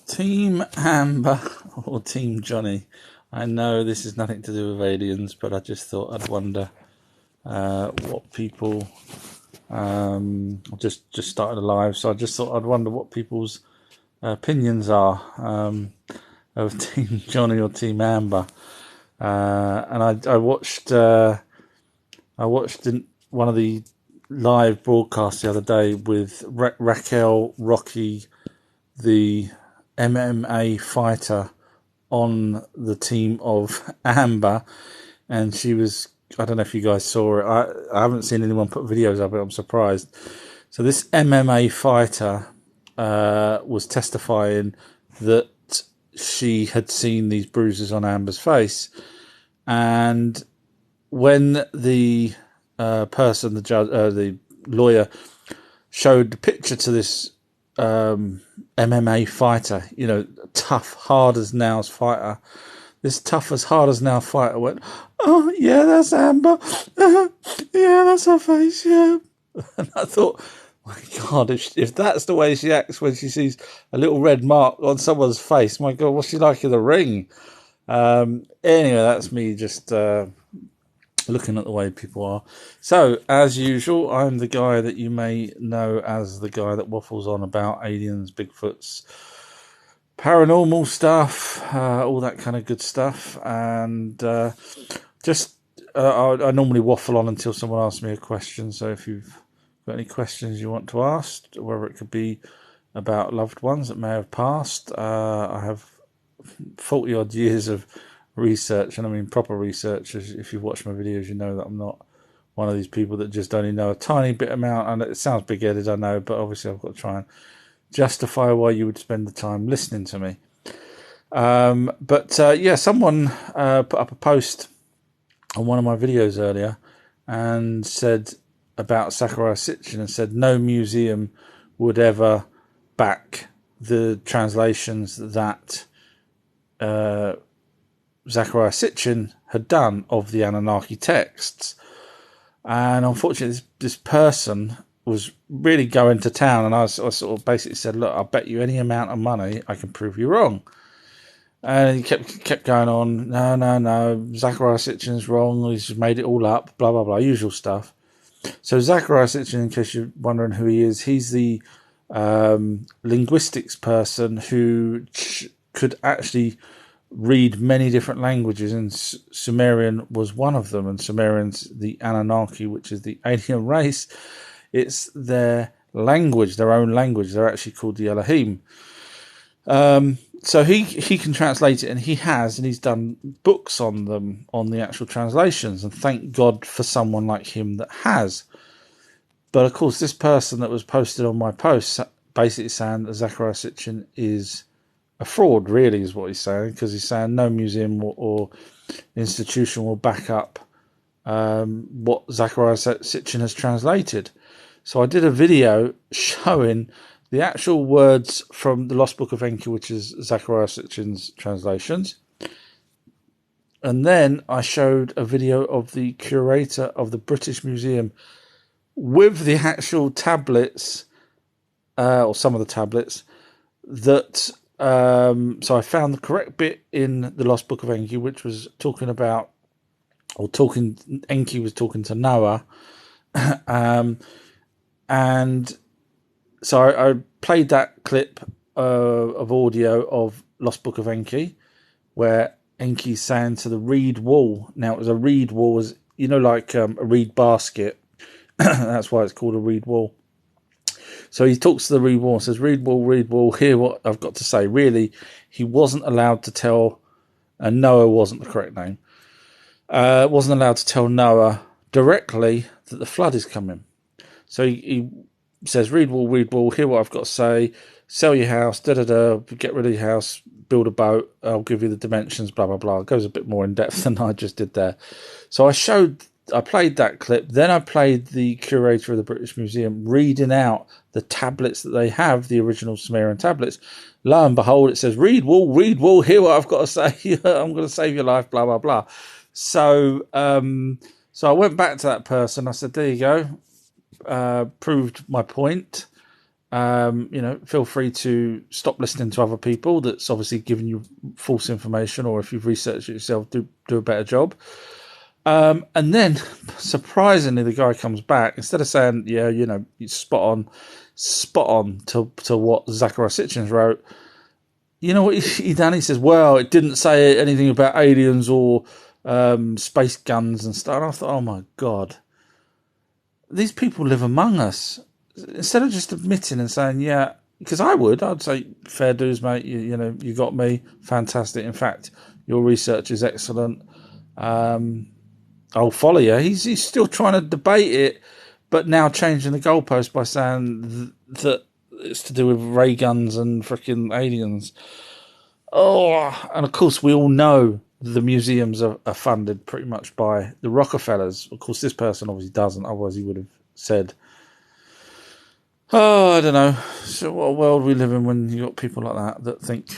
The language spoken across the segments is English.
Team Amber or Team Johnny? I know this is nothing to do with aliens, but I just thought I'd wonder what people. I just started a live, so I just thought I'd wonder what people's opinions are of Team Johnny or Team Amber. And I watched one of the live broadcasts the other day with Raquel Rocky, the MMA fighter, on the team of Amber, and she was, I don't know if you guys saw it. I haven't seen anyone put videos of it. I'm surprised. So this MMA fighter was testifying that she had seen these bruises on Amber's face, and when the person, the judge, the lawyer, showed the picture to this MMA fighter, tough, hard as nails fighter. This tough as hard as nails fighter went, "Oh yeah, that's Amber. Yeah, that's her face. Yeah." And I thought, my God, if that's the way she acts when she sees a little red mark on someone's face, my God, what's she like in the ring? Anyway, that's me just looking at the way people are. So, as usual, I'm the guy that you may know as the guy that waffles on about aliens, Bigfoots, paranormal stuff, all that kind of good stuff. And I normally waffle on until someone asks me a question. So if you've got any questions you want to ask, whether it could be about loved ones that may have passed, I have 40 odd years of research, and I mean proper research. If you've watched my videos, you know that I'm not one of these people that just only know a tiny bit amount. And it sounds big-headed, I know, but obviously I've got to try and justify why you would spend the time listening to me. Someone put up a post on one of my videos earlier and said about Zachariah Sitchin, and said no museum would ever back the translations that Zachariah Sitchin had done of the Anunnaki texts. And unfortunately, this person was really going to town, and I sort of basically said, "Look, I'll bet you any amount of money I can prove you wrong." And he kept going on, no, Zachariah Sitchin's wrong, he's just made it all up, blah, blah, blah, usual stuff. So Zachariah Sitchin, in case you're wondering who he is, he's the linguistics person who could actually read many different languages, and Sumerian was one of them. And Sumerians, the Anunnaki, which is the alien race, it's their language, their own language. They're actually called the Elohim. So he can translate it, and he has, and he's done books on them, on the actual translations, and thank God for someone like him that has. But of course, this person that was posted on my post basically saying that Zachariah Sitchin is a fraud, really, is what he's saying, because he's saying no museum or institution will back up what Zachariah Sitchin has translated. So I did a video showing the actual words from the Lost Book of Enki, which is Zachariah Sitchin's translations. And then I showed a video of the curator of the British Museum with the actual tablets, or some of the tablets, that... so I found the correct bit in the Lost Book of Enki, which was talking about, Enki was talking to Noah. And so I played that clip of audio of Lost Book of Enki, where Enki's saying to the reed wall. Now, it was a reed wall, was like a reed basket. That's why it's called a reed wall. So he talks to the reed wall and says, reed wall, hear what I've got to say. Really, he wasn't allowed to tell, and Noah wasn't the correct name, wasn't allowed to tell Noah directly that the flood is coming. So he says, reed wall, hear what I've got to say, sell your house, get rid of your house, build a boat, I'll give you the dimensions, blah, blah, blah. It goes a bit more in depth than I just did there. So I played that clip, then I played the curator of the British Museum reading out the tablets that they have, the original Sumerian tablets. Lo and behold, it says, reed wall, hear what I've got to say, I'm going to save your life, blah, blah, blah. So I went back to that person, I said, there you go, proved my point. feel free to stop listening to other people that's obviously giving you false information, or if you've researched it yourself, do a better job. And then, surprisingly, the guy comes back, instead of saying, yeah, it's spot on to what Zachariah Sitchin wrote. You know what he done? He says, well, it didn't say anything about aliens or space guns and stuff. And I thought, oh my God, these people live among us. Instead of just admitting and saying, yeah, because I'd say, fair dues, mate, you got me, fantastic. In fact, your research is excellent. I'll follow you. He's still trying to debate it, but now changing the goalpost by saying that it's to do with ray guns and freaking aliens. Oh, and of course we all know the museums are funded pretty much by the Rockefellers. Of course, this person obviously doesn't, otherwise he would have said, oh, I don't know. So what world we live in when you got people like that think.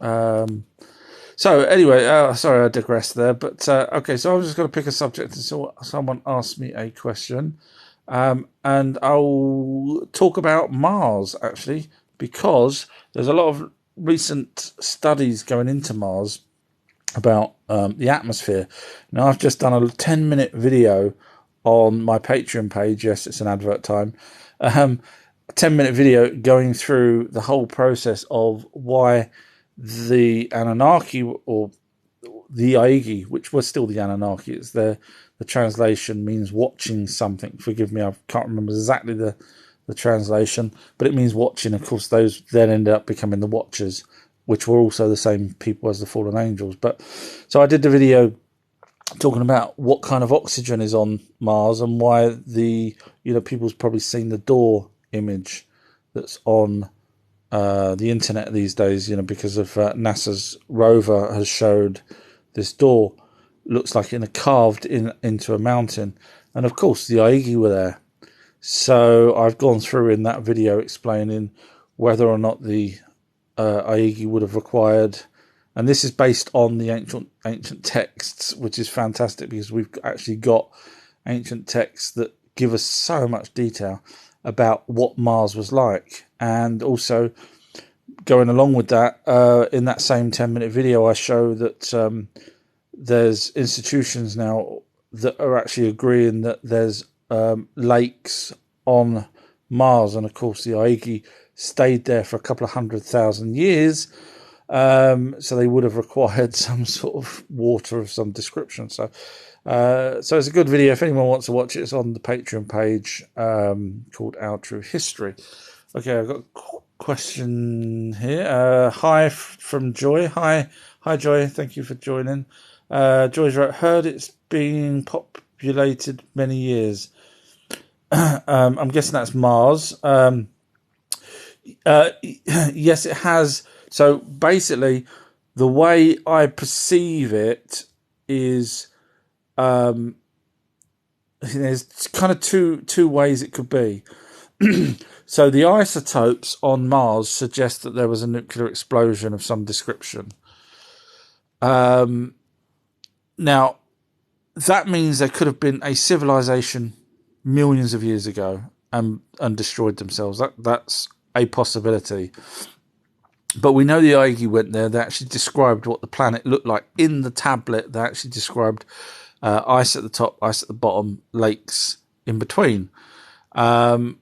So anyway, sorry I digressed there. But okay, so I was just going to pick a subject and so someone asked me a question. And I'll talk about Mars, actually, because there's a lot of recent studies going into Mars about the atmosphere. Now, I've just done a 10-minute video on my Patreon page. Yes, it's an advert time. A 10-minute video going through the whole process of why the Anunnaki, or the Aegi, which was still the Anunnaki, it's the translation means watching something. Forgive me, I can't remember exactly the translation, but it means watching. Of course, those then ended up becoming the Watchers, which were also the same people as the fallen angels. But so I did the video talking about what kind of oxygen is on Mars and why people's probably seen the door image that's on the internet these days, because of NASA's rover has showed this door. Looks like carved into a mountain. And of course, the Aegi were there. So I've gone through in that video explaining whether or not the Aegi would have required, and this is based on the ancient texts, which is fantastic because we've actually got ancient texts that give us so much detail about what Mars was like. And also, going along with that, in that same 10-minute video, I show that there's institutions now that are actually agreeing that there's lakes on Mars. And of course, the Aegi stayed there for a couple of 100,000 years. So they would have required some sort of water of some description. So it's a good video. If anyone wants to watch it, it's on the Patreon page called Our True History. Okay, I've got a question here. Hi from Joy. Hi Joy. Thank you for joining. Joy's wrote, heard it's been populated many years. I'm guessing that's Mars. Yes, it has. So basically, the way I perceive it is, there's kind of two ways it could be. So the isotopes on Mars suggest that there was a nuclear explosion of some description. Now, that means there could have been a civilization millions of years ago and destroyed themselves. That's a possibility. But we know the Aegi went there. They actually described what the planet looked like in the tablet. They actually described ice at the top, ice at the bottom, lakes in between,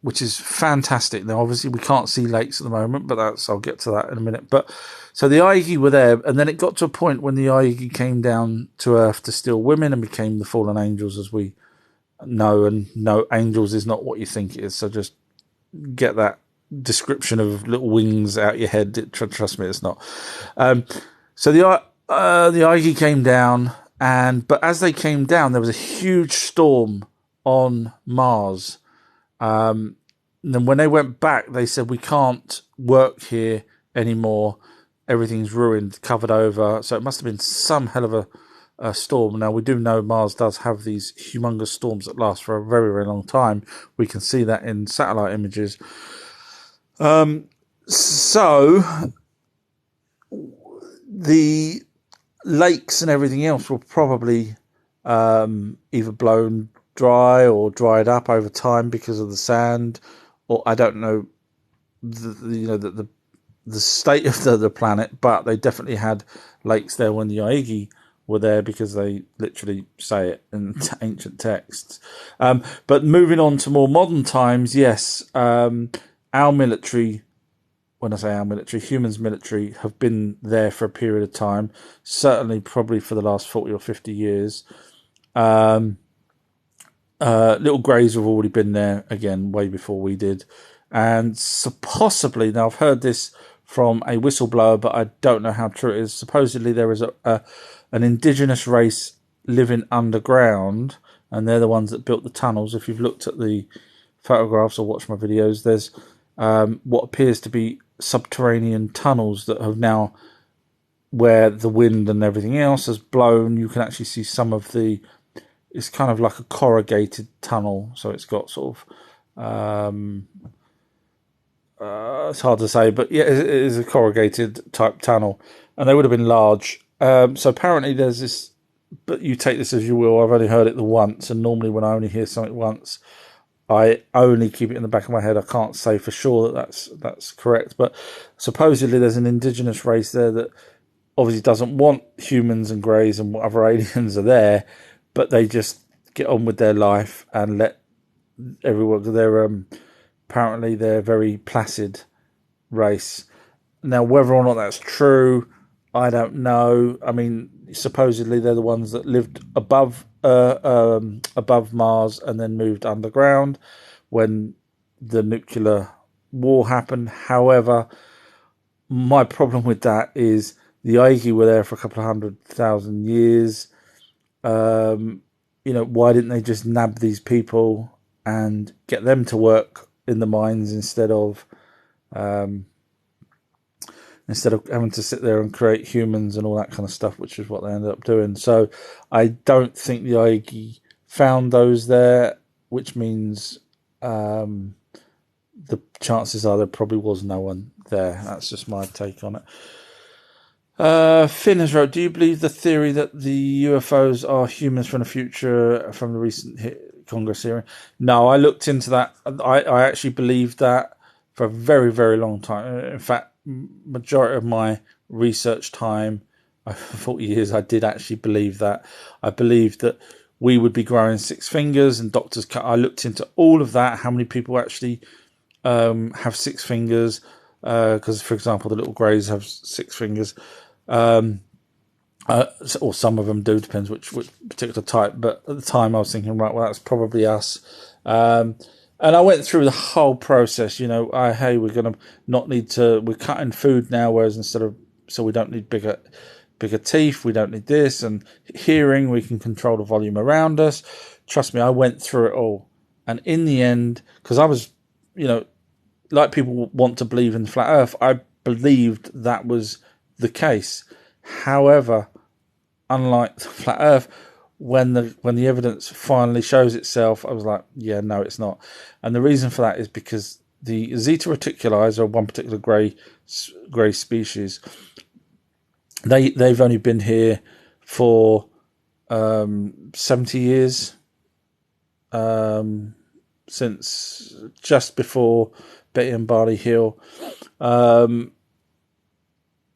which is fantastic. Now, obviously, we can't see lakes at the moment, but I'll get to that in a minute. But so the Aegi were there, and then it got to a point when the Aegi came down to Earth to steal women and became the fallen angels, as we know. And no, angels is not what you think it is. So just get that description of little wings out your head. Trust me, it's not. So the Aegi came down, but as they came down, there was a huge storm on Mars. And then when they went back, they said, we can't work here anymore. Everything's ruined, covered over. So it must have been some hell of a storm. Now, we do know Mars does have these humongous storms that last for a very, very long time. We can see that in satellite images. So the lakes and everything else were probably either blown dry or dried up over time because of the sand, or I don't know the state of the planet, but they definitely had lakes there when the Aegi were there, because they literally say it in ancient texts. But moving on to more modern times, yes, our military, when I say our military, humans' military, have been there for a period of time, certainly probably for the last 40 or 50 years. Little Greys have already been there, again, way before we did. And so possibly, now I've heard this from a whistleblower, but I don't know how true it is. Supposedly there is an indigenous race living underground, and they're the ones that built the tunnels. If you've looked at the photographs or watched my videos, there's what appears to be subterranean tunnels that have now, where the wind and everything else has blown, you can actually see some of the, it's kind of like a corrugated tunnel, so it's got sort of it's hard to say, but yeah, it is a corrugated type tunnel, and they would have been large. So apparently there's this, but you take this as you will. I've only heard it the once, and normally when I only hear something once, I only keep it in the back of my head. I can't say for sure that that's correct, but supposedly there's an indigenous race there that obviously doesn't want humans and greys and other aliens are there, but they just get on with their life and let everyone. They're apparently they're a very placid race. Now, whether or not that's true, I don't know. I mean, supposedly they're the ones that lived above Mars and then moved underground when the nuclear war happened. However, my problem with that is the Aegi were there for a couple of 100,000 years. Why didn't they just nab these people and get them to work in the mines instead of having to sit there and create humans and all that kind of stuff, which is what they ended up doing. So I don't think the Aegi found those there, which means the chances are there probably was no one there. That's just my take on it. Finn has wrote, do you believe the theory that the UFOs are humans from the future from the recent Congress hearing? No, I looked into that. I actually believed that for a very, very long time. In fact, majority of my research time, 40 years, I did actually believe that. I believed that we would be growing six fingers and doctors cut. I looked into all of that, how many people actually have six fingers, because, for example, the little greys have six fingers. Or some of them do, depends which particular type. But at the time, I was thinking, right, well, that's probably us. And I went through the whole process. Hey, we're going to not need to. We're cutting food now, whereas so we don't need bigger teeth. We don't need this, and hearing, we can control the volume around us. Trust me, I went through it all, and in the end, because I was, like people want to believe in the flat Earth, I believed that was the case. However, unlike the flat Earth, when the evidence finally shows itself, I was like, yeah, no, it's not. And the reason for that is because the Zeta reticuli, or one particular grey species, they've only been here for 70 years, since just before Betty and Barney Hill.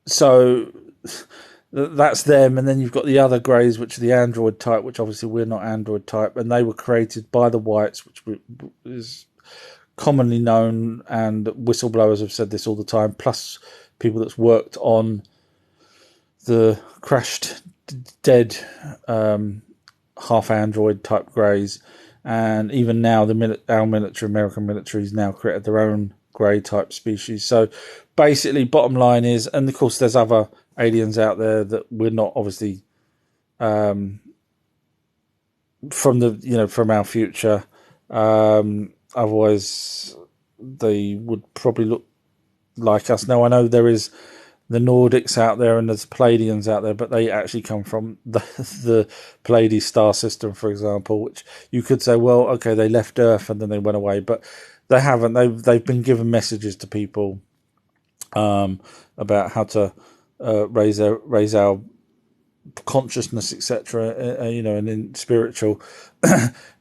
So that's them, and then you've got the other greys, which are the android type, which obviously we're not android type, and they were created by the whites, which is commonly known, and whistleblowers have said this all the time, plus people that's worked on the crashed dead half android type greys. And even now, our military, American military, has now created their own grey type species. So basically, bottom line is, and of course there's other aliens out there that we're not obviously from our future. Otherwise, they would probably look like us. Now, I know there is the Nordics out there and there's Pleiadians out there, but they actually come from the Pleiades star system, for example, which you could say, well, okay, they left Earth and then they went away, but they haven't. They've been given messages to people about how to raise our consciousness, etc. And in spiritual.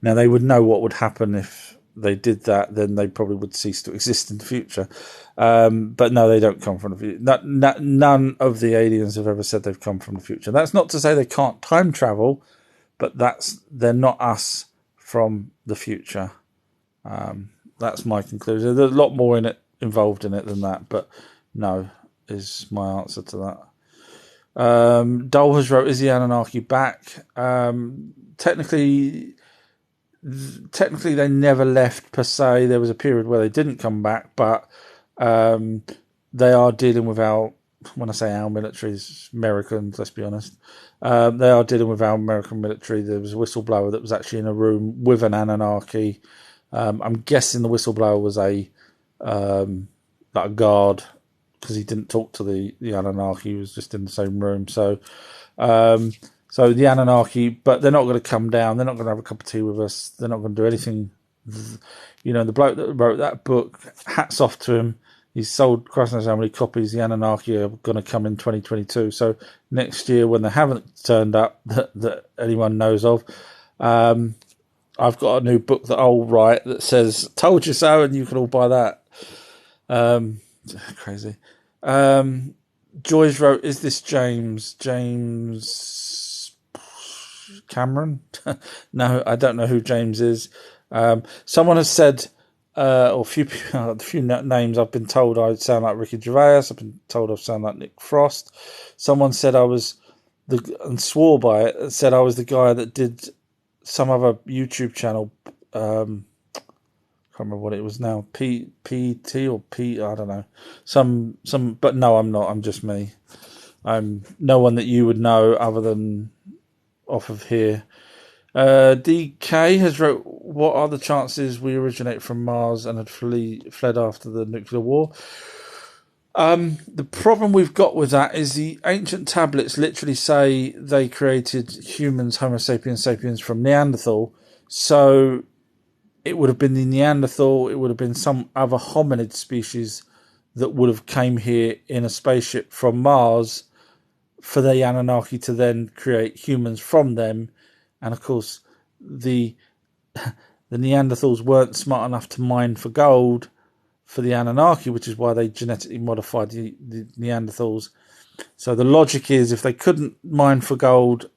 Now they would know what would happen if they did that, then they probably would cease to exist in the future. But no, they don't come from the future. None of the aliens have ever said they've come from the future. That's not to say they can't time travel, but they're not us from the future. That's my conclusion. There's a lot more involved in it than that, but no is my answer to that. Dole has wrote, is the Anunnaki back? Technically they never left per se. There was a period where they didn't come back, but they are dealing with when I say our military, is Americans, let's be honest. They are dealing with our American military. There was a whistleblower that was actually in a room with an Anunnaki. I'm guessing the whistleblower was like a guard, because he didn't talk to the Anunnaki. He was just in the same room. So the Anunnaki, but they're not going to come down. They're not going to have a cup of tea with us. They're not going to do anything. The bloke that wrote that book, hats off to him. He's sold Christ knows how many copies. The Anunnaki are going to come in 2022. So next year, when they haven't turned up that anyone knows of, I've got a new book that I'll write that says "Told you so," and you can all buy that. Crazy. Joyce wrote, "Is this James Cameron?" No, I don't know who James is. Someone has said, or a few names I've been told I sound like Ricky Gervais. I've been told I sound like Nick Frost. Someone said I was and swore by it. Said I was the guy that did some other YouTube channel. Can't remember what it was now. PT or P. I don't know. Some. But no, I'm not. I'm just me. I'm no one that you would know other than off of here. DK has wrote, what are the chances we originate from Mars and had fled after the nuclear war? The problem we've got with that is the ancient tablets literally say they created humans, Homo sapiens sapiens, from Neanderthal. So it would have been the Neanderthal, it would have been some other hominid species that would have came here in a spaceship from Mars for the Anunnaki to then create humans from them. And of course, the Neanderthals weren't smart enough to mine for gold for the Anunnaki, which is why they genetically modified the Neanderthals. So the logic is, if they couldn't mine for gold,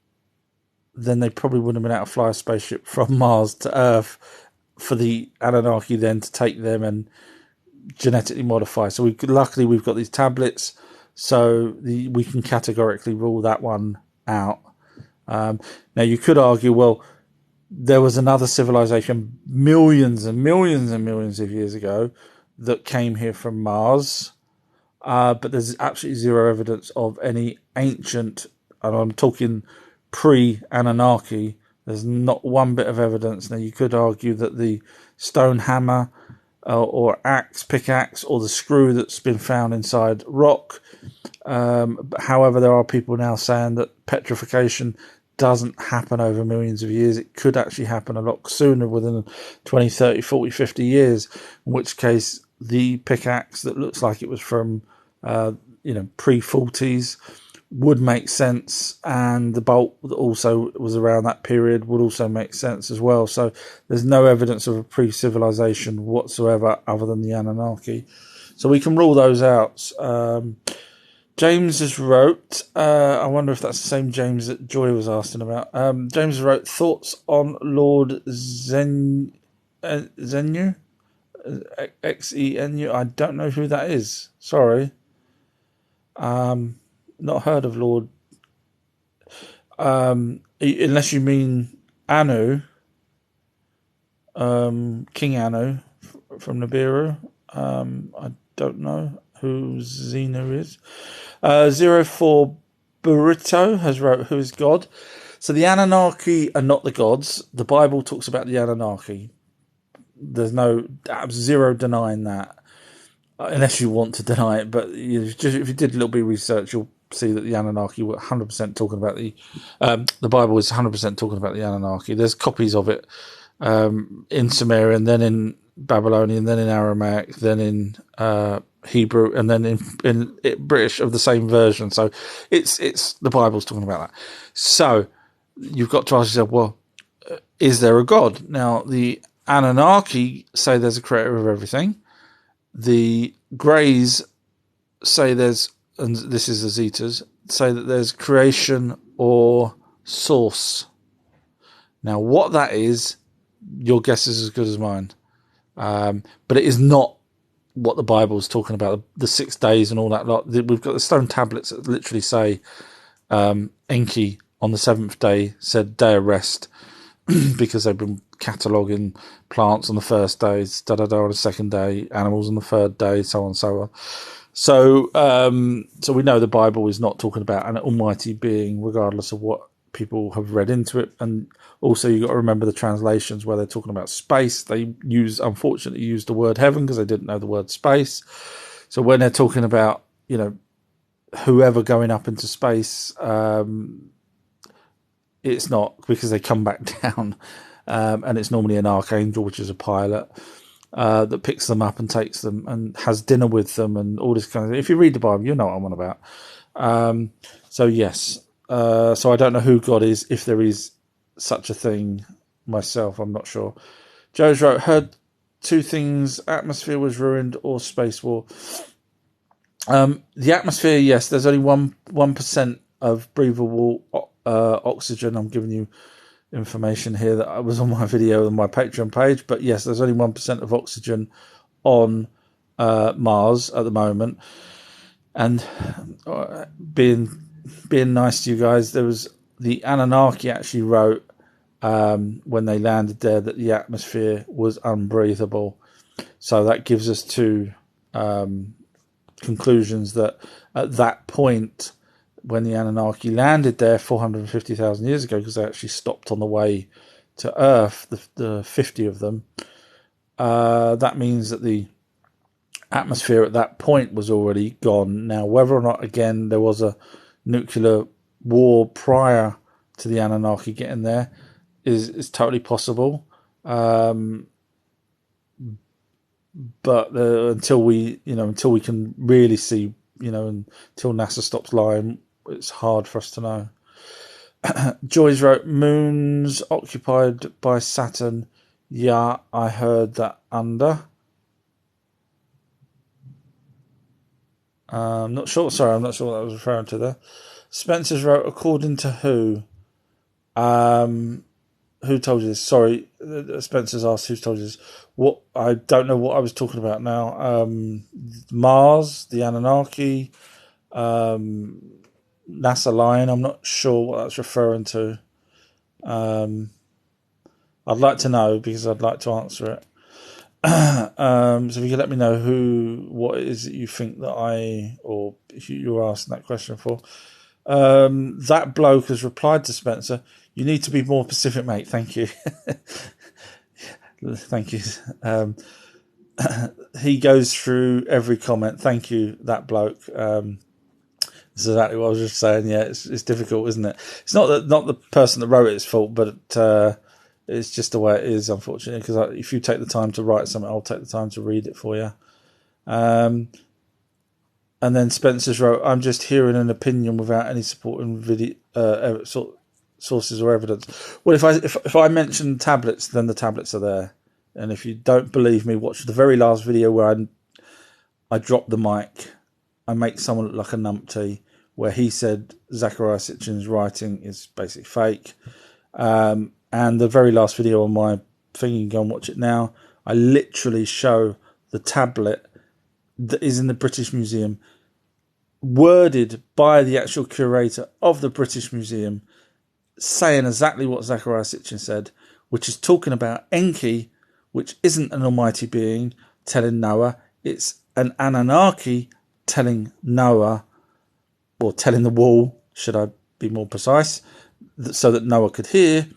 then they probably wouldn't have been able to fly a spaceship from Mars to Earth for the Anunnaki then to take them and genetically modify. So luckily we've got these tablets, so we can categorically rule that one out. Now you could argue, well, there was another civilization millions and millions and millions of years ago that came here from Mars, but there's absolutely zero evidence of any ancient, and I'm talking pre-Anunnaki, there's not one bit of evidence. Now you could argue that the stone hammer or pickaxe, or the screw that's been found inside rock. However, there are people now saying that petrification doesn't happen over millions of years. It could actually happen a lot sooner, within 20, 30, 40, 50 years, in which case the pickaxe that looks like it was from pre-40s would make sense, and the bolt that also was around that period would also make sense as well. So there's no evidence of a pre-civilization whatsoever other than the Anunnaki. So we can rule those out. James has wrote, I wonder if that's the same James that Joy was asking about. James has wrote, thoughts on Lord Xenu? Xenu? I don't know who that is. Sorry. Not heard of Lord. Unless you mean Anu, King Anu from Nibiru. I don't know who Xenu is. 04 Burrito has wrote, who is God? So the Anunnaki are not the gods. The Bible talks about the Anunnaki. There's zero denying that, unless you want to deny it. But if you did a little bit of research, you'll see that the Anunnaki were 100% talking about the Bible is 100% talking about the Anunnaki. There's copies of it in Sumerian, then in Babylonian, then in Aramaic, then in Hebrew, and then in British of the same version. So it's the Bible's talking about that. So you've got to ask yourself, well, is there a God? Now the Anunnaki say there's a creator of everything. The Greys say there's, and this is the Zetas, say that there's creation or source. Now, what that is, your guess is as good as mine. But it is not what the Bible is talking about, the 6 days and all that lot. We've got the stone tablets that literally say Enki on the 7th day said day of rest because they've been cataloguing plants on the first day, on the second day, animals on the third day, so on and so on. So we know the Bible is not talking about an almighty being, regardless of what people have read into it. And also you've got to remember the translations where they're talking about space. They unfortunately use the word heaven because they didn't know the word space. So when they're talking about, whoever going up into space, it's not, because they come back down. And it's normally an archangel, which is a pilot, that picks them up and takes them and has dinner with them and all this kind of thing. If you read the Bible, you know what I'm on about. So yes. So I don't know who God is, if there is such a thing myself. I'm not sure. Joe's wrote, heard 2 things: atmosphere was ruined or space war. The atmosphere, yes, there's only 1% of breathable oxygen. I'm giving you information here that was on my video on my Patreon page, but yes, there's only 1% of oxygen on Mars at the moment. And being nice to you guys, there was the Anunnaki actually wrote when they landed there that the atmosphere was unbreathable. So that gives us 2 conclusions, that at that point, when the Anunnaki landed there 450,000 years ago, because they actually stopped on the way to Earth, the 50 of them, that means that the atmosphere at that point was already gone. Now, whether or not, again, there was a nuclear war prior to the Anunnaki getting there is totally possible. But until we can really see, until NASA stops lying, it's hard for us to know. Joyce wrote, moons occupied by Saturn. Yeah, I heard that under. I'm not sure. Sorry, I'm not sure what that was referring to there. Spencer's wrote, according to who? Who told you this? Sorry, Spencer's asked who's told you this. What? I don't know what I was talking about now. Mars, the Anunnaki, NASA lying. I'm not sure what that's referring to. I'd like to know, because I'd like to answer it. So if you could let me know what it is that you think that or if you were asking that question for. That bloke has replied to Spencer, you need to be more specific, mate. Thank you. Thank you. He goes through every comment. Thank you, that bloke. That's exactly what I was just saying. Yeah, it's difficult, isn't it? It's not the person that wrote it's fault, but it's just the way it is, unfortunately. Because if you take the time to write something, I'll take the time to read it for you. And then Spencer's wrote, I'm just hearing an opinion without any supporting video sources or evidence. Well, if I mention tablets, then the tablets are there. And if you don't believe me, watch the very last video where I drop the mic. I make someone look like a numpty, where he said Zecharia Sitchin's writing is basically fake. And the very last video on my thing, you can go and watch it now. I literally show the tablet that is in the British Museum, worded by the actual curator of the British Museum, saying exactly what Zecharia Sitchin said, which is talking about Enki, which isn't an almighty being telling Noah. It's an Anunnaki telling Noah, or telling the wall, should I be more precise, so that Noah could hear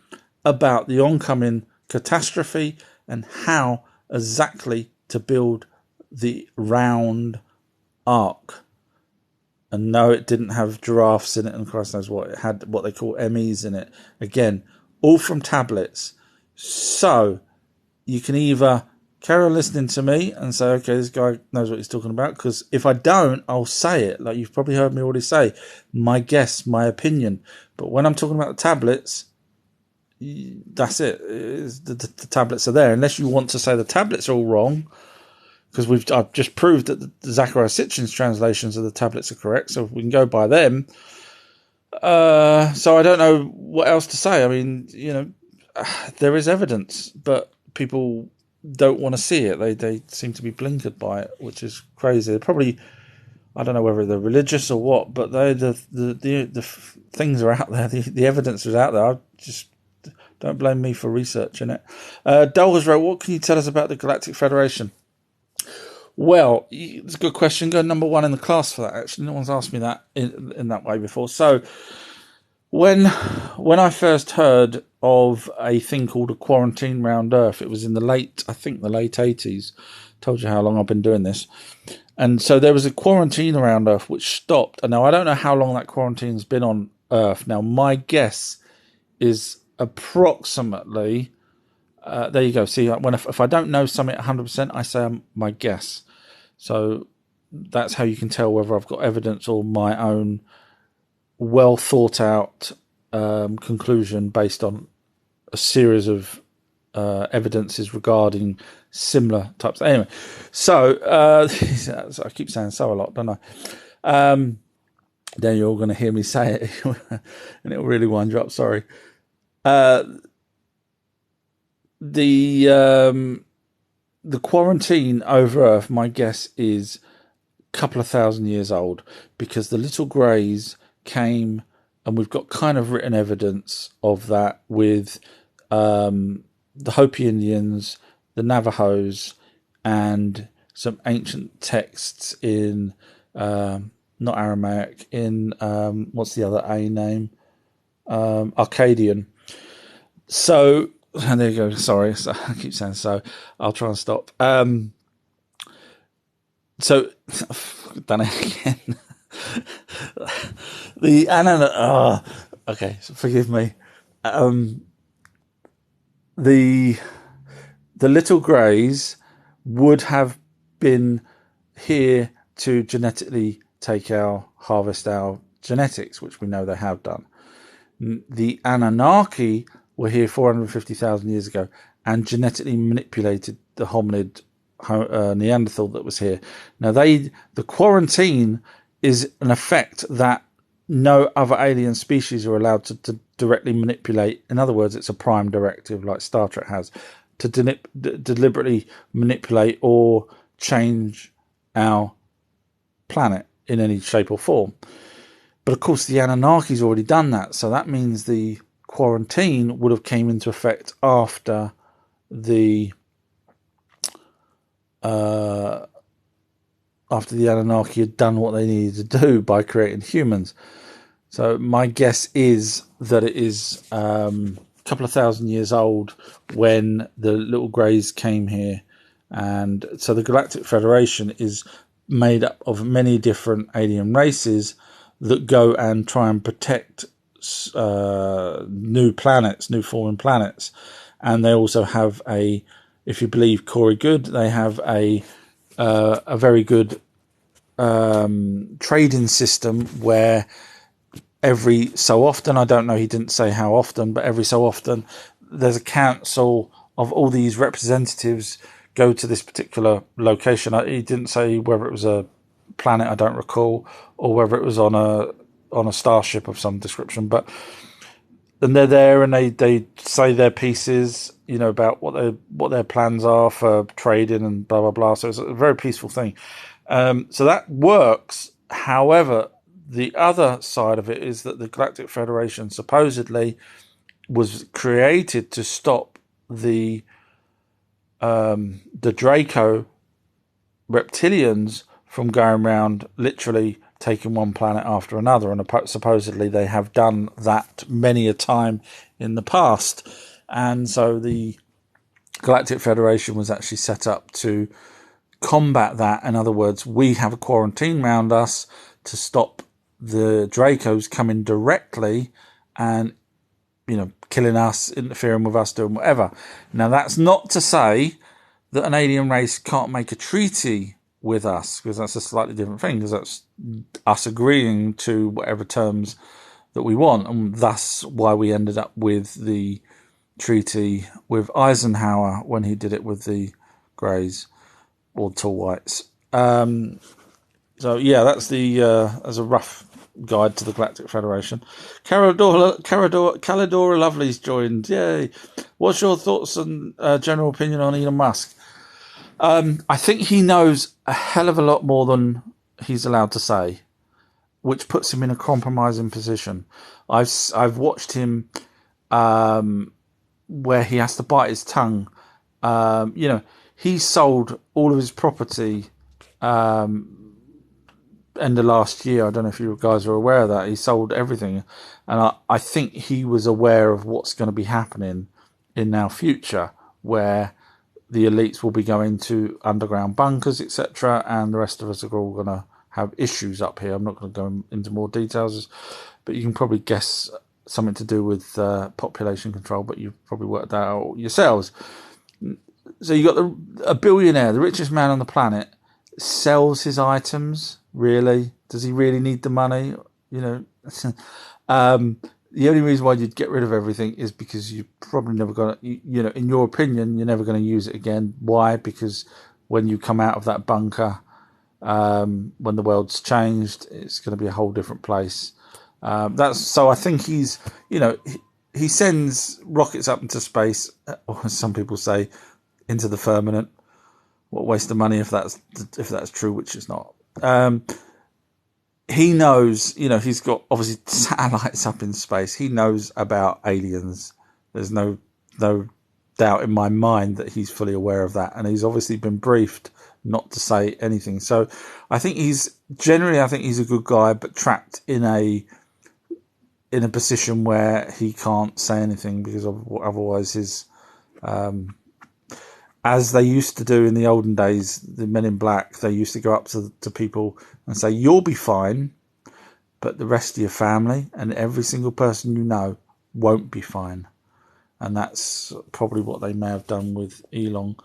about the oncoming catastrophe and how exactly to build the round ark. And no, it didn't have giraffes in it, and Christ knows what. It had what they call MEs in it. Again, all from tablets. So you can either carry on listening to me and say, okay, this guy knows what he's talking about, because if I don't, I'll say it. Like you've probably heard me already say, my guess, my opinion. But when I'm talking about the tablets, that's it. The tablets are there. Unless you want to say the tablets are all wrong, because I've just proved that the Zachariah Sitchin's translations of the tablets are correct, so we can go by them. So I don't know what else to say. I mean, there is evidence, but people don't want to see it. They seem to be blinkered by it, which is crazy. They're probably, I don't know whether they're religious or what, but the things are out there. The evidence is out there. I just don't blame me for researching it. Dolgers wrote, what can you tell us about the Galactic Federation? Well, it's a good question. Go number one in the class for that, actually. No one's asked me that in that way before. So when I first heard of a thing called a quarantine round Earth, it was in the late 80s. Told you how long I've been doing this. And so there was a quarantine around Earth which stopped. And now I don't know how long that quarantine's been on Earth. Now, my guess is approximately... there you go. See, if I don't know something 100%, I say my guess. So that's how you can tell whether I've got evidence or my own well thought out conclusion based on a series of evidences regarding similar types. Anyway, so I keep saying so a lot, don't I? Then you're all going to hear me say it, and it'll really wind you up. Sorry. The quarantine over Earth, my guess is a couple of thousand years old, because the little greys came, and we've got kind of written evidence of that with the Hopi Indians, the Navajos, and some ancient texts in not Aramaic, in what's the other A name? Akkadian. So. And there you go. Sorry, I keep saying so. I'll try and stop. So, done it again. The Anunnaki. Okay, so forgive me. The little greys would have been here to genetically harvest our genetics, which we know they have done. The Anunnaki were here 450,000 years ago and genetically manipulated the hominid Neanderthal that was here. Now, the quarantine is an effect that no other alien species are allowed to directly manipulate. In other words, it's a prime directive like Star Trek has, to deliberately manipulate or change our planet in any shape or form. But of course, the Anunnaki's already done that, so that means the quarantine would have came into effect after the Anunnaki had done what they needed to do by creating humans. So my guess is that it is a couple of thousand years old when the little greys came here. And so the Galactic Federation is made up of many different alien races that go and try and protect new forming planets. And they also have if you believe Corey Good, they have a very good trading system where every so often, I don't know, he didn't say how often, but every so often there's a council of all these representatives go to this particular location. He didn't say whether it was a planet, I don't recall, or whether it was on a starship of some description, but then they're there and they say their pieces, about what their plans are for trading and blah blah blah. So it's a very peaceful thing. So that works. However, the other side of it is that the Galactic Federation supposedly was created to stop the Draco reptilians from going around literally taking one planet after another, and supposedly they have done that many a time in the past. And so the Galactic Federation was actually set up to combat that. In other words, we have a quarantine around us to stop the Dracos coming directly and, killing us, interfering with us, doing whatever. Now, that's not to say that an alien race can't make a treaty with us, because that's a slightly different thing, because that's us agreeing to whatever terms that we want, and thus why we ended up with the treaty with Eisenhower when he did it with the Greys or tall whites. So yeah, that's the as a rough guide to the Galactic Federation. Calidora Lovely's joined. Yay! What's your thoughts and general opinion on Elon Musk? I think he knows a hell of a lot more than he's allowed to say, which puts him in a compromising position. I've watched him where he has to bite his tongue. He sold all of his property end of last year. I don't know if you guys are aware of that. He sold everything, and I think he was aware of what's going to be happening in our future, where the elites will be going to underground bunkers, etc., and the rest of us are all going to have issues up here. I'm not going to go into more details, but you can probably guess something to do with population control, but you've probably worked that out yourselves. So you got a billionaire, the richest man on the planet, sells his items. Really? Does he really need the money? The only reason why you'd get rid of everything is because you're probably never going to, in your opinion, you're never going to use it again. Why? Because when you come out of that bunker, when the world's changed, it's going to be a whole different place. So I think he's, he sends rockets up into space, or as some people say, into the firmament. What a waste of money if that's true, which is not. He knows, he's got obviously satellites up in space. He knows about aliens. There's no doubt in my mind that he's fully aware of that, and he's obviously been briefed not to say anything. So I think he's a good guy, but trapped in a position where he can't say anything, because otherwise his as they used to do in the olden days, the Men in Black, they used to go up to people and say, you'll be fine, but the rest of your family and every single person you know won't be fine. And that's probably what they may have done with Elon.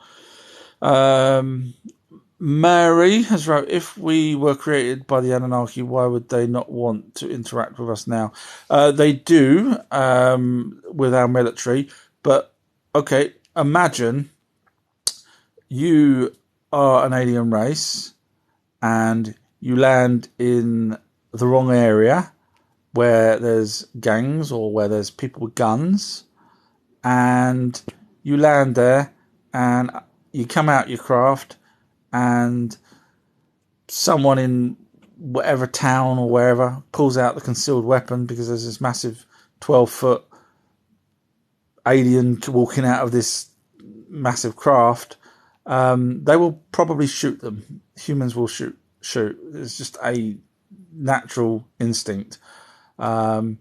Mary has wrote, if we were created by the Anunnaki, why would they not want to interact with us now? They do with our military, but okay, imagine you are an alien race and you land in the wrong area where there's gangs or where there's people with guns, and you land there and you come out your craft and someone in whatever town or wherever pulls out the concealed weapon, because there's this massive 12-foot alien walking out of this massive craft. They will probably shoot them. Humans will shoot. It's just a natural instinct, in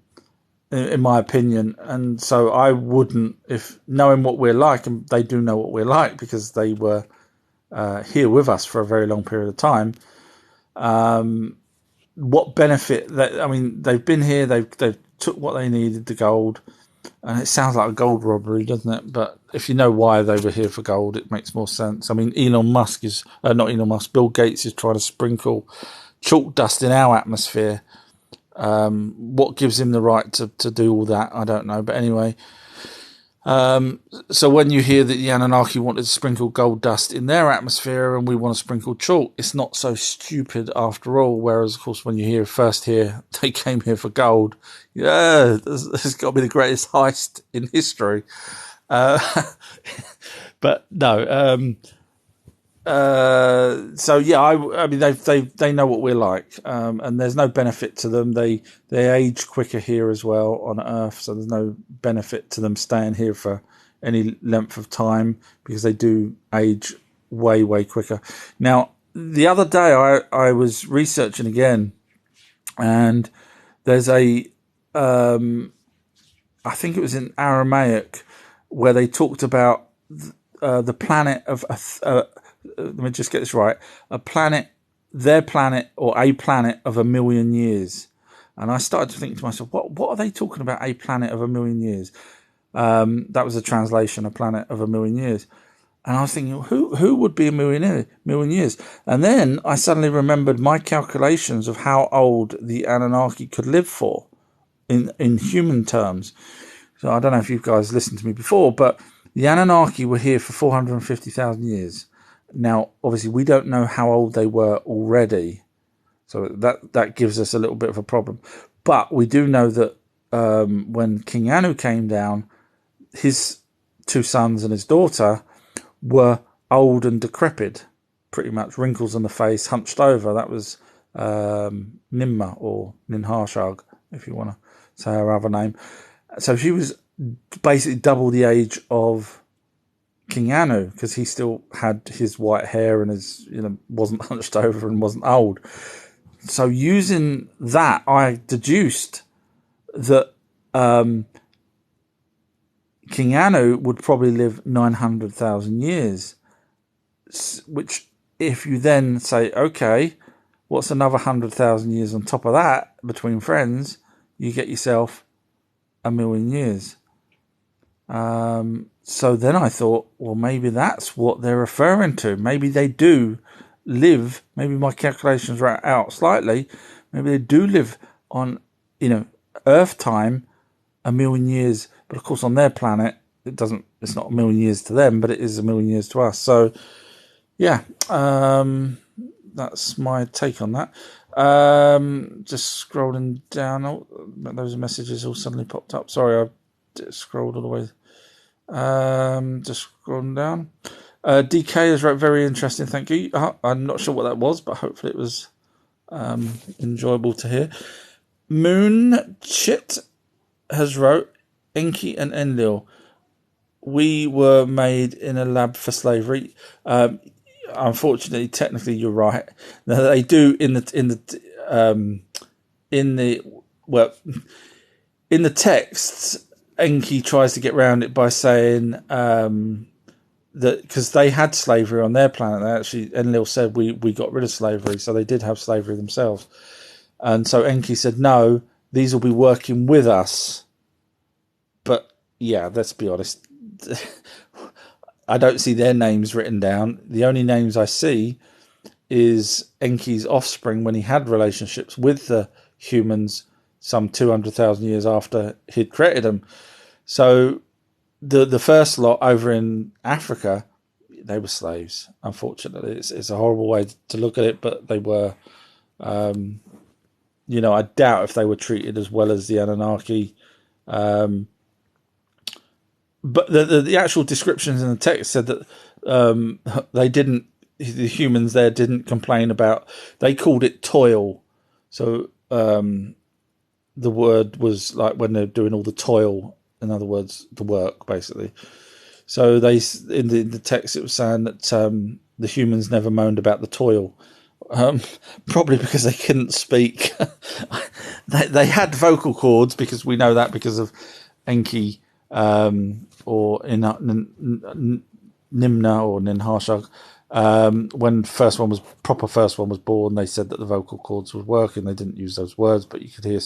my opinion. And so I wouldn't, if knowing what we're like, and they do know what we're like because they were here with us for a very long period of time. What benefit? They've been here. They've took what they needed, the gold. And it sounds like a gold robbery, doesn't it? But if you know why they were here for gold, it makes more sense. I mean, Bill Gates is trying to sprinkle chalk dust in our atmosphere. What gives him the right to do all that? I don't know. But anyway, so when you hear that the Anunnaki wanted to sprinkle gold dust in their atmosphere and we want to sprinkle chalk, it's not so stupid after all. Whereas, of course, when you first hear they came here for gold, yeah, this has got to be the greatest heist in history. But no. So yeah, I mean they know what we're like, and there's no benefit to them. They age quicker here as well on Earth, so there's no benefit to them staying here for any length of time, because they do age way quicker. Now, the other day I was researching again, and there's I think it was in Aramaic, where they talked about the planet of let me just get this right. Their planet, or a planet of 1 million years. And I started to think to myself, what are they talking about, a planet of 1 million years? That was a translation, a planet of 1 million years. And I was thinking, who would be a million years? And then I suddenly remembered my calculations of how old the Anunnaki could live for in human terms. So I don't know if you guys listened to me before, but the Anunnaki were here for 450,000 years. Now, obviously, we don't know how old they were already, so that gives us a little bit of a problem. But we do know that when King Anu came down, his two sons and his daughter were old and decrepit, pretty much wrinkles on the face, hunched over. That was Nimma, or Ninharshag, if you want to say her other name. So she was basically double the age of King Anu, because he still had his white hair and his, wasn't hunched over and wasn't old. So using that, I deduced that King Anu would probably live 900,000 years, which if you then say, okay, what's another 100,000 years on top of that between friends, you get yourself 1,000,000 years. So then I thought, well, maybe that's what they're referring to. Maybe they do live, maybe my calculations are out slightly, maybe they do live on, Earth time 1,000,000 years, but of course on their planet, it's not 1,000,000 years to them, but it is 1,000,000 years to us. So, yeah, that's my take on that. Just scrolling down, those messages all suddenly popped up. Sorry, I scrolled all the way. Just scrolling down. DK has wrote, very interesting, thank you. I'm not sure what that was, but hopefully it was enjoyable to hear. Moon Chit has wrote, Enki and Enlil, we were made in a lab for slavery. Unfortunately, technically, you're right. Now, they do in the texts. Enki tries to get around it by saying that because they had slavery on their planet, Enlil said we got rid of slavery, so they did have slavery themselves. And so Enki said, no, these will be working with us. But yeah, let's be honest. I don't see their names written down. The only names I see is Enki's offspring when he had relationships with the humans some 200,000 years after he'd created them. So the first lot over in Africa, they were slaves, unfortunately. It's a horrible way to look at it, but they were. I doubt if they were treated as well as the Anunnaki. But the actual descriptions in the text said that the humans there didn't complain about, they called it toil. So the word was like when they're doing all the toil, in other words, the work, basically. So in the text it was saying that the humans never moaned about the toil. Probably because they couldn't speak. they had vocal cords, because we know that because of Enki, or in Nimna or Ninharshag. When first one was born, they said that the vocal cords would work, and they didn't use those words, but you could hear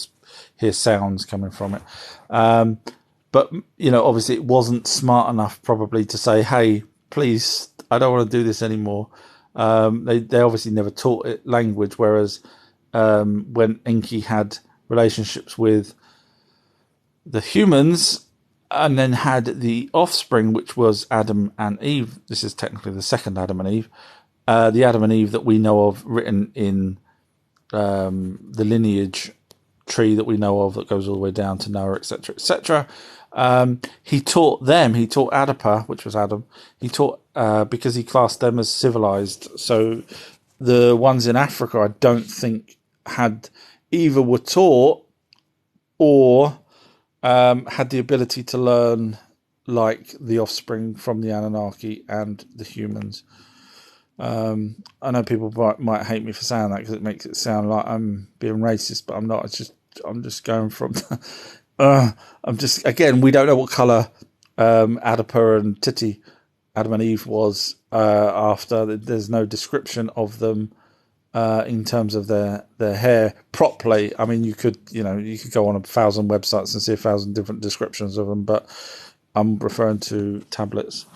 sounds coming from it. But obviously it wasn't smart enough probably to say, hey, please, I don't want to do this anymore. They obviously never taught it language, whereas when Enki had relationships with the humans and then had the offspring, which was Adam and Eve, this is technically the second Adam and Eve, the Adam and Eve that we know of written in the lineage tree that we know of that goes all the way down to Noah, etc., etc. He taught Adapa, which was Adam, because he classed them as civilized. So the ones in Africa, I don't think either were taught or had the ability to learn like the offspring from the Anunnaki and the humans. I know people might hate me for saying that because it makes it sound like I'm being racist, but I'm not. I'm just going from. Again, we don't know what color Adapa and Titi, Adam and Eve, was after. There's no description of them in terms of their hair properly. I mean, you could go on 1,000 websites and see 1,000 different descriptions of them, but I'm referring to tablets.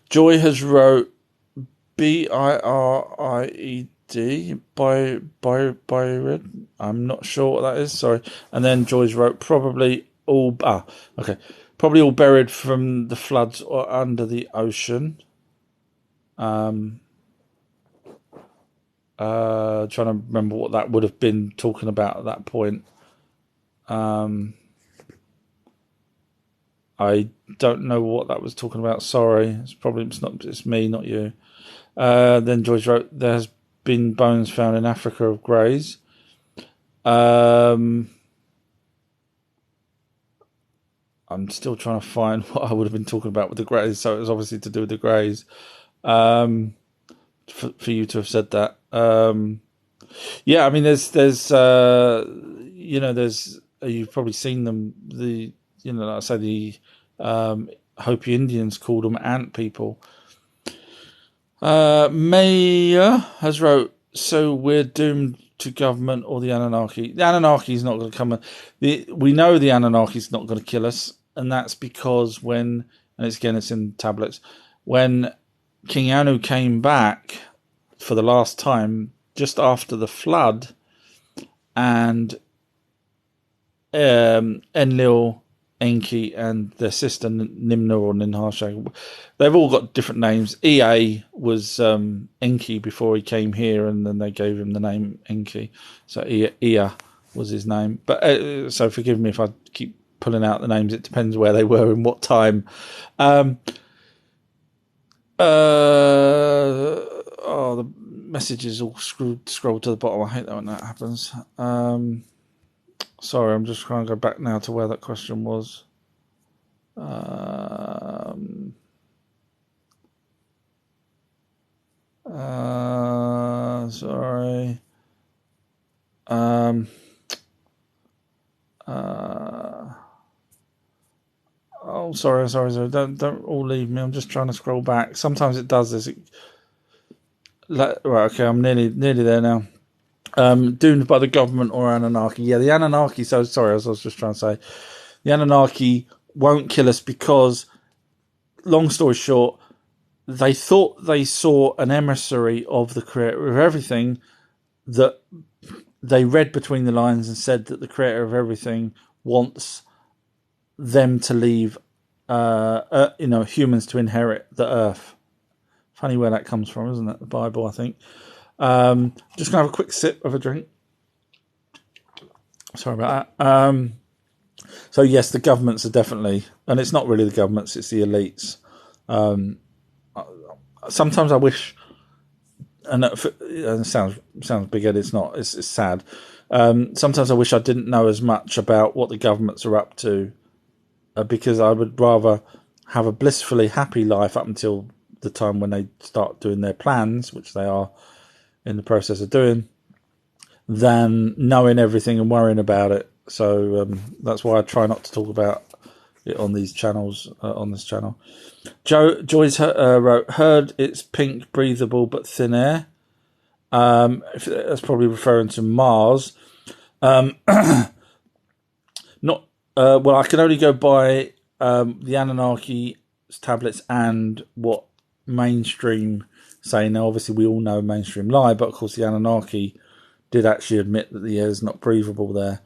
Joy has wrote BIRIED Byron. I'm not sure what that is. Sorry. And then Joyce wrote okay, probably all buried from the floods or under the ocean. Trying to remember what that would have been talking about at that point. I don't know what that was talking about. Sorry, it's me, not you. Then George wrote, "There has been bones found in Africa of greys." I'm still trying to find what I would have been talking about with the greys. So it was obviously to do with the greys. For you to have said that. Yeah, I mean, there's you've probably seen them. Like I say, the Hopi Indians called them ant people. Maya has wrote, so we're doomed to government or the Anunnaki. The Anunnaki is not going to come. We know the Anunnaki is not going to kill us, and that's because it's in tablets, when King Anu came back for the last time, just after the flood, and Enlil, Enki, and their sister Nimna or Ninharsha, they've all got different names. Ea was Enki before he came here, and then they gave him the name Enki. So Ea was his name. But so forgive me if I keep pulling out the names. It depends where they were and what time. The messages all scrolled to the bottom. I hate that when that happens. Sorry, I'm just trying to go back now to where that question was. Sorry. Oh, sorry. Don't all leave me. I'm just trying to scroll back. Sometimes it does this. Right, okay, I'm nearly there now. Doomed by the government or Anunnaki. Yeah, the Anunnaki. So sorry, as I was just trying to say, the Anunnaki won't kill us because, long story short, they thought they saw an emissary of the creator of everything, that they read between the lines and said that the creator of everything wants them to leave, humans to inherit the earth. Funny where that comes from, isn't it? The Bible, I think. Just gonna have a quick sip of a drink. Sorry about that. So yes, the governments are definitely, and it's not really the governments; it's the elites. Sometimes I wish, and it sounds big-headed. It's not. It's sad. Sometimes I wish I didn't know as much about what the governments are up to, because I would rather have a blissfully happy life up until the time when they start doing their plans, which they are in the process of doing, than knowing everything and worrying about it. So that's why I try not to talk about it on these channels. On this channel, Joyce wrote, "Heard it's pink, breathable, but thin air." That's probably referring to Mars. Not well. I can only go by the Anunnaki tablets and what mainstream say. Now, obviously, we all know mainstream lie, but of course, the Anunnaki did actually admit that the air is not breathable there.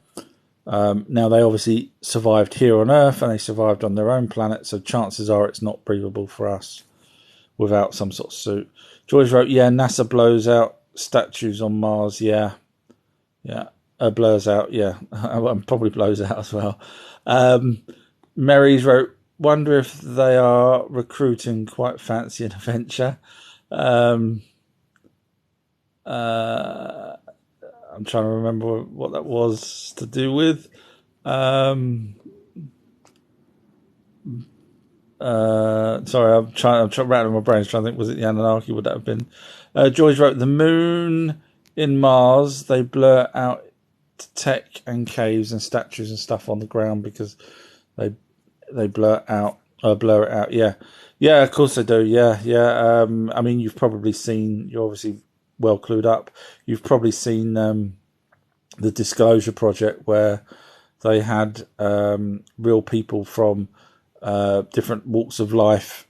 Now, they obviously survived here on Earth, and they survived on their own planet, so chances are it's not breathable for us without some sort of suit. George wrote, "Yeah, NASA blows out statues on Mars." Yeah, blurs out. Yeah, and probably blows out as well. Mary's wrote, "Wonder if they are recruiting quite fancy an adventure." I'm trying to remember what that was to do with. Sorry, I'm rattling my brains trying to think. Was it the Anunnaki? Would that have been? George wrote, "The moon in Mars. They blur out tech and caves and statues and stuff on the ground because they blur it out. Yeah, of course they do. Yeah. I mean, you've probably seen. You're obviously well clued up. You've probably seen the Disclosure Project, where they had real people from different walks of life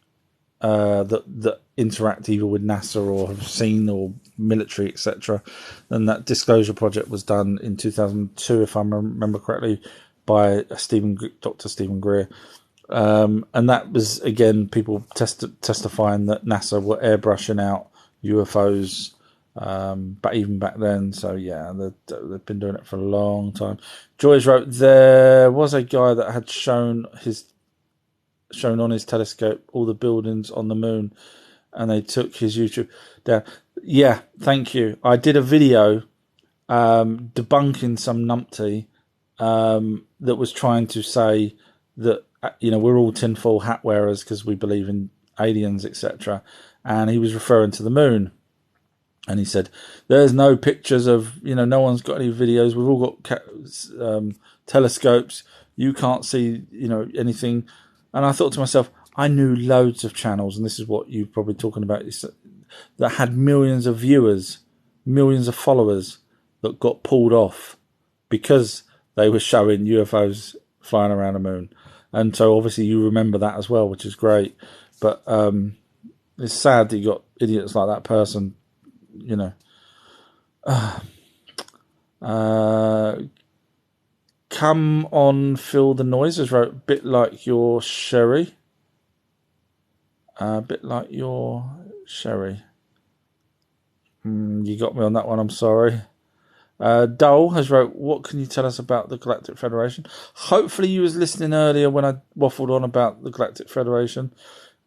that interact either with NASA or have seen or military, etc. And that disclosure project was done in 2002, if I remember correctly, by Dr. Stephen Greer. And that was, again, people testifying that NASA were airbrushing out UFOs, but even back then. So yeah, they've been doing it for a long time. Joyce wrote, there was a guy that had shown on his telescope all the buildings on the moon, and they took his YouTube down. Yeah, thank you. I did a video debunking some numpty that was trying to say that, we're all tinfoil hat wearers because we believe in aliens, etc. And he was referring to the moon. And he said, there's no pictures of, no one's got any videos. We've all got telescopes. You can't see, anything. And I thought to myself, I knew loads of channels, and this is what you're probably talking about, that had millions of viewers, millions of followers that got pulled off because they were showing UFOs flying around the moon. And so obviously you remember that as well, which is great. But it's sad that you got idiots like that person, Come on, Feel the Noises wrote, a bit like your sherry. You got me on that one, I'm sorry. Dole has wrote, what can you tell us about the Galactic Federation? Hopefully you was listening earlier when I waffled on about the Galactic Federation.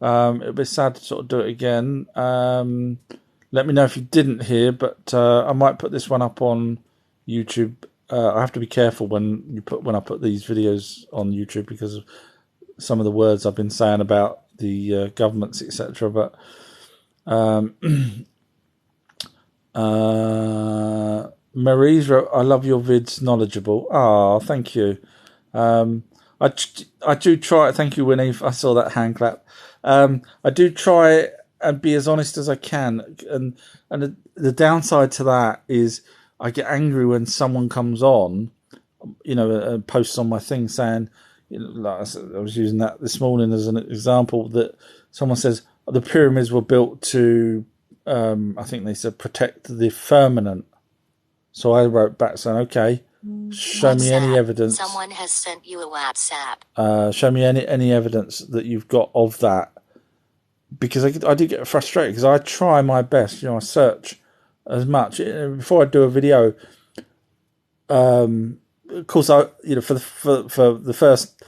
It would be sad to sort of do it again. Let me know if you didn't hear, but I might put this one up on YouTube. I have to be careful when I put these videos on YouTube because of some of the words I've been saying about the governments, etc. But Marie's wrote, I love your vids, knowledgeable. Ah, thank you. I do try. Thank you, Winnie. I saw that hand clap. I do try and be as honest as I can. And the downside to that is I get angry when someone comes on, and posts on my thing saying, like I was using that this morning as an example, that someone says the pyramids were built to, I think they said, protect the firmament. So I wrote back saying, okay, show me any evidence. Someone has sent you a WhatsApp. Show me any evidence that you've got of that. Because I do get frustrated because I try my best. I search as much before I do a video. Of course, for the first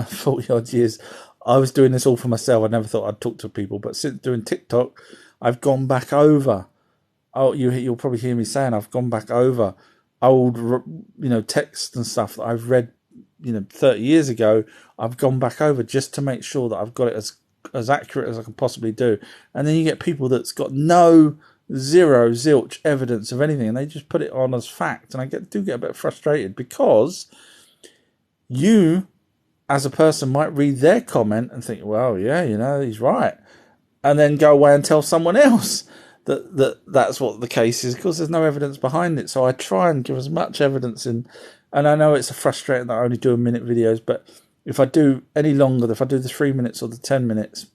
40 odd years, I was doing this all for myself. I never thought I'd talk to people, but since doing TikTok, I've gone back over. Oh, you'll probably hear me saying I've gone back over old, texts and stuff that I've read, 30 years ago. I've gone back over just to make sure that I've got it as accurate as I can possibly do. And then you get people that's got zero zilch evidence of anything, and they just put it on as fact. And I do get a bit frustrated because you, as a person, might read their comment and think, well, yeah, he's right, and then go away and tell someone else that's what the case is, because there's no evidence behind it. So I try and give as much evidence in, and I know it's frustrating that I only do 1-minute videos, but if I do any longer, if I do the 3 minutes or the 10 minutes,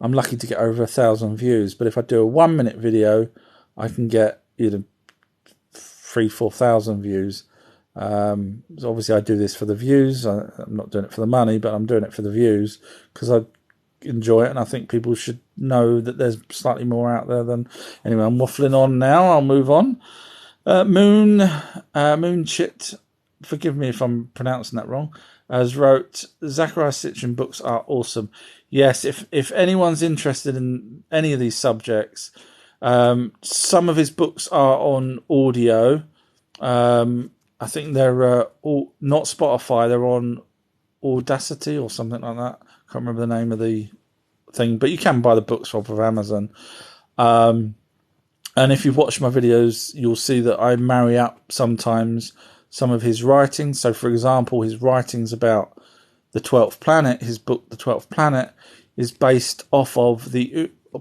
I'm lucky to get over 1,000 views. But if I do a 1-minute video, I can get 3,000-4,000 views. So obviously I do this for the views. I'm not doing it for the money, but I'm doing it for the views because I enjoy it, and I think people should know that there's slightly more out there than. Anyway, I'm waffling on now. I'll move on. Moonchit, forgive me if I'm pronouncing that wrong, has wrote, Zachariah Sitchin books are awesome. Yes, if anyone's interested in any of these subjects, some of his books are on audio. I think they're all, not Spotify, they're on Audacity or something like that. Can't remember the name of the thing, but you can buy the books off of Amazon. And if you've watched my videos, you'll see that I marry up sometimes some of his writings. So, for example, his writings about the 12th planet, his book, The 12th Planet, is based off of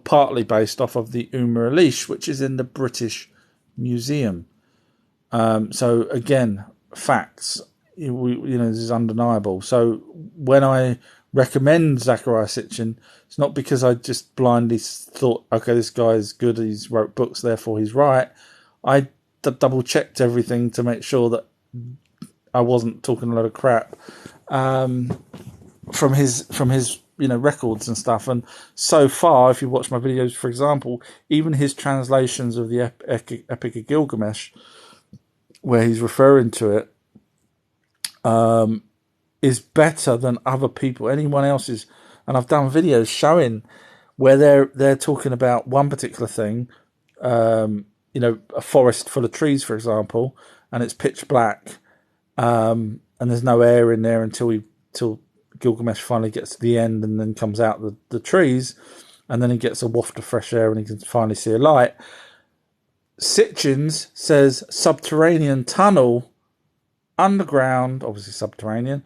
partly based off of the Umm Elish, which is in the British Museum. So, again, facts, this is undeniable. So when I recommend Zecharia Sitchin, it's not because I just blindly thought, okay, this guy's good, he's wrote books, therefore he's right. I double checked everything to make sure that I wasn't talking a lot of crap from his records and stuff. And so far, if you watch my videos, for example, even his translations of the Epic of Gilgamesh, where he's referring to it, is better than other people, anyone else's. And I've done videos showing where they're talking about one particular thing, a forest full of trees, for example, and it's pitch black, and there's no air in there until Gilgamesh finally gets to the end and then comes out the trees, and then he gets a waft of fresh air and he can finally see a light. Sitchin's says subterranean tunnel, underground, obviously subterranean,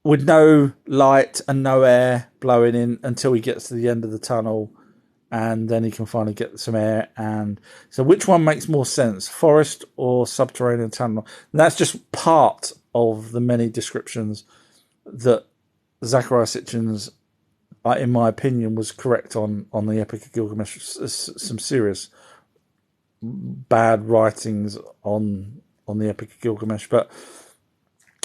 with no light and no air blowing in until he gets to the end of the tunnel, and then he can finally get some air. And so which one makes more sense, forest or subterranean tunnel? And that's just part of the many descriptions that Zecharia Sitchin's, in my opinion, was correct on the Epic of Gilgamesh. Some serious bad writings on the Epic of Gilgamesh, but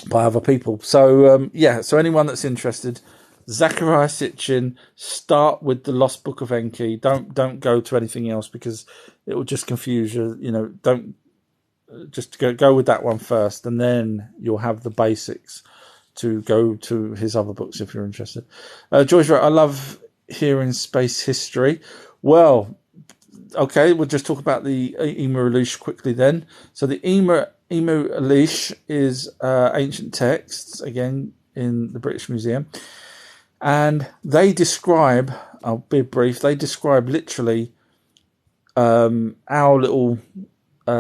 by other people. So so anyone that's interested, Zecharia Sitchin, start with the Lost Book of Enki. Don't go to anything else because it will just confuse you. Don't just go with that one first, and then you'll have the basics to go to his other books if you're interested. George wrote, I love hearing space history. Well, okay, we'll just talk about the Emu Elish quickly then. So the Emu Elish is ancient texts, again, in the British Museum. And they describe, I'll be brief, they describe literally our little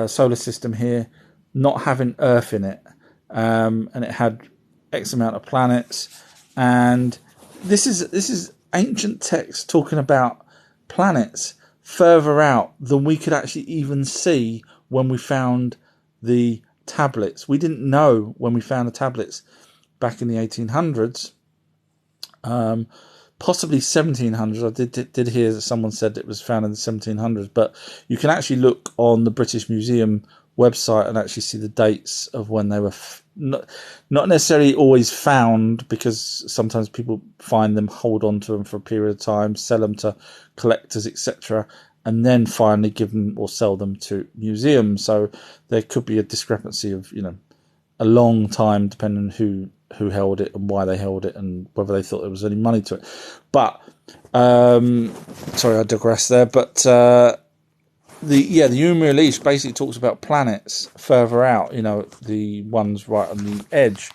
solar system here not having Earth in it. And it had X amount of planets. And this is ancient text talking about planets further out than we could actually even see when we found the tablets. We didn't know when we found the tablets back in the 1800s, possibly 1700s. I did hear that someone said it was found in the 1700s, but you can actually look on the British Museum website and actually see the dates of when they were not necessarily always found, because sometimes people find them, hold on to them for a period of time, sell them to collectors, etc., and then finally give them or sell them to museums. So there could be a discrepancy of a long time depending on who held it and why they held it and whether they thought there was any money to it. But sorry, I digress there. But the Emu Elish basically talks about planets further out, the ones right on the edge,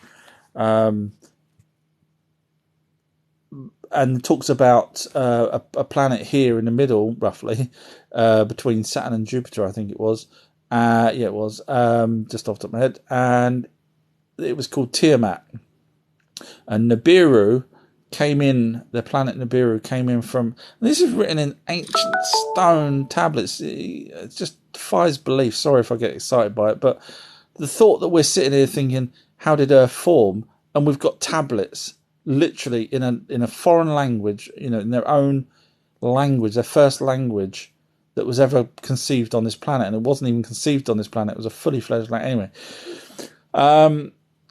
and talks about a planet here in the middle, roughly, between Saturn and Jupiter, I think it was. It was, just off the top of my head, and it was called Tiamat. And Nibiru the planet Nibiru came in from, and this is written in ancient stone tablets. It just defies belief. Sorry if I get excited by it, but the thought that we're sitting here thinking, how did Earth form? And we've got tablets literally in a foreign language, in their own language, their first language that was ever conceived on this planet. And it wasn't even conceived on this planet. It was a fully fledged language. Anyway,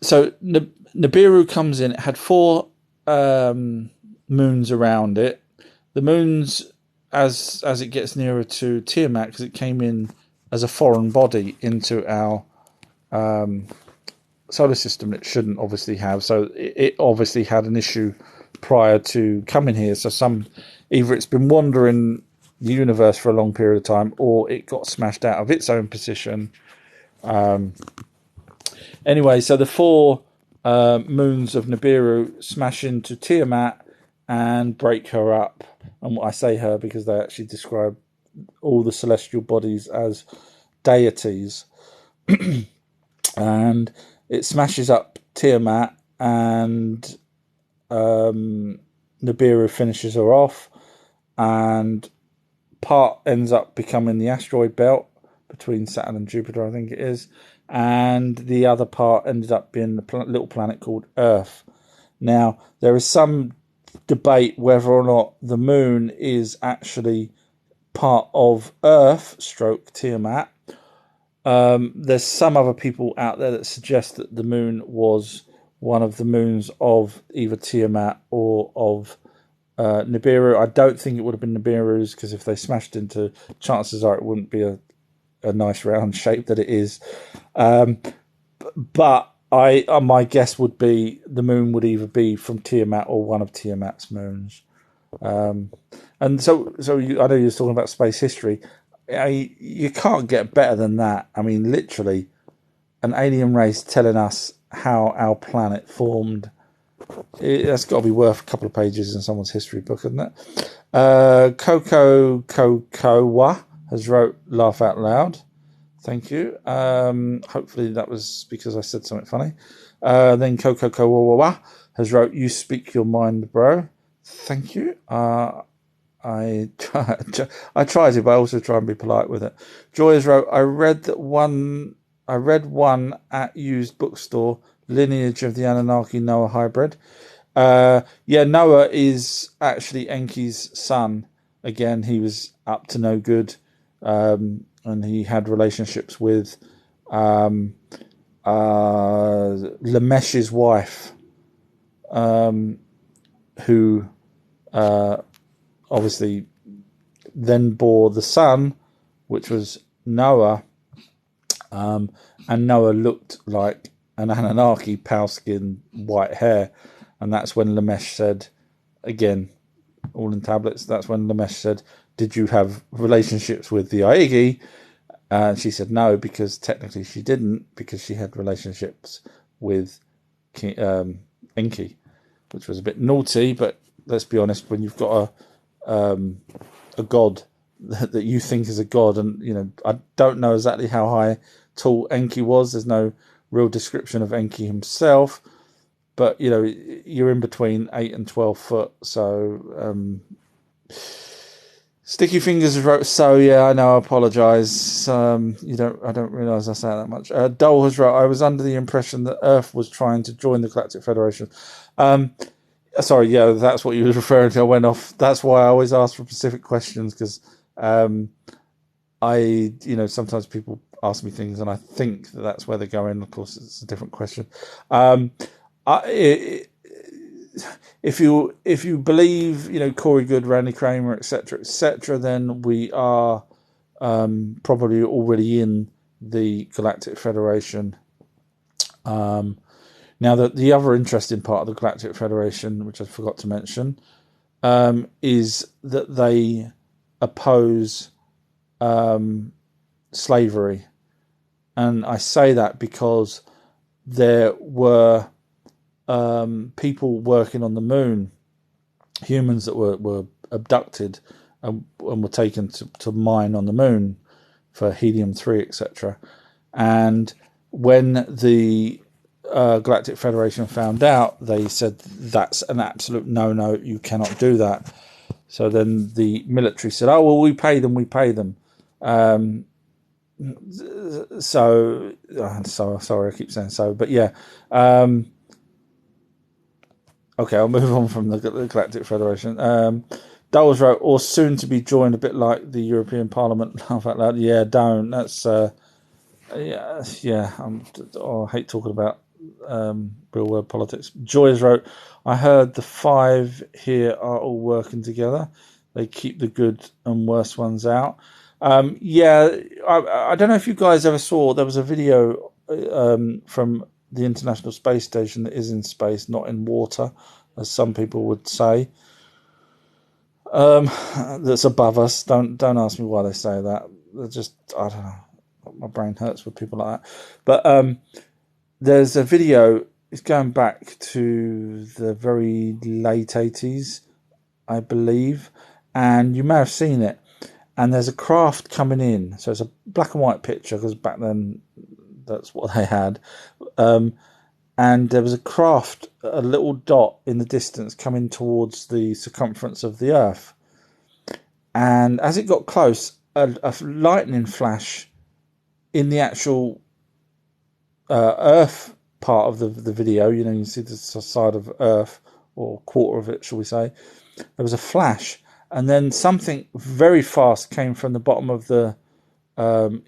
so Nibiru comes in. It had 4 moons around it. The moons, as it gets nearer to Tiamat, because it came in as a foreign body into our solar system, it shouldn't obviously have. So it obviously had an issue prior to coming here. So either it's been wandering the universe for a long period of time, or it got smashed out of its own position. Anyway, so the 4 moons of Nibiru smash into Tiamat and break her up. And I say her because they actually describe all the celestial bodies as deities. And it smashes up Tiamat, and Nibiru finishes her off, and part ends up becoming the asteroid belt between Saturn and Jupiter, I think it is, and the other part ended up being the little planet called Earth. Now, there is some debate whether or not the moon is actually part of Earth stroke Tiamat. There's some other people out there that suggest that the moon was one of the moons of either Tiamat or of Nibiru. I don't think it would have been Nibiru's, because if they smashed into, chances are it wouldn't be a nice round shape that it is. But my guess would be the moon would either be from Tiamat or one of Tiamat's moons. And so I know you're talking about space history. You can't get better than that. I mean, literally, an alien race telling us how our planet formed. That's got to be worth a couple of pages in someone's history book, isn't it? Coco Cocoa has wrote "Laugh Out Loud." Thank you. Hopefully that was because I said something funny. Then Coco Cocoa has wrote "You Speak Your Mind, Bro." Thank you. I try to, but I also try and be polite with it. Joy has wrote, I read one at used bookstore, Lineage of the Anunnaki Noah hybrid. Noah is actually Enki's son. Again, he was up to no good, and he had relationships with Lamesh's wife, who obviously then bore the son, which was Noah, and Noah looked like an Anunnaki, pale skin, white hair, and that's when Lamesh said, again, all in tablets, that's when Lamesh said, did you have relationships with the Aegi? And she said no, because technically she didn't, because she had relationships with Enki, which was a bit naughty, but let's be honest, when you've got a god that you think is a god, and I don't know exactly how high tall Enki was. There's no real description of Enki himself, but you're in between 8 and 12 foot. So Sticky Fingers wrote, so yeah, I know, I apologise. I don't realise I say that much. Dole has wrote, I was under the impression that Earth was trying to join the Galactic Federation. Sorry, yeah, that's what you were referring to. I went off. That's why I always ask for specific questions, because sometimes people ask me things and I think that's where they're going. Of course, it's a different question. If you believe, Corey Good, Randy Kramer, etc., then we are probably already in the Galactic Federation. Now, the other interesting part of the Galactic Federation, which I forgot to mention, is that they oppose slavery. And I say that because there were people working on the moon, humans that were abducted and were taken to mine on the moon for helium-3, etc. And when the Galactic Federation found out, they said that's an absolute no, you cannot do that. So then the military said, oh, well, we pay them. So sorry, I keep saying so, but yeah. Okay, I'll move on from the Galactic Federation. Doles wrote, or soon to be joined, a bit like the European Parliament. Laugh out loud. Yeah, don't. That's yeah. I hate talking about real world politics. Joyce wrote, I heard the 5 here are all working together. They keep the good and worst ones out. Yeah, I don't know if you guys ever saw, there was a video from the International Space Station that is in space, not in water, as some people would say. That's above us. Don't ask me why they say that. They're just, I don't know. My brain hurts with people like that. But there's a video. It's going back to the very late 80s, I believe, and you may have seen it. And there's a craft coming in, so it's a black and white picture, because back then that's what they had. And there was a craft, a little dot in the distance, coming towards the circumference of the Earth. And as it got close, a lightning flash in the actual Earth part of the video. You know, you see the side of Earth, or quarter of it, shall we say. There was a flash, and then something very fast came from the bottom of the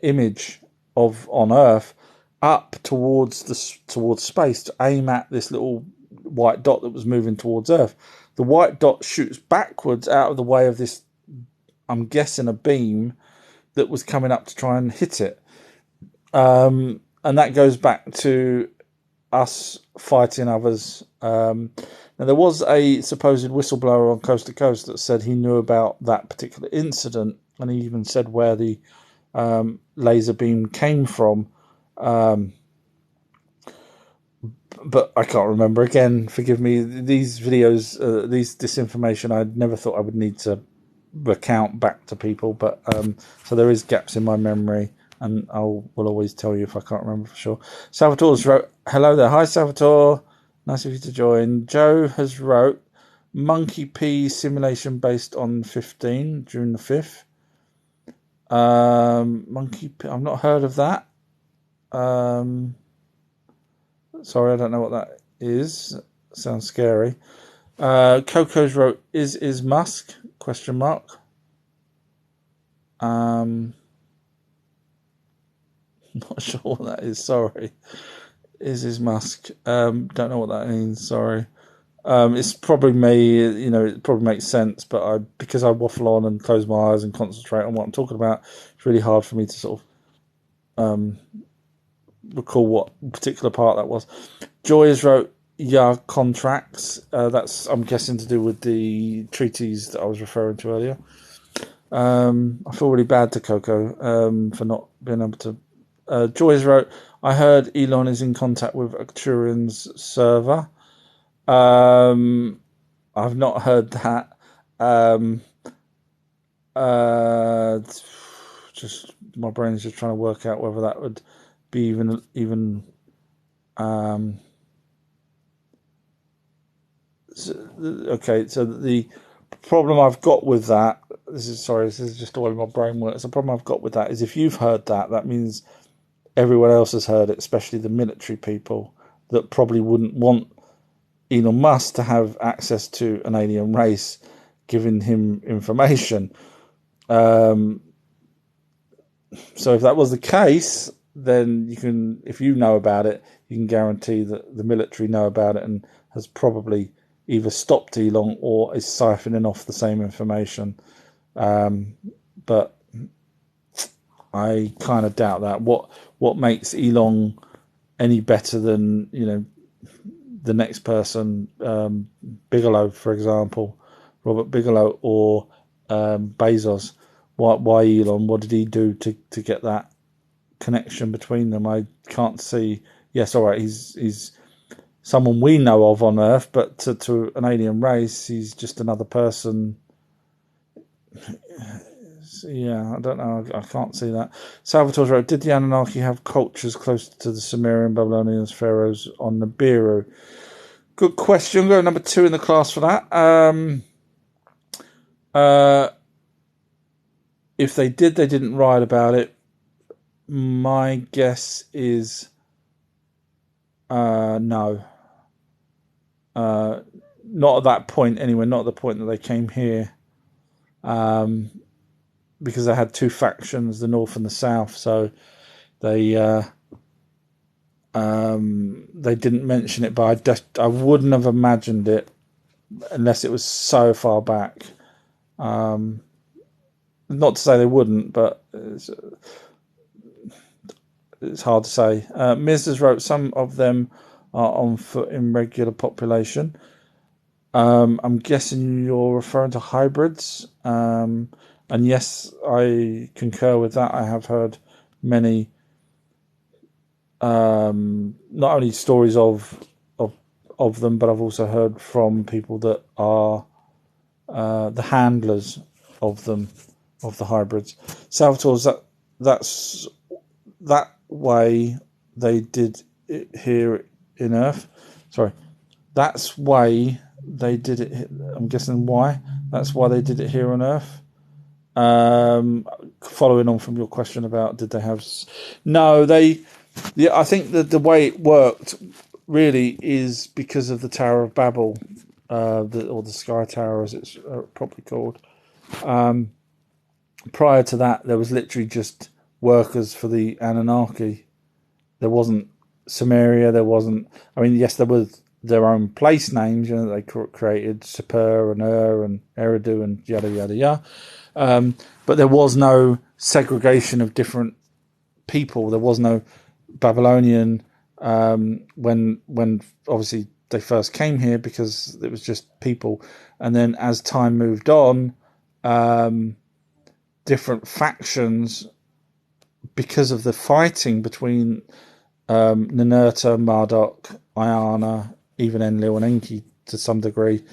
image of on Earth up towards space to aim at this little white dot that was moving towards Earth. The white dot shoots backwards out of the way of this, I'm guessing, a beam that was coming up to try and hit it. And that goes back to us fighting others. Now, there was a supposed whistleblower on Coast to Coast that said he knew about that particular incident, and he even said where the laser beam came from. But I can't remember. Again, forgive me. These videos, this information, I never thought I would need to recount back to people. But so there is gaps in my memory, and will always tell you if I can't remember for sure. Salvatore's wrote, hello there. Hi, Salvatore. Nice of you to join. Joe has wrote, Monkey P simulation based on 15, June the 5th. Monkey P, I've not heard of that. Sorry, I don't know what that is. Sounds scary. Coco's wrote, is Musk? Question mark. Not sure what that is. Sorry. Is Musk? Don't know what that means. Sorry. It's probably me. You know, it probably makes sense, but because I waffle on and close my eyes and concentrate on what I'm talking about, it's really hard for me to sort of recall what particular part that was. Joy has wrote, yeah, contracts. That's, I'm guessing, to do with the treaties that I was referring to earlier. I feel really bad to Coco for not being able to. Joy has wrote, I heard Elon is in contact with Arcturian's server. I've not heard that. Just my brain's just trying to work out whether that would be even okay. So the problem I've got with that, this is just the way my brain works. The problem I've got with that is if you've heard that, that means everyone else has heard it, especially the military people that probably wouldn't want Elon Musk to have access to an alien race, giving him information. So if that was the case, then you can, if you know about it, you can guarantee that the military know about it and has probably either stopped Elon or is siphoning off the same information. But I kind of doubt that. What makes Elon any better than, you know, the next person, Bigelow, for example, Robert Bigelow, or Bezos? Why Elon? What did he do to get that connection between them? I can't see. Yes, all right, he's someone we know of on Earth, but to an alien race, he's just another person. Yeah, I don't know. I can't see that. Salvatore's wrote, did the Anunnaki have cultures close to the Sumerian, Babylonians, pharaohs on Nibiru? Good question. Go number 2 in the class for that. If they did, they didn't write about it. My guess is no. Not at that point anyway, not at the point that they came here. Because they had two factions, the North and the South, so they didn't mention it, but I wouldn't have imagined it unless it was so far back. Not to say they wouldn't, but it's hard to say. Miz has wrote, some of them are on foot in regular population. I'm guessing you're referring to hybrids. And yes, I concur with that. I have heard many, not only stories of them, but I've also heard from people that are the handlers of them, of the hybrids. Salvatore's that's that way they did it here in Earth. Sorry, that's why they did it. I'm guessing why. That's why they did it here on Earth. Following on from your question about did they have... No, they Yeah, I think that the way it worked really is because of the Tower of Babel, or the Sky Tower, as it's properly called. Prior to that, there was literally just workers for the Anunnaki. There wasn't Samaria. There wasn't. I mean, yes, there was their own place names. You know, they created Sapur and and Eridu and yada yada yada. But there was no segregation of different people. There was no Babylonian when obviously they first came here, because it was just people, and then as time moved on, different factions, because of the fighting between Ninurta, Marduk, Iana, even Enlil and Enki to some degree.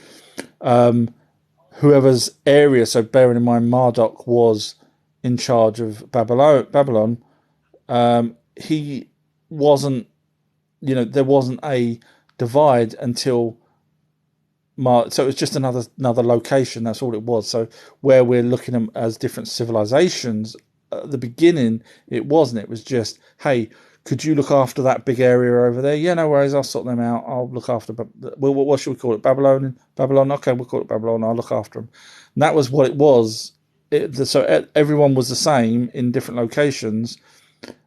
Whoever's area, so bearing in mind Marduk was in charge of Babylon, he wasn't, there wasn't a divide until so it was just another location. That's all it was. So where we're looking at as different civilizations, at the beginning it wasn't. It was just, hey, could you look after that big area over there? Yeah, no worries. I'll sort them out. I'll look after. Well, what should we call it? Babylon. Okay, we'll call it Babylon. I'll look after them. And that was what it was. So everyone was the same in different locations,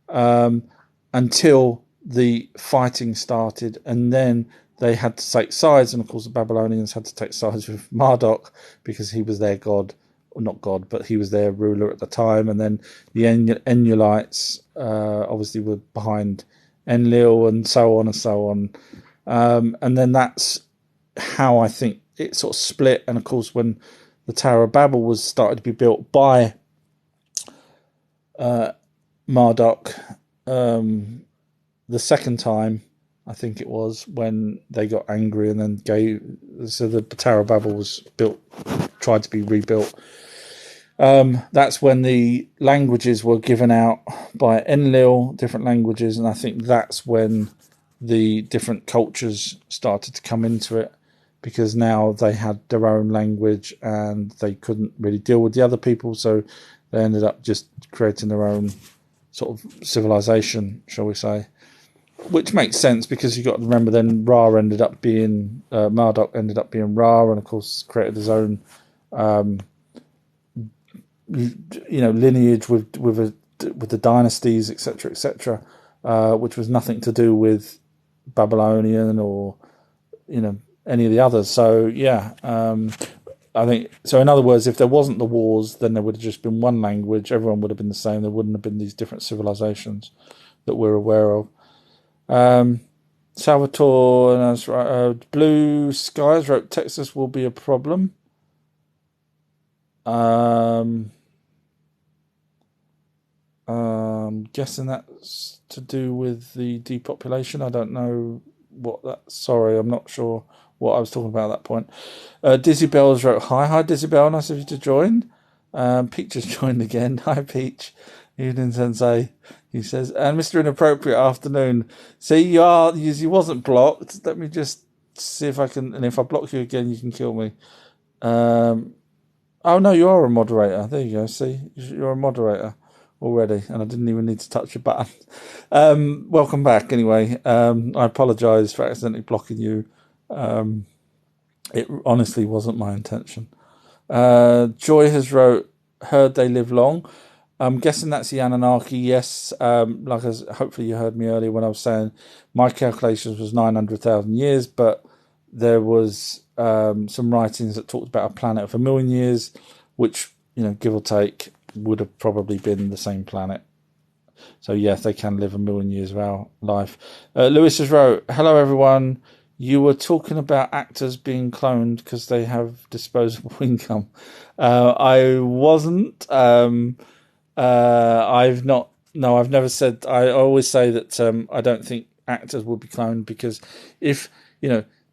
until the fighting started, and then they had to take sides. And of course, the Babylonians had to take sides with Marduk because he was their god. Not God, but he was their ruler at the time. And then the Enulites obviously were behind Enlil, and so on and so on. And then that's how I think it sort of split. And of course, when the Tower of Babel was started to be built by Marduk, the second time, I think it was, when they got angry and then so the Tower of Babel was built, tried to be rebuilt. That's when the languages were given out by Enlil, different languages, and I think that's when the different cultures started to come into it, because now they had their own language and they couldn't really deal with the other people, so they ended up just creating their own sort of civilization, shall we say. Which makes sense, because you've got to remember then Ra ended up being, Marduk ended up being Ra, and of course created his own lineage with the dynasties, etc., which was nothing to do with Babylonian or any of the others. So yeah, I think so. In other words, if there wasn't the wars, then there would have just been one language. Everyone would have been the same. There wouldn't have been these different civilizations that we're aware of. Salvatore, and that's right. Blue Skies wrote, Texas will be a problem. Guessing that's to do with the depopulation. I don't know what that. Sorry, I'm not sure what I was talking about at that point. Dizzy Bells wrote, hi Dizzy Bell, nice of you to join. Peach has joined again. Hi Peach, evening sensei. He says, and Mr. Inappropriate afternoon. See, you wasn't blocked. Let me just see if I can, and if I block you again, you can kill me. Oh no, you are a moderator. There you go. See, you're a moderator already, and I didn't even need to touch a button. Welcome back anyway. I apologise for accidentally blocking you. It honestly wasn't my intention. Joy has wrote, heard they live long. I'm guessing that's the Anunnaki. Yes, hopefully you heard me earlier when I was saying my calculations was 900,000 years, but there was some writings that talked about a planet of 1 million years, which, give or take, would have probably been the same planet. So yes, they can live 1 million years of our life. Lewis has wrote, hello everyone. You were talking about actors being cloned because they have disposable income. I wasn't. I've never said. I always say that I don't think actors will be cloned, because if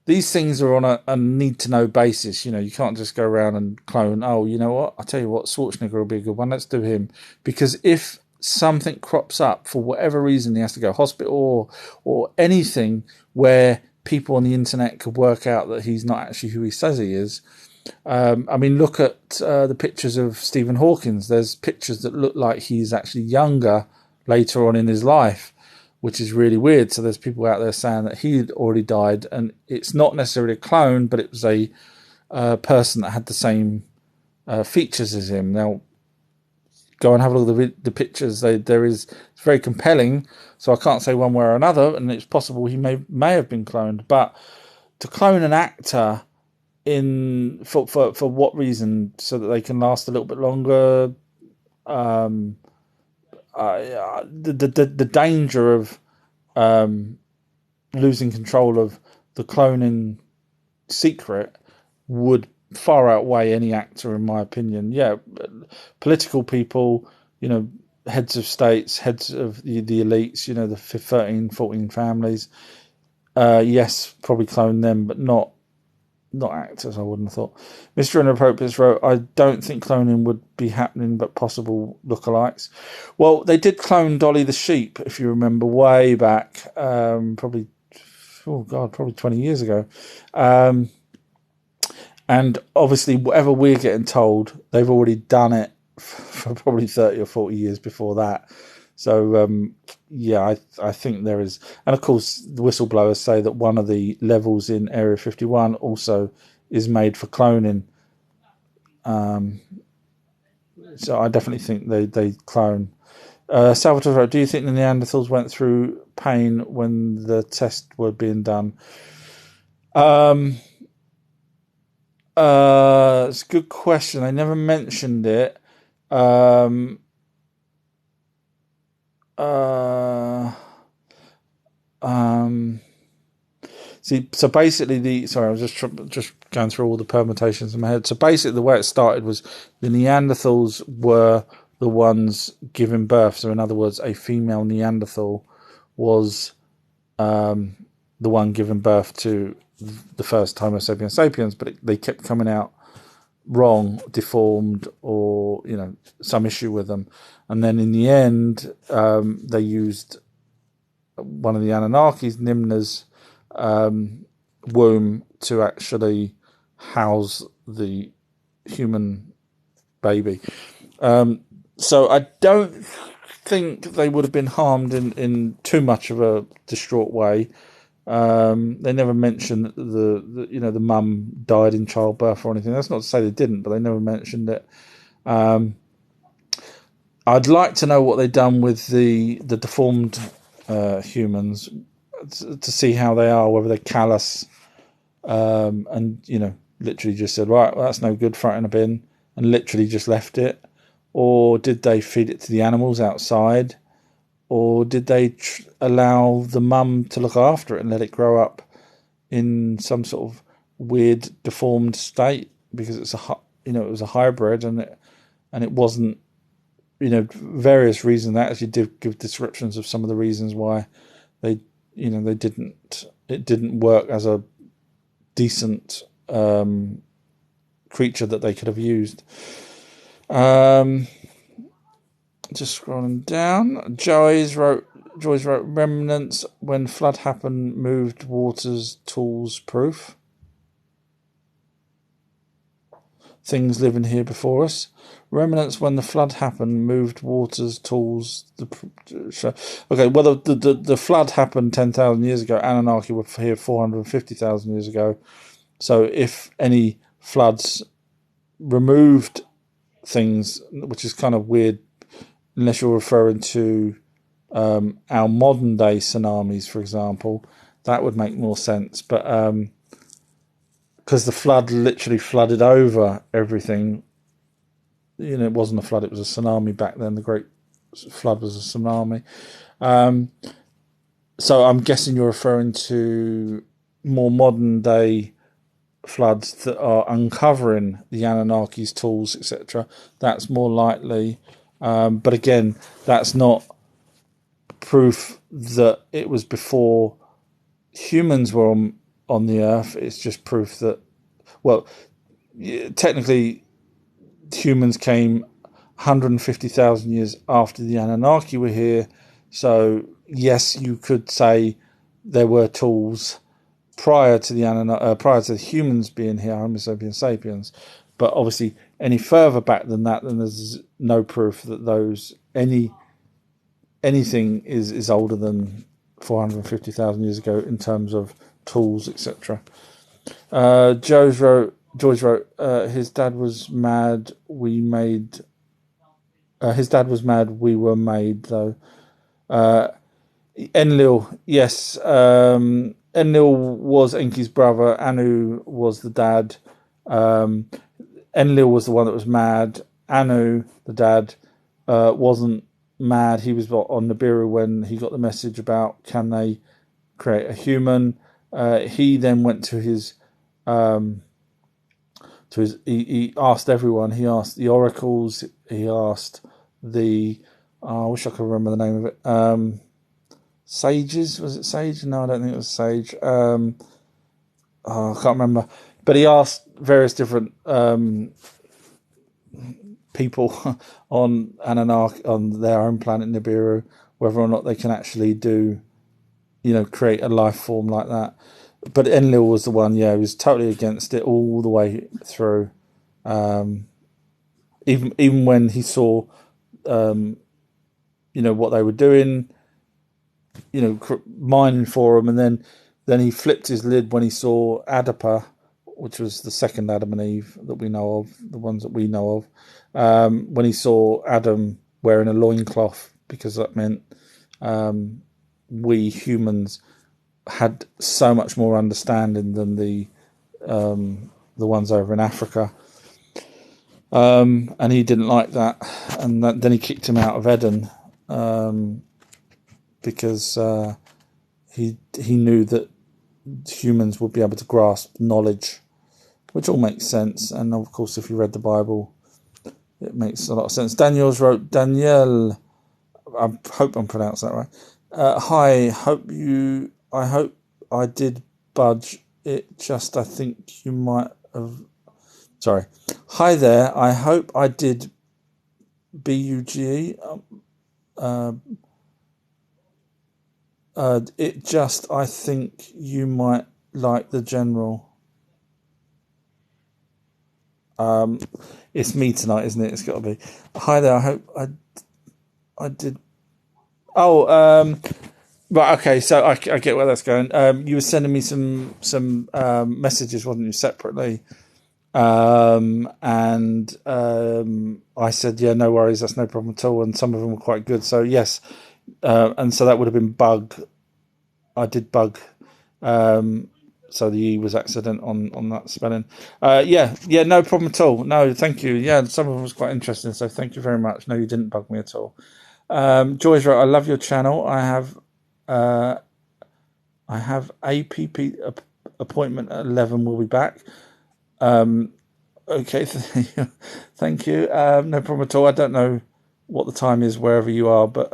these things are on a need-to-know basis. You can't just go around and clone. Oh, you know what? I'll tell you what, Schwarzenegger will be a good one. Let's do him. Because if something crops up for whatever reason, he has to go to hospital or anything where people on the internet could work out that he's not actually who he says he is. I mean, look at the pictures of Stephen Hawking. There's pictures that look like he's actually younger later on in his life, which is really weird. So there's people out there saying that he'd already died, and it's not necessarily a clone, but it was a person that had the same features as him. Now, go and have a look at the pictures. It's very compelling. So I can't say one way or another, and it's possible he may have been cloned. But to clone an actor for what reason? So that they can last a little bit longer. The danger of losing control of the cloning secret would far outweigh any actor, in my opinion. Yeah, political people, heads of states, heads of the elites, the 13, 14 families. Yes, probably clone them, but not actors, I wouldn't have thought. Mr. Inappropriate wrote, I don't think cloning would be happening, but possible lookalikes. Well, they did clone Dolly the sheep, if you remember, way back, probably 20 years ago. And obviously, whatever we're getting told, they've already done it for probably 30 or 40 years before that. So, I think there is. And of course, the whistleblowers say that one of the levels in Area 51 also is made for cloning. So I definitely think they clone. Salvatore, do you think the Neanderthals went through pain when the tests were being done? It's a good question. They never mentioned it. So basically I was just going through all the permutations in my head. So basically the way it started was the Neanderthals were the ones giving birth. So in other words, a female Neanderthal was the one giving birth to the first Homo sapiens sapiens, but they kept coming out wrong, deformed, or some issue with them. And then in the end, they used one of the Anunnakis, Nimna's womb, to actually house the human baby. So I don't think they would have been harmed in too much of a distraught way. They never mentioned that the mum died in childbirth or anything. That's not to say they didn't, but they never mentioned it. I'd like to know what they've done with the deformed humans to see how they are, whether they're callous, and literally just said, right, well, that's no good, throw it in a bin, and literally just left it, or did they feed it to the animals outside? Or did they allow the mum to look after it and let it grow up in some sort of weird, deformed state because it was a hybrid and it wasn't, various reasons. That actually did give descriptions of some of the reasons why it didn't work as a decent creature that they could have used. Just scrolling down. Joyce wrote, remnants when flood happened moved waters, tools, proof. Things living here before us. Remnants when the flood happened moved waters, tools. Okay, well, the flood happened 10,000 years ago. Anunnaki were here 450,000 years ago. So if any floods removed things, which is kind of weird, unless you're referring to our modern day tsunamis, for example, that would make more sense. But because the flood literally flooded over everything, it wasn't a flood, it was a tsunami back then. The Great Flood was a tsunami. So I'm guessing you're referring to more modern day floods that are uncovering the Anunnaki's tools, etc. That's more likely. But again, that's not proof that it was before humans were on the earth. It's just proof that, well, technically humans came 150,000 years after the Anunnaki were here. So yes, you could say there were tools prior to the humans being here, Homo sapiens sapiens. But obviously, any further back than that, then there's no proof that anything is older than 450,000 years ago in terms of tools, etc. George wrote, his dad was mad. His dad was mad. We were made though. Enlil, yes. Enlil was Enki's brother. Anu was the dad. Enlil was the one that was mad. Anu, the dad, wasn't mad. He was on Nibiru when he got the message about can they create a human. He then went to his he asked everyone. He asked the oracles. He asked the I wish I could remember the name of it. Sages, was it Sage? No, I don't think it was Sage. I can't remember. But he asked various different people on Anunnaki, on their own planet Nibiru, whether or not they can actually create a life form like that. But Enlil was the one, he was totally against it all the way through. Even when he saw, what they were doing, mining for them, and then he flipped his lid when he saw Adapa, which was the second Adam and Eve that we know of, the ones that we know of. When he saw Adam wearing a loincloth, because that meant we humans had so much more understanding than the ones over in Africa, and he didn't like that, and then he kicked him out of Eden because he knew that humans would be able to grasp knowledge, which all makes sense. And of course, if you read the Bible, it makes a lot of sense. Daniels wrote, Danielle, I hope I'm pronouncing that right. Hi, I hope I did budge it. Just I think you might have. Sorry. Hi there. I hope I did BUGE. It just I think you might like the general. It's me tonight, isn't it? It's got to be. Hi there. I hope I did. Oh, right. Okay. So I get where that's going. You were sending me some messages, wasn't you, separately? And I said, yeah, no worries. That's no problem at all. And some of them were quite good. So yes. And so that would have been bug. I did bug. So the E was accident on that spelling. Yeah, no problem at all. No, thank you. Yeah, some of them was quite interesting. So thank you very much. No, you didn't bug me at all. Joyce wrote, I love your channel. I have APP appointment at 11. We'll be back. Okay, thank you. No problem at all. I don't know what the time is wherever you are, but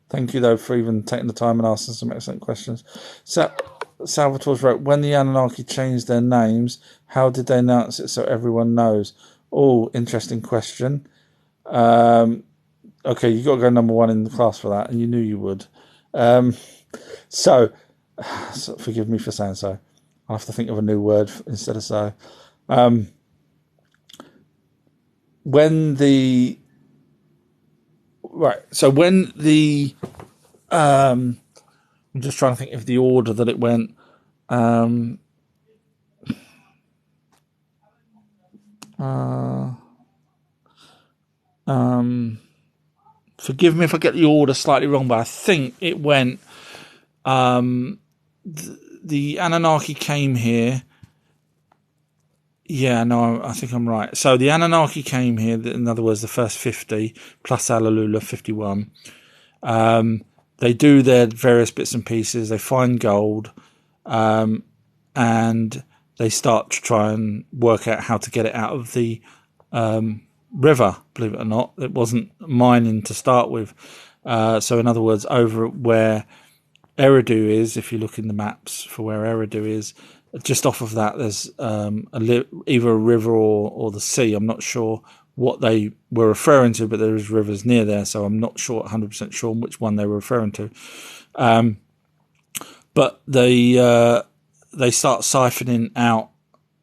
thank you though for even taking the time and asking some excellent questions. So Salvatore's wrote, when the Anunnaki changed their names, how did they announce it so everyone knows? Oh, interesting question. Okay, you got to go number one in the class for that, and you knew you would. So forgive me for saying so. I'll have to think of a new word instead of so. When the I'm just trying to think of the order that it went. Forgive me if I get the order slightly wrong, but I think it went. The Anunnaki came here. Yeah, no, I think I'm right. So the Anunnaki came here. In other words, the first 50 plus Alalula 51. They do their various bits and pieces. They find gold, and they start to try and work out how to get it out of the river. Believe it or not, it wasn't mining to start with. So in other words, over where Eridu is, if you look in the maps for where Eridu is, just off of that, there's either a river or the sea. I'm not sure what they were referring to, but there is rivers near there, so I'm not sure 100% sure which one they were referring to. But they start siphoning out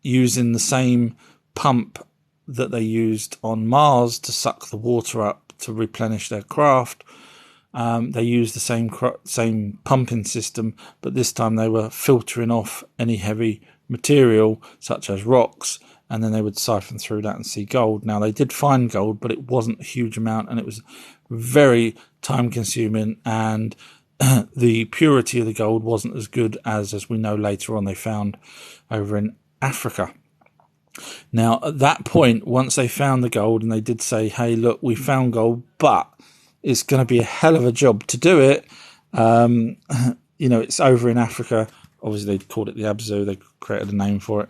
using the same pump that they used on Mars to suck the water up to replenish their craft. They used the same pumping system, but this time they were filtering off any heavy material, such as rocks, and then they would siphon through that and see gold. Now, they did find gold, but it wasn't a huge amount, and it was very time-consuming, and the purity of the gold wasn't as good as we know later on they found over in Africa. Now, at that point, once they found the gold, and they did say, hey, look, we found gold, but it's going to be a hell of a job to do it. It's over in Africa. Obviously, they called it the Abzu. They created a name for it.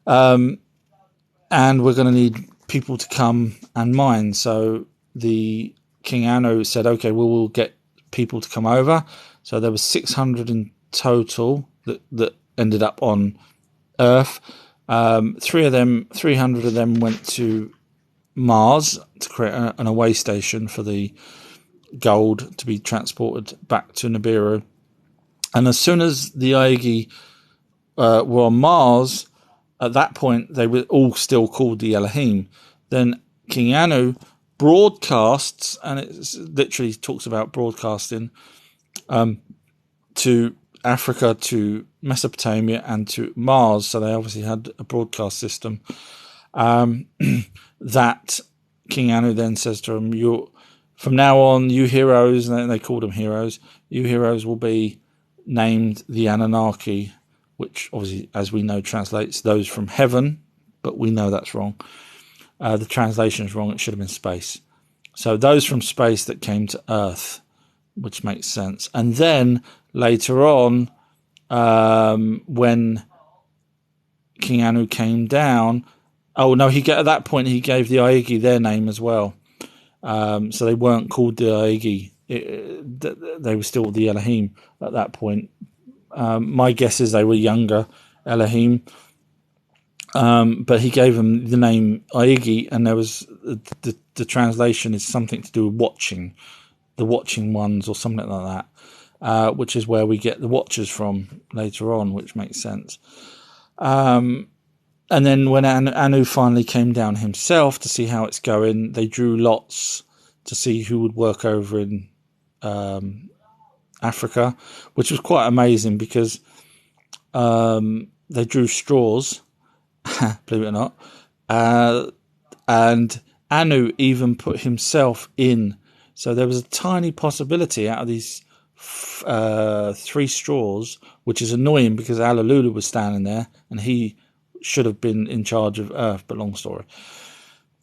And we're going to need people to come and mine. So the King Anu said, okay, we'll get people to come over. So there was 600 in total that ended up on Earth. 300 of them went to Mars to create an away station for the gold to be transported back to Nibiru. And as soon as the Aegi were on Mars, at that point they were all still called the Elohim. Then King Anu broadcasts, and it literally talks about broadcasting to Africa, to Mesopotamia, and to Mars. So they obviously had a broadcast system. That King Anu then says to them, from now on, you heroes, and they called them heroes, you heroes will be named the Anunnaki, which obviously, as we know, translates those from heaven, but we know that's wrong. The translation is wrong. It should have been space. So those from space that came to Earth, which makes sense. And then later on, when King Anu came down, at that point he gave the Aegi their name as well. So they weren't called the Aegi. They were still the Elohim at that point. My guess is they were younger Elohim. But he gave them the name Aegi, and there was the translation is something to do with watching, the watching ones or something like that, which is where we get the watchers from later on, which makes sense. And then when Anu finally came down himself to see how it's going, they drew lots to see who would work over in Africa, which was quite amazing because they drew straws, believe it or not, and Anu even put himself in. So there was a tiny possibility out of these 3 straws, which is annoying because Alalulu was standing there and he should have been in charge of Earth, but long story.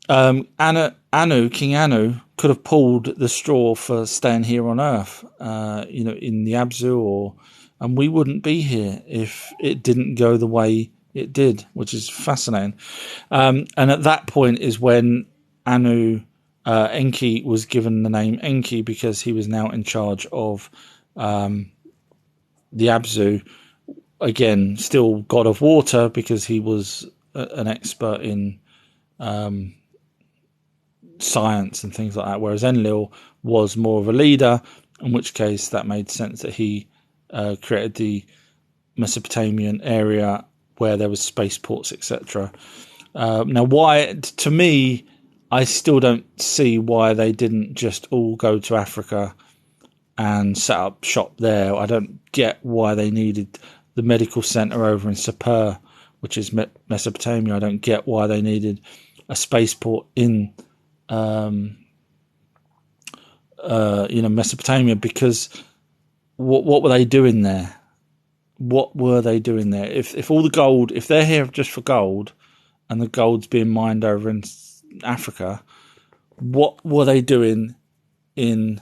King Anu could have pulled the straw for staying here on Earth, in the Abzu, and we wouldn't be here if it didn't go the way it did, which is fascinating. And at that point is when Enki was given the name Enki because he was now in charge of the Abzu. Again, still god of water because he was an expert in science and things like that, whereas Enlil was more of a leader, in which case that made sense that he created the Mesopotamian area where there was spaceports, etc. Now, to me, I still don't see why they didn't just all go to Africa and set up shop there. I don't get why they needed the medical center over in Sapur, which is Mesopotamia. I don't get why they needed a spaceport in Mesopotamia, because what were they doing there? What were they doing there? If all the gold, if they're here just for gold, and the gold's being mined over in Africa, what were they doing in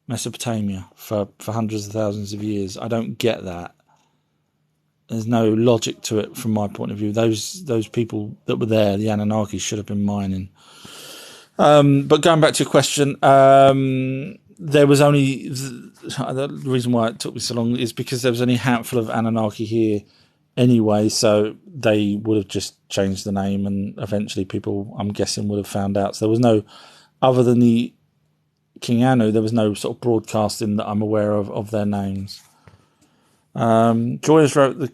Mesopotamia for hundreds of thousands of years? I don't get that. There's no logic to it from my point of view. Those people that were there, the Anunnaki, should have been mining. But going back to your question, there was only the reason why it took me so long is because there was only a handful of Anunnaki here anyway, so they would have just changed the name, and eventually people, I'm guessing, would have found out. So there was no, other than the King Anu, there was no sort of broadcasting that I'm aware of their names. Joyous wrote, the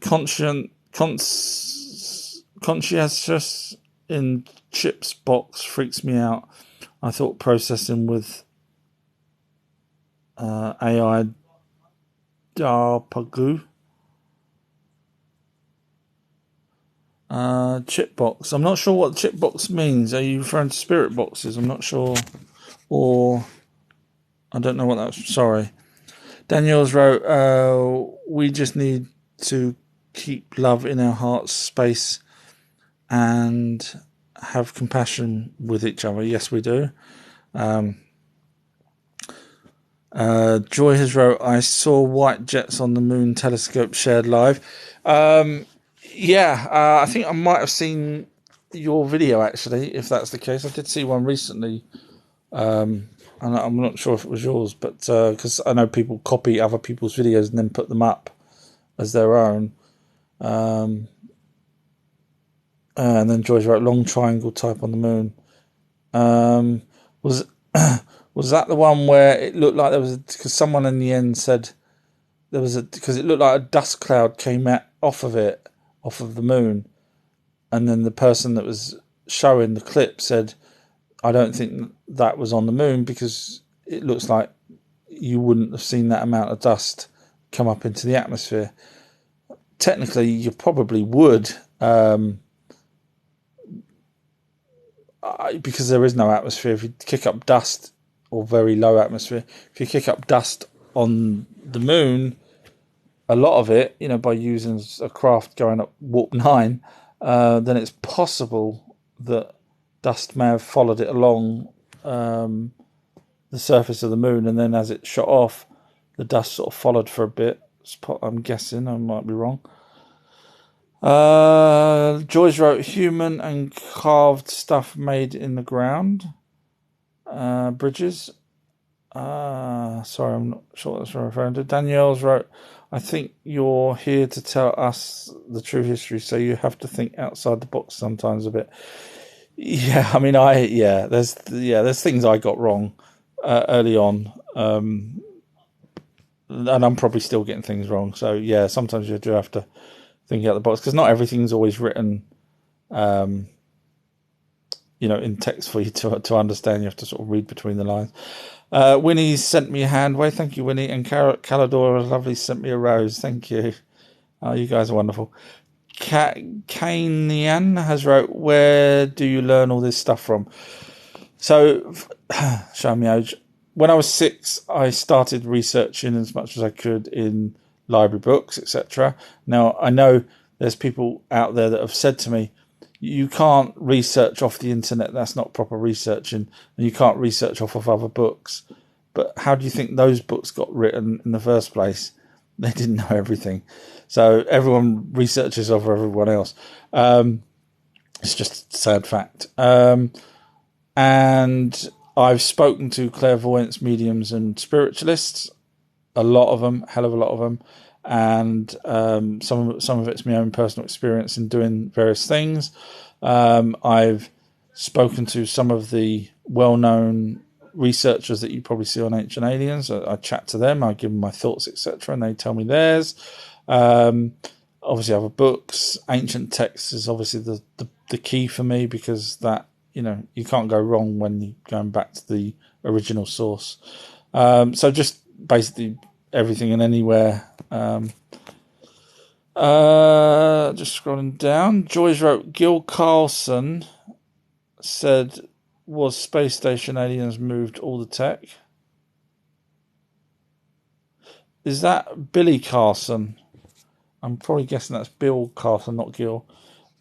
conscientious in chips box freaks me out. I thought processing with AI Darpagu. Chip box. I'm not sure what chip box means. Are you referring to spirit boxes? I'm not sure. Or I don't know what that's. Sorry. Daniels wrote, we just need to keep love in our hearts space and have compassion with each other. Yes, we do. Joy has wrote, I saw white jets on the moon telescope shared live. I think I might have seen your video, actually, if that's the case. I did see one recently. And I'm not sure if it was yours, but because I know people copy other people's videos and then put them up as their own. And then Joyce wrote, long triangle type on the moon. Was was that the one where it looked like there was, because someone in the end said there was because it looked like a dust cloud came out off of the moon, and then the person that was showing the clip said, I don't think that was on the moon because it looks like you wouldn't have seen that amount of dust come up into the atmosphere. Technically, you probably would, because there is no atmosphere. If you kick up dust, or very low atmosphere, if you kick up dust on the moon, a lot of it, by using a craft going up warp 9, then it's possible that dust may have followed it along the surface of the moon, and then as it shot off, the dust sort of followed for a bit. I'm guessing, I might be wrong. Joyce wrote, human and carved stuff made in the ground. Bridges. Sorry, I'm not sure what that's referring to. Danielle's wrote, I think you're here to tell us the true history, so you have to think outside the box sometimes a bit. Yeah, I mean, there's things I got wrong early on, and I'm probably still getting things wrong. So yeah, sometimes you do have to think out the box, because not everything's always written, in text for you to understand. You have to sort of read between the lines. Winnie sent me a hand wave. Thank you, Winnie. And Caladora lovely sent me a rose. Thank you. Oh, you guys are wonderful. Kanian has wrote, where do you learn all this stuff from? So, show me age. When I was 6, I started researching as much as I could in library books, etc. Now, I know there's people out there that have said to me, you can't research off the internet, that's not proper researching, and you can't research off of other books. But how do you think those books got written in the first place? They didn't know everything. So everyone researches over everyone else. It's just a sad fact. And I've spoken to clairvoyants, mediums, and spiritualists. A lot of them, hell of a lot of them. And some of it's my own personal experience in doing various things. I've spoken to some of the well-known researchers that you probably see on Ancient Aliens. I chat to them, I give them my thoughts, etc., and they tell me theirs. Obviously, other books, ancient texts is obviously the key for me, because that, you can't go wrong when you're going back to the original source. So just basically everything and anywhere. Just scrolling down. Joyce wrote, Gil Carlson said, was space station aliens moved all the tech? Is that Billy Carson? I'm probably guessing that's Bill Carson, not Gil.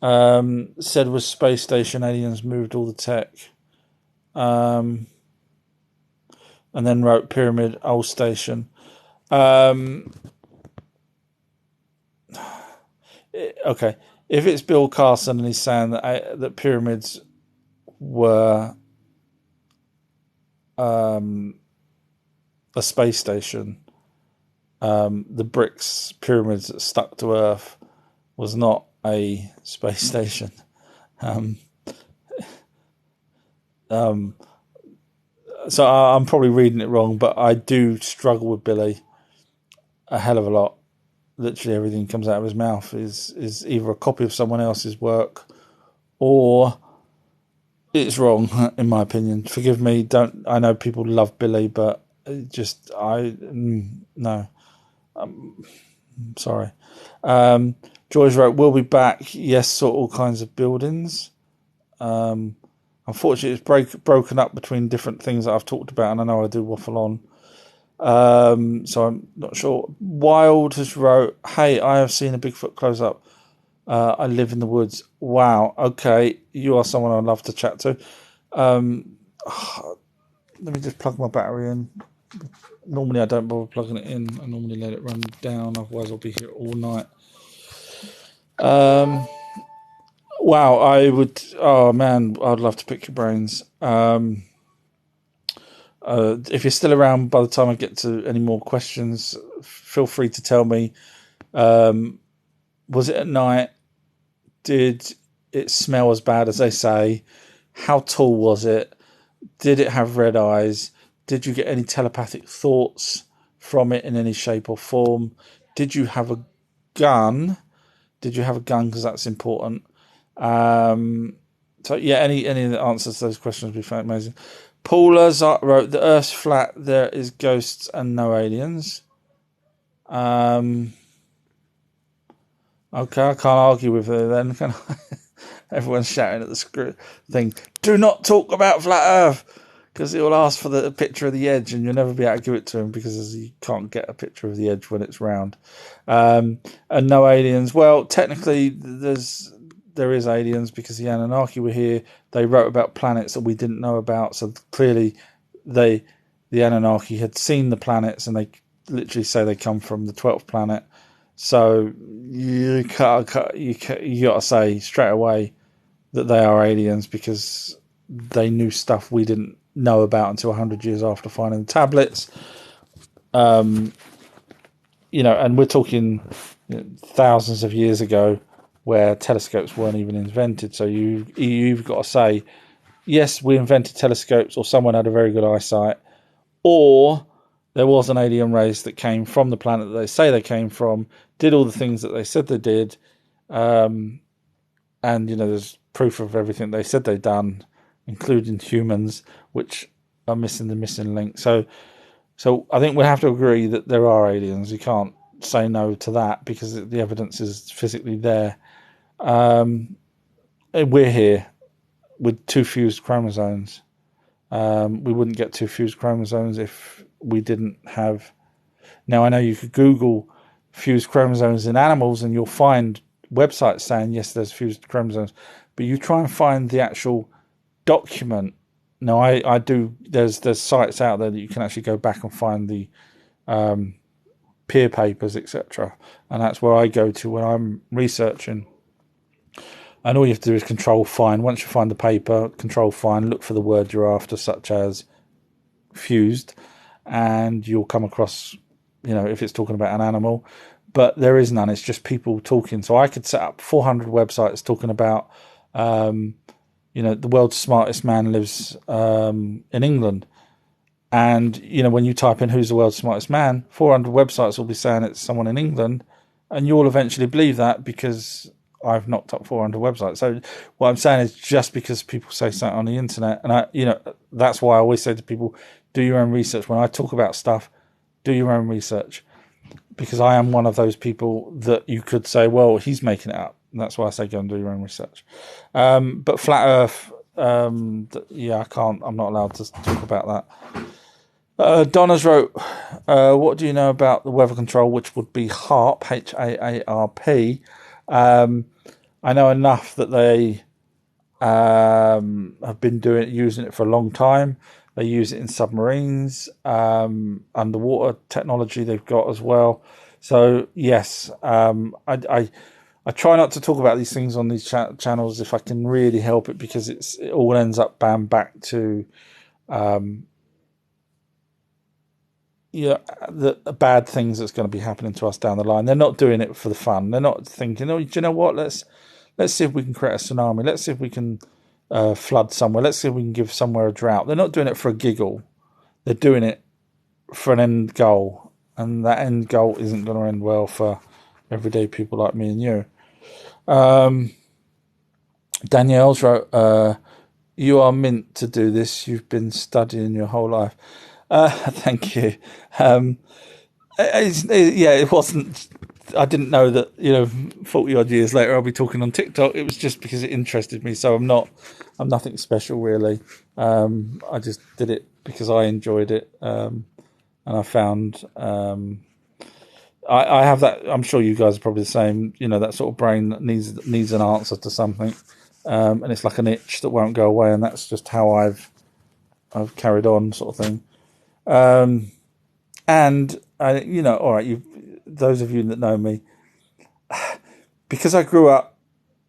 Said, was space station aliens moved all the tech? And then wrote pyramid, old station. Okay, if it's Bill Carson and he's saying that pyramids were a space station, the bricks pyramids that stuck to Earth was not a space station. So I'm probably reading it wrong, but I do struggle with Billy a hell of a lot. Literally everything comes out of his mouth is either a copy of someone else's work, or it's wrong, in my opinion. Forgive me. I know people love Billy, but No. Sorry. George wrote, "We'll be back." Yes, saw all kinds of buildings. Unfortunately, it's broken up between different things that I've talked about, and I know I do waffle on. So I'm not sure. Wild has wrote, "Hey, I have seen a Bigfoot close up. I live in the woods." Wow. Okay, you are someone I'd love to chat to. Let me just plug my battery in. Normally, I don't bother plugging it in. I normally let it run down. Otherwise, I'll be here all night. Wow, I would. Oh man, I'd love to pick your brains. If you're still around by the time I get to any more questions, feel free to tell me. Was it at night? Did it smell as bad as they say? How tall was it? Did it have red eyes? Did you get any telepathic thoughts from it in any shape or form? Did you have a gun? Did you have a gun? Because that's important. So yeah, any of the answers to those questions would be amazing. Paula wrote, "The Earth's flat. There is ghosts and no aliens." Okay, I can't argue with her then, can I? Everyone's shouting at the screw thing. Do not talk about flat Earth, because it will ask for the picture of the edge, and you'll never be able to give it to him because you can't get a picture of the edge when it's round. And no aliens. Well, technically, there is aliens because the Anunnaki were here. They wrote about planets that we didn't know about, so clearly, the Anunnaki had seen the planets, and they literally say they come from the 12th planet. So you got to say straight away that they are aliens because they knew stuff we didn't know about until 100 years after finding the tablets. And we're talking thousands of years ago where telescopes weren't even invented. So you've got to say, yes, we invented telescopes, or someone had a very good eyesight, or there was an alien race that came from the planet that they say they came from, did all the things that they said they did, and there's proof of everything they said they'd done, including humans, which are missing the missing link. So I think we have to agree that there are aliens. You can't say no to that because the evidence is physically there. We're here with two fused chromosomes. We wouldn't get two fused chromosomes if we didn't have. Now, I know you could Google fused chromosomes in animals and you'll find websites saying, yes, there's fused chromosomes, but you try and find the actual document. Now, I do. There's sites out there that you can actually go back and find the peer papers, etc. And that's where I go to when I'm researching. And all you have to do is control find. Once you find the paper, control find, look for the word you're after, such as fused, and you'll come across, if it's talking about an animal. But there is none. It's just people talking. So I could set up 400 websites talking about, the world's smartest man lives in England. And, when you type in who's the world's smartest man, 400 websites will be saying it's someone in England. And you'll eventually believe that because I've knocked up 400 websites. So what I'm saying is just because people say something on the internet, and that's why I always say to people, do your own research. When I talk about stuff, do your own research. Because I am one of those people that you could say, well, he's making it up. And that's why I say go and do your own research. But flat Earth, I'm not allowed to talk about that. Donna's wrote, what do you know about the weather control, which would be HAARP, HAARP? I know enough that they have been using it for a long time. They use it in submarines, underwater technology they've got as well. So yes, I try not to talk about these things on these channels if I can really help it, because it all ends up bound back to the bad things that's going to be happening to us down the line. They're not doing it for the fun. They're not thinking, oh, do you know what? Let's see if we can create a tsunami. Let's see if we can flood somewhere. Let's see if we can give somewhere a drought. They're not doing it for a giggle. They're doing it for an end goal. And that end goal isn't going to end well for everyday people like me and you. Danielle's wrote, you are meant to do this. You've been studying your whole life. Thank you. It wasn't. I didn't know that 40 odd years later I'll be talking on TikTok. It was just because it interested me. So I'm nothing special really. I just did it because I enjoyed it, and I found I have that. I'm sure you guys are probably the same. That sort of brain that needs an answer to something, and it's like an itch that won't go away. And that's just how I've carried on, sort of thing. And all right, those of you that know me, because I grew up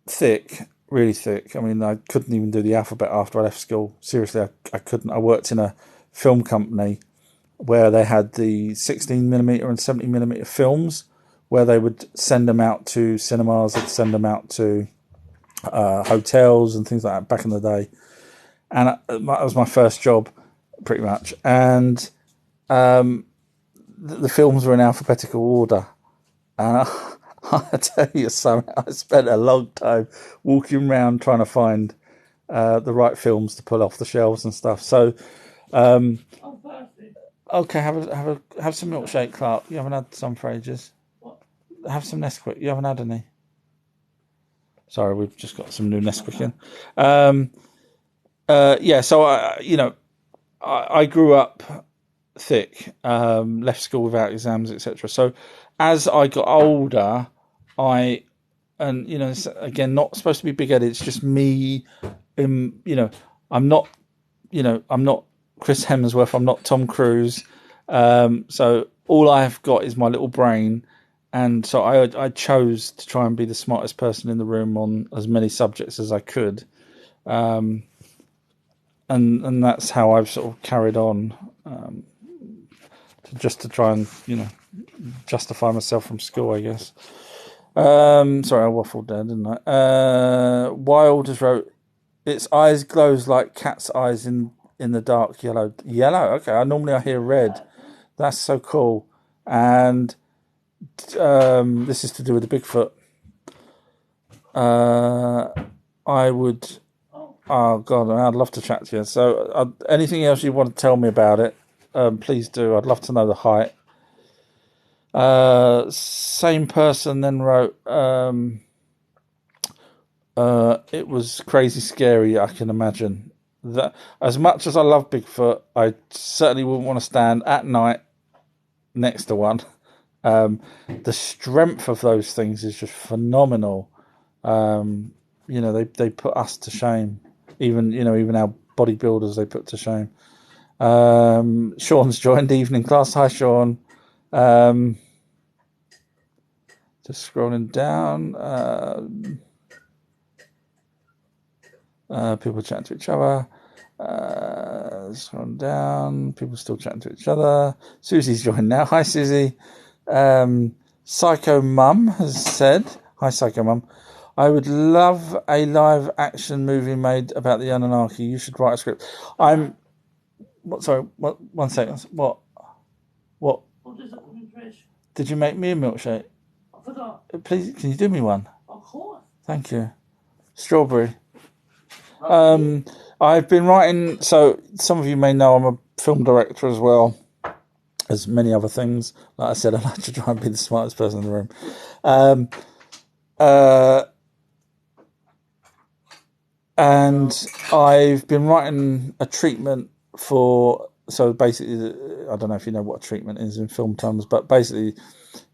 thick, really thick. I mean, I couldn't even do the alphabet after I left school. Seriously, I couldn't. I worked in a film company where they had the 16mm and 70mm films, where they would send them out to cinemas, they'd send them out to hotels and things like that back in the day. And that was my first job, pretty much. And the films were in alphabetical order. And I tell you something, I spent a long time walking around trying to find the right films to pull off the shelves and stuff. So, okay, have some milkshake, Clark. You haven't had some for ages. What? Have some Nesquik. You haven't had any. Sorry, we've just got some new Nesquik in. So I grew up thick, left school without exams, etc. So as I got older, again, not supposed to be big-headed. It's just me. I'm not Chris Hemsworth. I'm not Tom Cruise. So all I've got is my little brain, and so I chose to try and be the smartest person in the room on as many subjects as I could, and that's how I've sort of carried on, to try and justify myself from school, I guess. Sorry, I waffled there, didn't I? Wild has wrote, its eyes glows like cat's eyes in the dark yellow. Yellow, okay. Normally I hear red. That's so cool. And this is to do with the Bigfoot. I would. Oh God, I'd love to chat to you. So, anything else you want to tell me about it? Please do. I'd love to know the height. Same person then wrote, it was crazy scary, I can imagine. That as much as I love Bigfoot, I certainly wouldn't want to stand at night next to one. The strength of those things is just phenomenal. They put us to shame. Even our bodybuilders they put to shame. Sean's joined evening class. Hi, Sean. Just scrolling down. People chatting to each other. Scrolling down. People still chatting to each other. Susie's joined now. Hi, Susie. Psycho Mum has said, hi, Psycho Mum. I would love a live action movie made about the Anunnaki. You should write a script. Sorry, one second. What? What is it? Did you make me a milkshake? I forgot. Please, can you do me one? Of course. Thank you. Strawberry. I've been writing, so some of you may know I'm a film director as well as many other things. Like I said, I like to try and be the smartest person in the room. And I've been writing a treatment for, so basically, I don't know if you know what a treatment is in film terms, but basically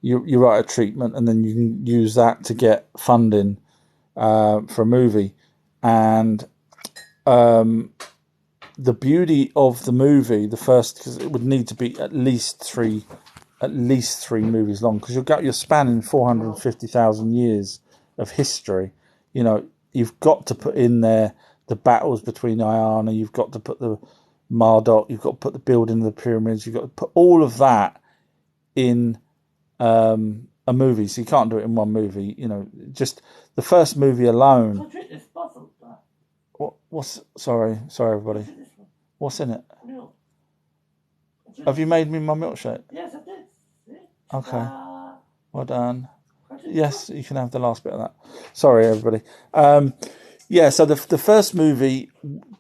you write a treatment and then you can use that to get funding for a movie. And the beauty of the movie, because it would need to be at least three movies long, because you're spanning 450,000 years of history. You've got to put in there the battles between Iana, you've got to put the Marduk, you've got to put the building of the pyramids, you've got to put all of that in a movie. So you can't do it in one movie. Just the first movie alone. Sorry, everybody. What's in it? Milk. Have you made me my milkshake? Yes, I did. Okay. Well done. Yes, you can have the last bit of that. Sorry, everybody. So the first movie,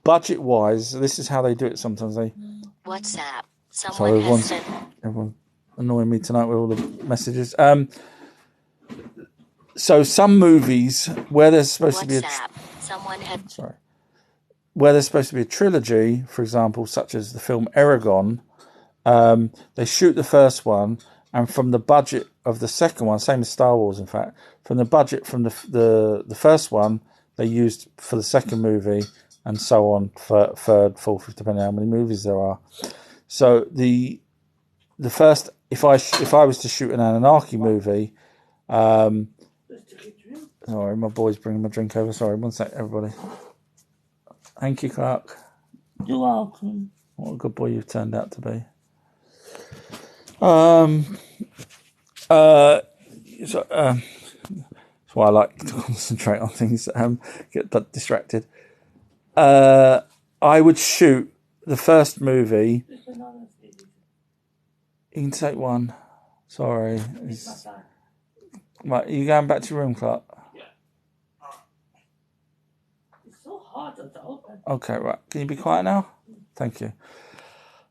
budget-wise, this is how they do it sometimes. WhatsApp. Someone has sent. Everyone annoying me tonight with all the messages. So some movies where there's supposed to be where there's supposed to be a trilogy, for example, such as the film Eragon, they shoot the first one, and from the budget of the second one, same as Star Wars, in fact, from the budget from the first one, they used for the second movie, and so on for third, fourth, depending on how many movies there are. So the first, if I was to shoot an Anunnaki movie, sorry, my boy's bringing my drink over. Sorry, one sec, everybody. Thank you, Clark. You're welcome. What a good boy you've turned out to be. That's why I like to concentrate on things, get distracted. I would shoot the first movie. You can take one. Sorry. Right, are you going back to your room, Clark? Yeah. It's so hard to open. Okay, right. Can you be quiet now? Thank you.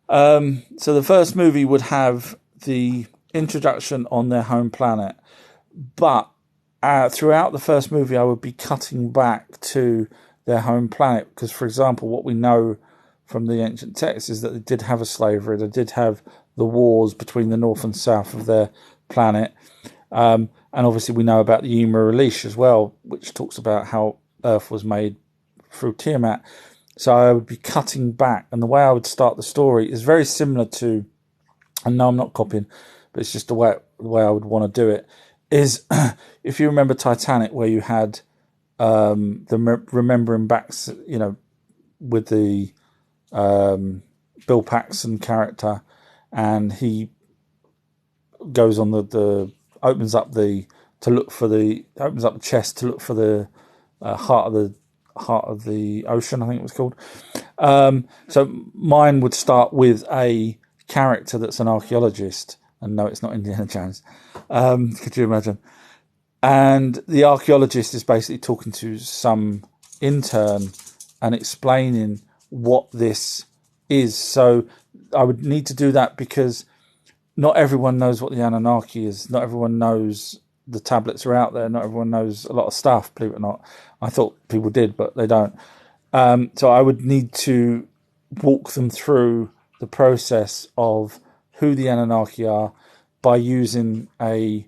So the first movie would have the introduction on their home planet, but throughout the first movie, I would be cutting back to their home planet because, for example, what we know from the ancient texts is that they did have a slavery, they did have the wars between the north and south of their planet, and obviously we know about the Yuma Release as well, which talks about how Earth was made through Tiamat. So I would be cutting back, and the way I would start the story is very similar to, and no, I'm not copying, but it's just the way I would want to do it, is if you remember Titanic, where you had the remembering back, with the Bill Paxton character, and he goes on opens up the chest to look for the heart of the ocean, I think it was called. So mine would start with a character that's an archaeologist, and no, it's not Indiana Jones. Could you imagine? And the archaeologist is basically talking to some intern and explaining what this is. So I would need to do that because not everyone knows what the Anunnaki is. Not everyone knows the tablets are out there. Not everyone knows a lot of stuff, believe it or not. I thought people did, but they don't. So I would need to walk them through the process of who the Anunnaki are by using a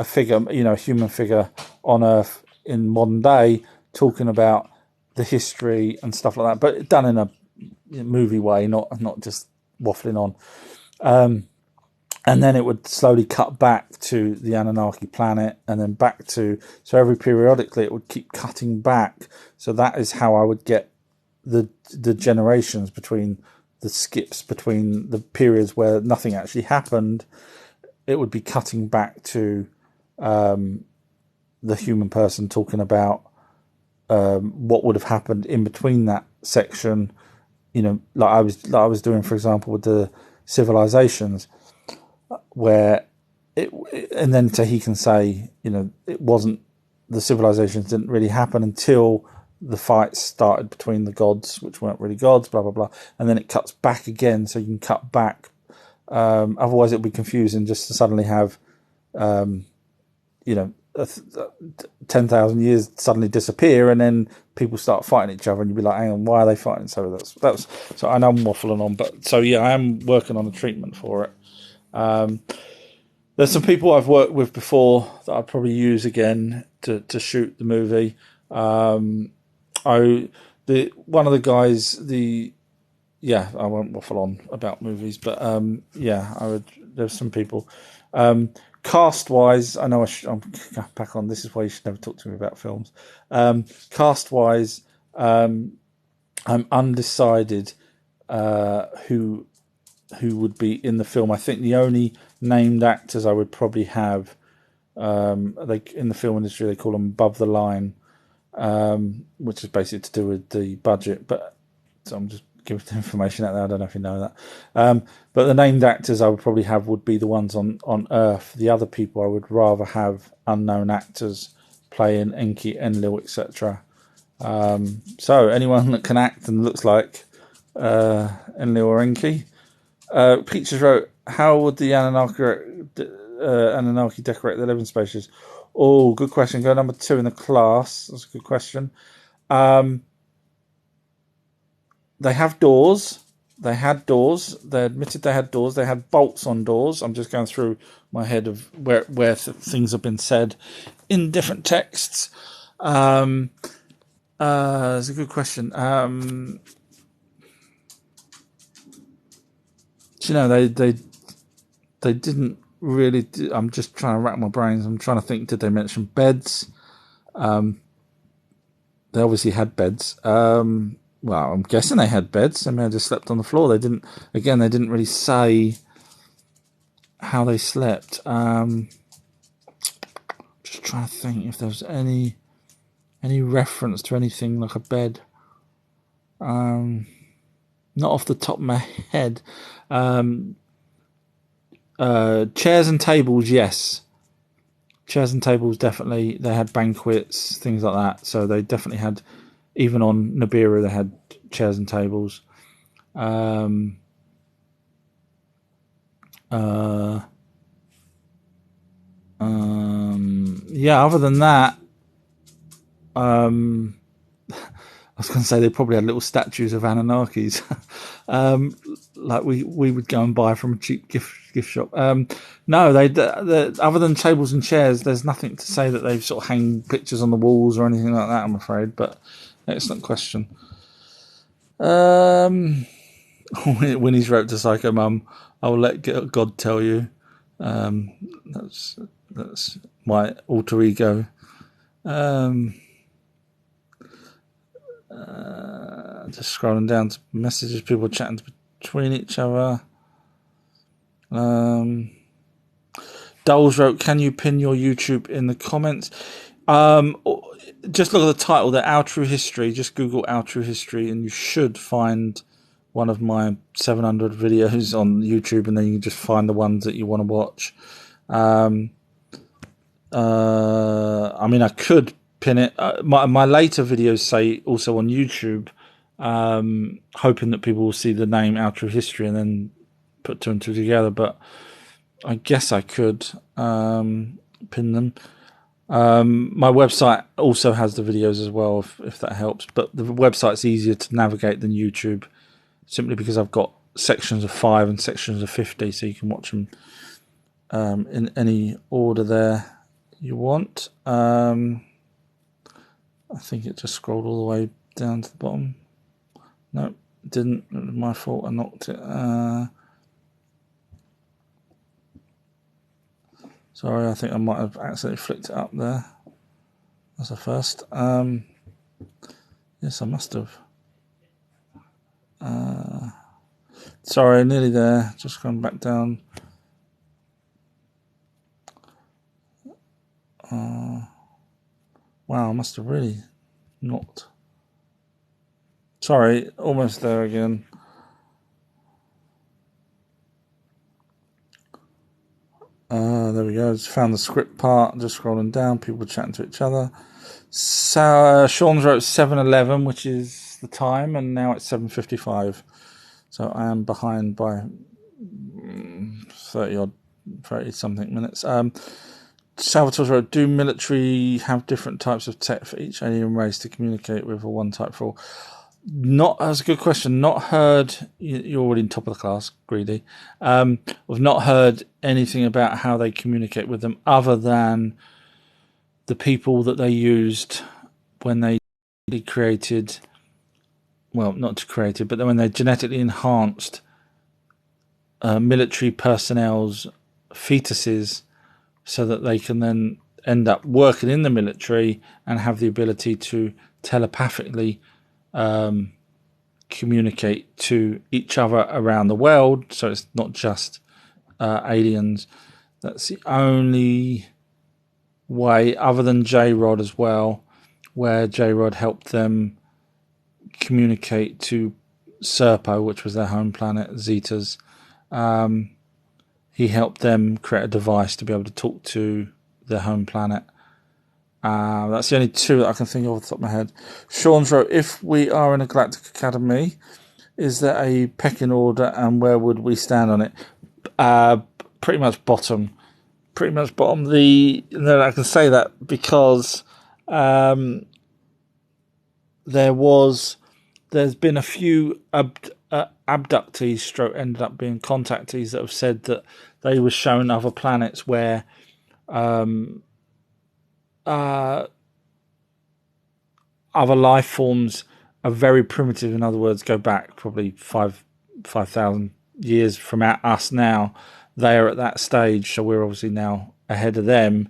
figure, a human figure on Earth in modern day, talking about the history and stuff like that, but done in a movie way, not just waffling on. And then it would slowly cut back to the Anunnaki planet, and then back to, so periodically it would keep cutting back. So that is how I would get the generations between the skips between the periods where nothing actually happened. It would be cutting back to the human person talking about what would have happened in between that section, like I was doing, for example, with the civilizations, where and then so he can say, it wasn't, the civilizations didn't really happen until the fights started between the gods, which weren't really gods, blah blah blah, and then it cuts back again, so you can cut back. Otherwise, it'll be confusing just to suddenly have, 10,000 years suddenly disappear, and then people start fighting each other, and you'd be like, "Hang on, why are they fighting?" So that's. So I know I'm waffling on, but so yeah, I am working on a treatment for it. There's some people I've worked with before that I'd probably use again to shoot the movie. One of the guys, I won't waffle on about movies, but I would. There's some people. Cast wise, I know I'm back on. This is why you should never talk to me about films. Cast wise, I'm undecided who would be in the film. I think the only named actors I would probably have, in the film industry they call them above the line, which is basically to do with the budget. But so I'm just giving the information out there. I don't know if you know that. But the named actors I would probably have would be the ones on Earth. The other people I would rather have unknown actors playing Enki, Enlil, etc. So anyone that can act and looks like Enlil Peaches wrote, how would the Anunnaki decorate their living spaces? Oh, good question. Go number 2 in the class. That's a good question. They have doors. They had doors. They admitted they had doors. They had bolts on doors. I'm just going through my head of where things have been said in different texts. That's a good question. They didn't really. I'm just trying to rack my brains. I'm trying to think. Did they mention beds? They obviously had beds. Well, I'm guessing they had beds. They may have just slept on the floor. They didn't. Again, they didn't really say how they slept. Just trying to think if there was any reference to anything like a bed. Not off the top of my head. Chairs and tables, yes. Chairs and tables, definitely. They had banquets, things like that. So they definitely had, even on Nibiru, they had chairs and tables. Yeah, other than that, I was going to say they probably had little statues of Anunnakis, like we would go and buy from a cheap gift shop. No, they other than tables and chairs, there's nothing to say that they've sort of hang pictures on the walls or anything like that, I'm afraid. But excellent question. When he's wrote to Psycho Mum, I will let God tell you. That's my alter ego. Just scrolling down to messages, people chatting between each other. Doles wrote, can you pin your YouTube in the comments? Just look at the title there, Our True History. Just Google Our True History and you should find one of my 700 videos on YouTube, and then you can just find the ones that you want to watch. I mean, I could pin it. My later videos say also on YouTube, hoping that people will see the name Our True History and then put 2 and 2 together, but I guess I could pin them. My website also has the videos as well, if that helps, but the website's easier to navigate than YouTube, simply because I've got sections of 5 and sections of 50, so you can watch them in any order there you want. I think it just scrolled all the way down to the bottom. No, it didn't. It was my fault. I knocked it. Sorry, I think I might have accidentally flicked it up there. That's a first. Yes, I must have. Sorry, nearly there. Just going back down. Wow, I must have really knocked. Sorry, almost there again. There we go. Just found the script part. Just scrolling down. People chatting to each other. So Sean's wrote 7:11, which is the time, and now it's 7:55. So I am behind by 30 something minutes. Salvatore wrote, do military have different types of tech for each alien race to communicate with, or one type for all? That's a good question. Not heard. You're already in top of the class, greedy. We've not heard anything about how they communicate with them, other than the people that they used when they created. Well, not created, but when they genetically enhanced military personnel's fetuses, so that they can then end up working in the military and have the ability to telepathically communicate to each other around the world. So it's not just aliens. That's the only way, other than J-Rod as well, where J-Rod helped them communicate to Serpo, which was their home planet, Zetas. He helped them create a device to be able to talk to their home planet. That's the only 2 that I can think of off the top of my head. Sean's wrote, if we are in a galactic academy, is there a pecking order, and where would we stand on it? Pretty much bottom. Pretty much bottom. I can say that because there's been a few abductees stroke ended up being contactees that have said that they were shown other planets where other life forms are very primitive. In other words, go back probably 5,000 years from us now. They are at that stage, so we're obviously now ahead of them,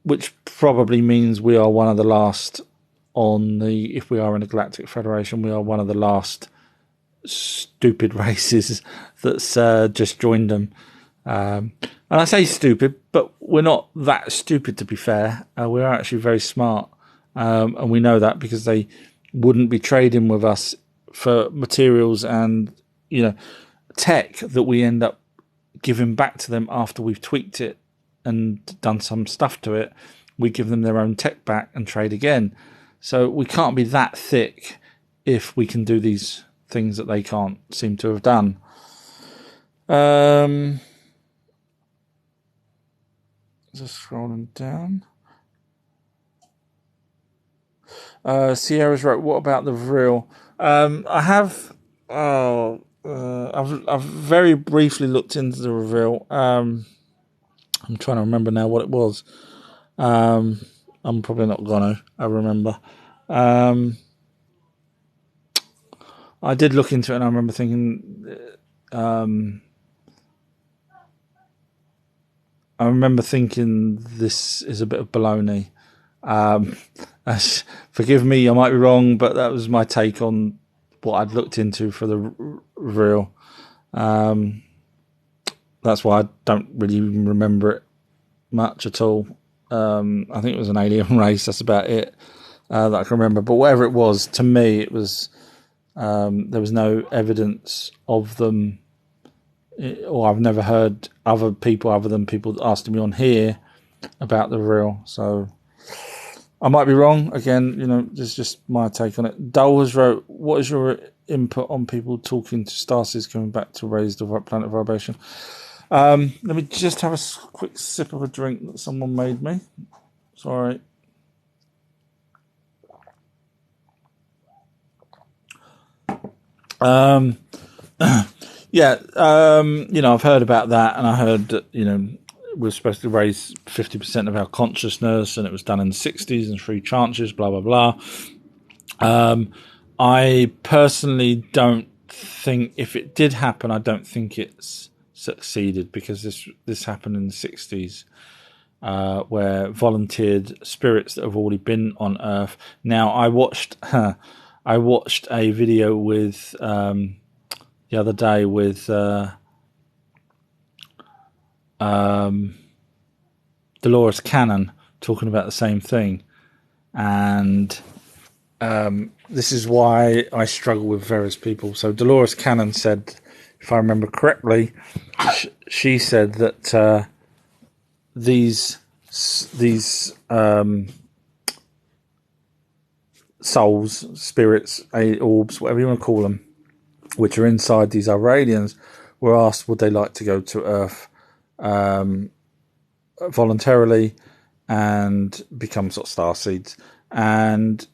which probably means we are one of the last if we are in a galactic federation, we are one of the last stupid races that's just joined them. And I say stupid, but we're not that stupid, to be fair. We're actually very smart. And we know that because they wouldn't be trading with us for materials and, tech that we end up giving back to them after we've tweaked it and done some stuff to it. We give them their own tech back and trade again. So we can't be that thick if we can do these things that they can't seem to have done. Just scrolling down. Sierra's wrote, what about the Vril? I've very briefly looked into the reveal. I'm trying to remember now what it was. I'm probably not gonna. I remember. I did look into it, and I remember thinking. I remember thinking this is a bit of baloney. Forgive me, I might be wrong, but that was my take on what I'd looked into for the real. That's why I don't really even remember it much at all. I think it was an alien race. That's about it that I can remember. But whatever it was, to me, it was there was no evidence of them, or I've never heard other people other than people asking me on here about the real. So I might be wrong. Again, this is just my take on it. Dole has wrote, what is your input on people talking to starseeds coming back to raise the planet vibration? Let me just have a quick sip of a drink that someone made me. Sorry. Yeah, I've heard about that, and I heard that, we're supposed to raise 50% of our consciousness, and it was done in the 60s and 3 tranches, blah, blah, blah. I personally don't think, if it did happen, I don't think it's succeeded, because this happened in the 60s, where volunteered spirits that have already been on Earth. Now, I watched a video with the other day with Dolores Cannon talking about the same thing, and this is why I struggle with various people. So Dolores Cannon said, if I remember correctly, she said that these souls, spirits, orbs, whatever you want to call them, which are inside these other aliens, were asked would they like to go to Earth voluntarily and become sort of starseeds, and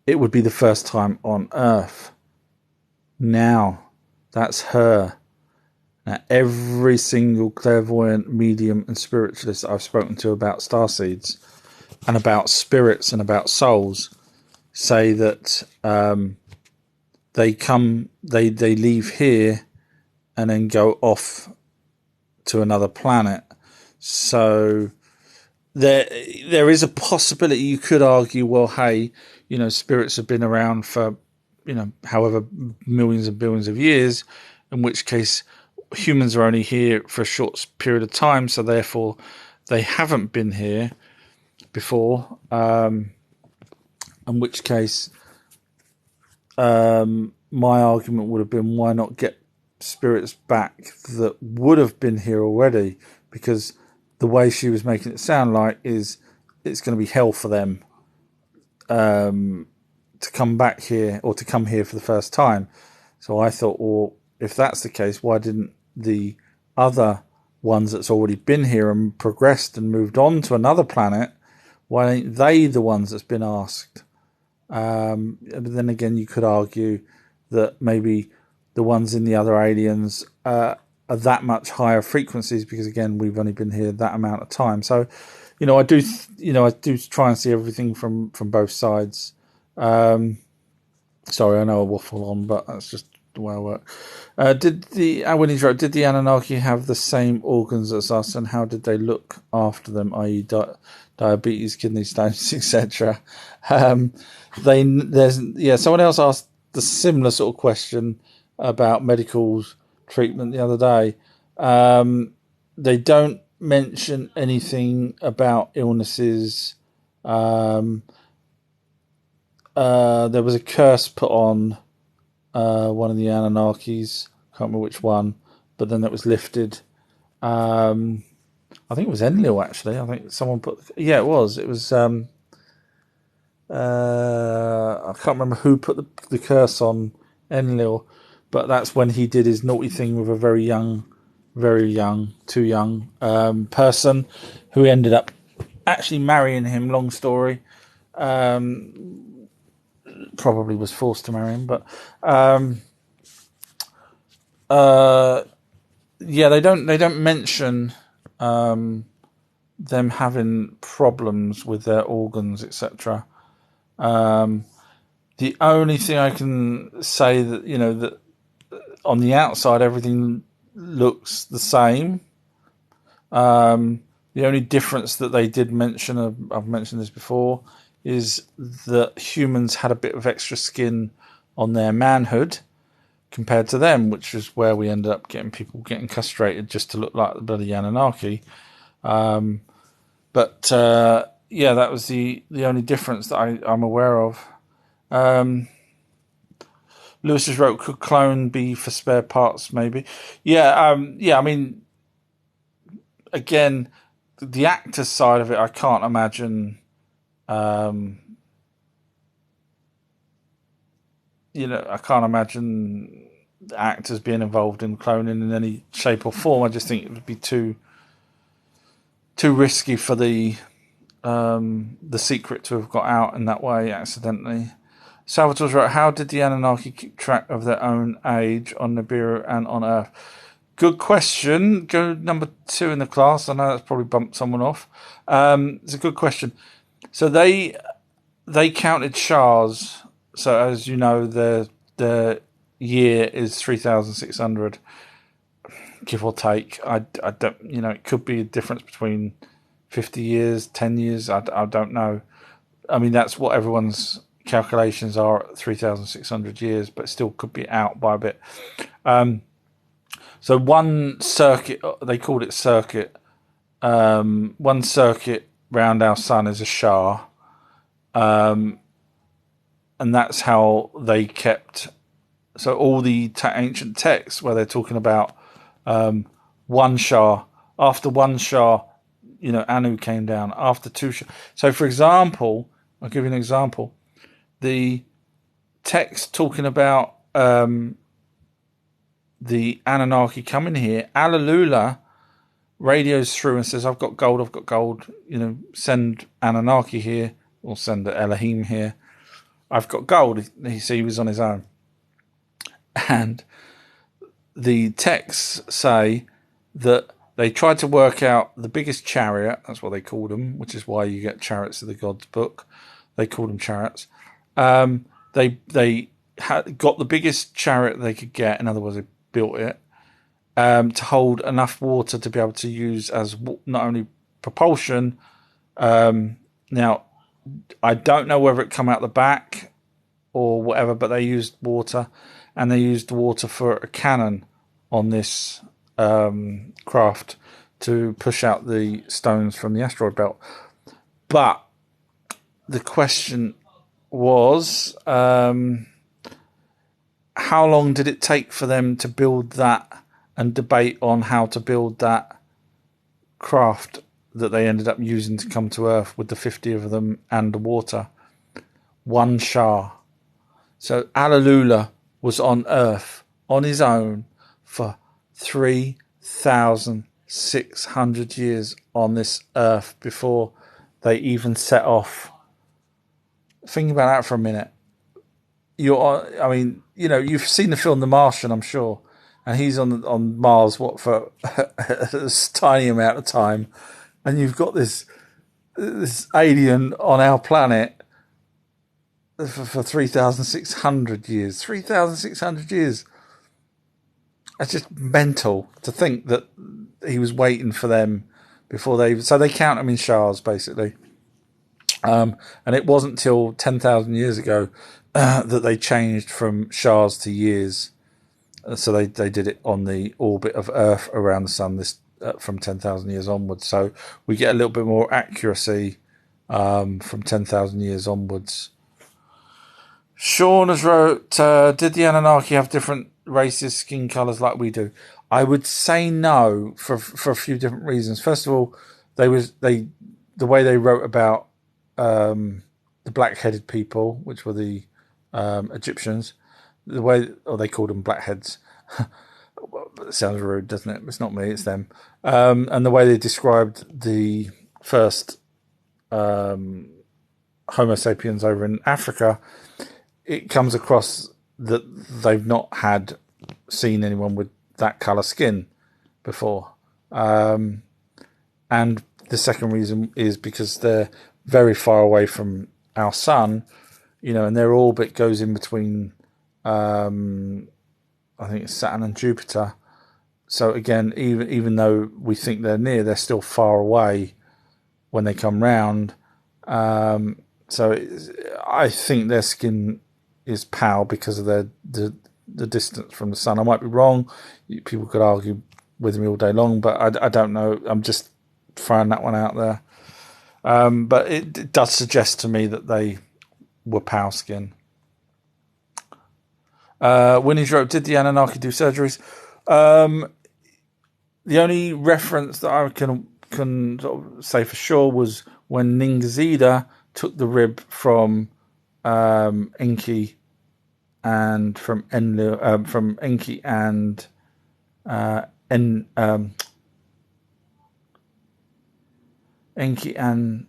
it would be the first time on Earth. Now, that's her. Now, every single clairvoyant, medium, and spiritualist I've spoken to about starseeds and about spirits and about souls say that they leave here and then go off to another planet. So there is a possibility. You could argue, well, hey, spirits have been around for however millions and billions of years, in which case humans are only here for a short period of time, so therefore they haven't been here before, in which case my argument would have been, why not get spirits back that would have been here already? Because the way she was making it sound like is it's going to be hell for them to to come back here or to come here for the first time. So I thought, well, if that's the case, why didn't the other ones that's already been here and progressed and moved on to another planet, why ain't they the ones that's been asked? But then again, you could argue that maybe the ones in the other aliens are that much higher frequencies because, again, we've only been here that amount of time. So, I do try and see everything from both sides. Sorry, I know I waffle on, but that's just the way I work. Winnie's right, did the Anunnaki have the same organs as us, and how did they look after them, i.e. diabetes, kidney stones, etc.? Someone else asked the similar sort of question about medical treatment the other day. They don't mention anything about illnesses. There was a curse put on one of the Anunnakis. Can't remember which one, but then that was lifted. I think it was Enlil, actually. I think someone put... Yeah, it was. It was... I can't remember who put the curse on Enlil, but that's when he did his naughty thing with a very young, too young person who ended up actually marrying him. Long story. Probably was forced to marry him, but they don't mention them having problems with their organs, etc. The only thing I can say that that on the outside everything looks the same. The only difference that they did mention, I've mentioned this before, is that humans had a bit of extra skin on their manhood compared to them, which is where we ended up getting people getting castrated just to look like the bloody Anunnaki. That was the only difference that I'm aware of. Lewis just wrote, could clone be for spare parts, maybe? I mean, again, the actor side of it, I can't imagine... I can't imagine actors being involved in cloning in any shape or form. I just think it would be too risky for the secret to have got out in that way accidentally. Salvatore's right. How did the Anunnaki keep track of their own age on Nibiru and on Earth? Good question. Go number 2 in the class. I know that's probably bumped someone off. It's a good question. So they counted Shahs. So as you know, the year is 3,600, give or take. I don't, it could be a difference between 50 years, 10 years. I don't know. I mean, that's what everyone's calculations are at 3,600 years, but still could be out by a bit. So one circuit, they called it circuit. One circuit round our sun is a Shah. And that's how they kept... So all the ancient texts where they're talking about one Shah, after one Shah, Anu came down, after 2 Shah. So, for example, I'll give you an example. The text talking about the Anunnaki coming here, Alalula radios through and says, I've got gold, send Anunnaki here, or send Elohim here. I've got gold. He was on his own. And the texts say that they tried to work out the biggest chariot, that's what they called them, which is why you get Chariots of the Gods book. They called them chariots. They got the biggest chariot they could get, in other words, they built it, to hold enough water to be able to use as not only propulsion. Now, I don't know whether it come out the back or whatever, but they used water, and they used water for a cannon on this craft to push out the stones from the asteroid belt. But the question was, how long did it take for them to build that and debate on how to build that craft that they ended up using to come to Earth with the 50 of them and the water? One Shah. So Alalula was on Earth on his own for 3,600 years on this Earth before they even set off. Think about that for a minute. You've seen the film The Martian, I'm sure, and he's on Mars for a tiny amount of time, and you've got this alien on our planet for 3,600 years. 3,600 years. That's just mental to think that he was waiting for them before so they count them in shars, basically. And it wasn't till 10,000 years ago that they changed from shars to years. So they did it on the orbit of Earth around the sun from 10,000 years onwards. So we get a little bit more accuracy from 10,000 years onwards. Sean has wrote, did the Anunnaki have different races, skin colours like we do? I would say no for a few different reasons. First of all, the way they wrote about the black-headed people, which were the Egyptians, they called them blackheads. It sounds rude, doesn't it? It's not me, it's them. And the way they described the first Homo sapiens over in Africa, it comes across that they've not seen anyone with that colour skin before. And the second reason is because they're very far away from our sun, and their orbit goes in between, I think it's Saturn and Jupiter. So again, even though we think they're near, they're still far away when they come round. So I think their skin is pale because of the distance from the sun. I might be wrong. People could argue with me all day long, but I don't know. I'm just throwing that one out there. But it does suggest to me that they were pale skin. Winnie's wrote, did the Anunnaki do surgeries? The only reference that I can sort of say for sure was when Ningzida took the rib from Enki and from Enki and Enki and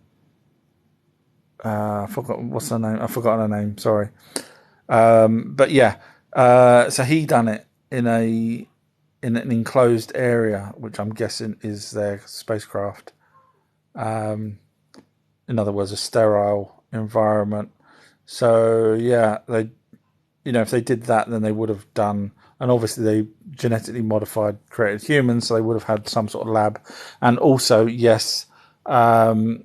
I forgot what's her name. I forgot her name. Sorry, but yeah. So he done it in an enclosed area, which I'm guessing is their spacecraft. In other words, a sterile environment. So yeah, they, if they did that, then they would have done, and obviously they genetically created humans, so they would have had some sort of lab. And also, yes, Ninharshag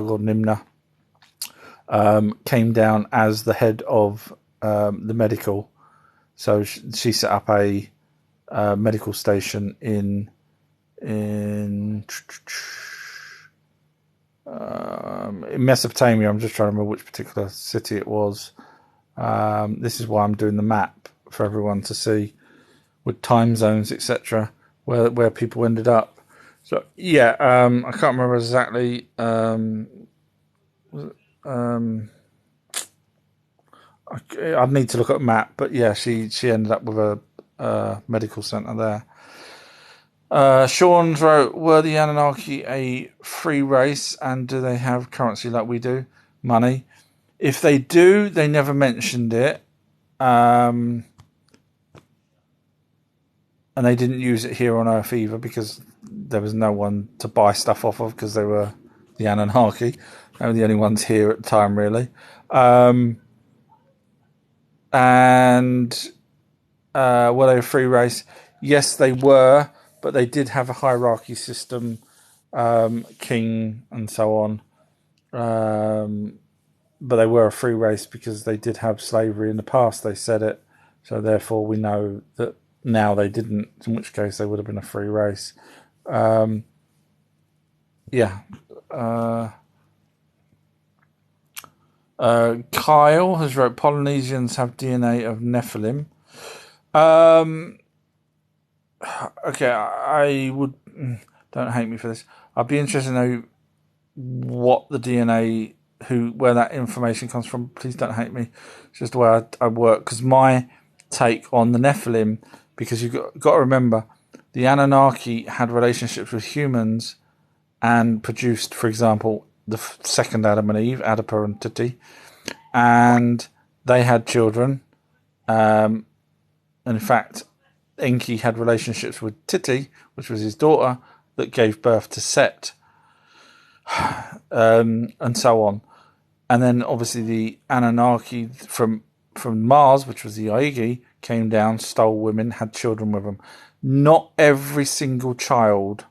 or Nimna came down as the head of the medical. So she set up a medical station in Mesopotamia. I'm just trying to remember which particular city it was. This is why I'm doing the map for everyone to see, with time zones, etc., where people ended up. So yeah, I can't remember exactly. I'd need to look at a map, but yeah, she ended up with a medical centre there. Sean's wrote, were the Anunnaki a free race, and do they have currency like we do? Money. If they do, they never mentioned it. And they didn't use it here on Earth either, because there was no one to buy stuff off of, because they were the Anunnaki. They were the only ones here at the time, really. And were they a free race? Yes, they were, but they did have a hierarchy system, king and so on. But they were a free race because they did have slavery in the past. They said it, so therefore we know that now they didn't. In which case they would have been a free race. Yeah. Kyle has wrote, Polynesians have DNA of Nephilim. Okay, I would, don't hate me for this. I'd be interested to know what the DNA, where that information comes from, please don't hate me. It's just the way I work. Because my take on the Nephilim, because you've got to remember, the Anunnaki had relationships with humans and produced, for example, the second Adam and Eve, Adapa and Tuti, and they had children. And in fact, Enki had relationships with Titi, which was his daughter, that gave birth to Set, and so on. And then obviously the Anunnaki from Mars, which was the Aegi, came down, stole women, had children with them. Not every single child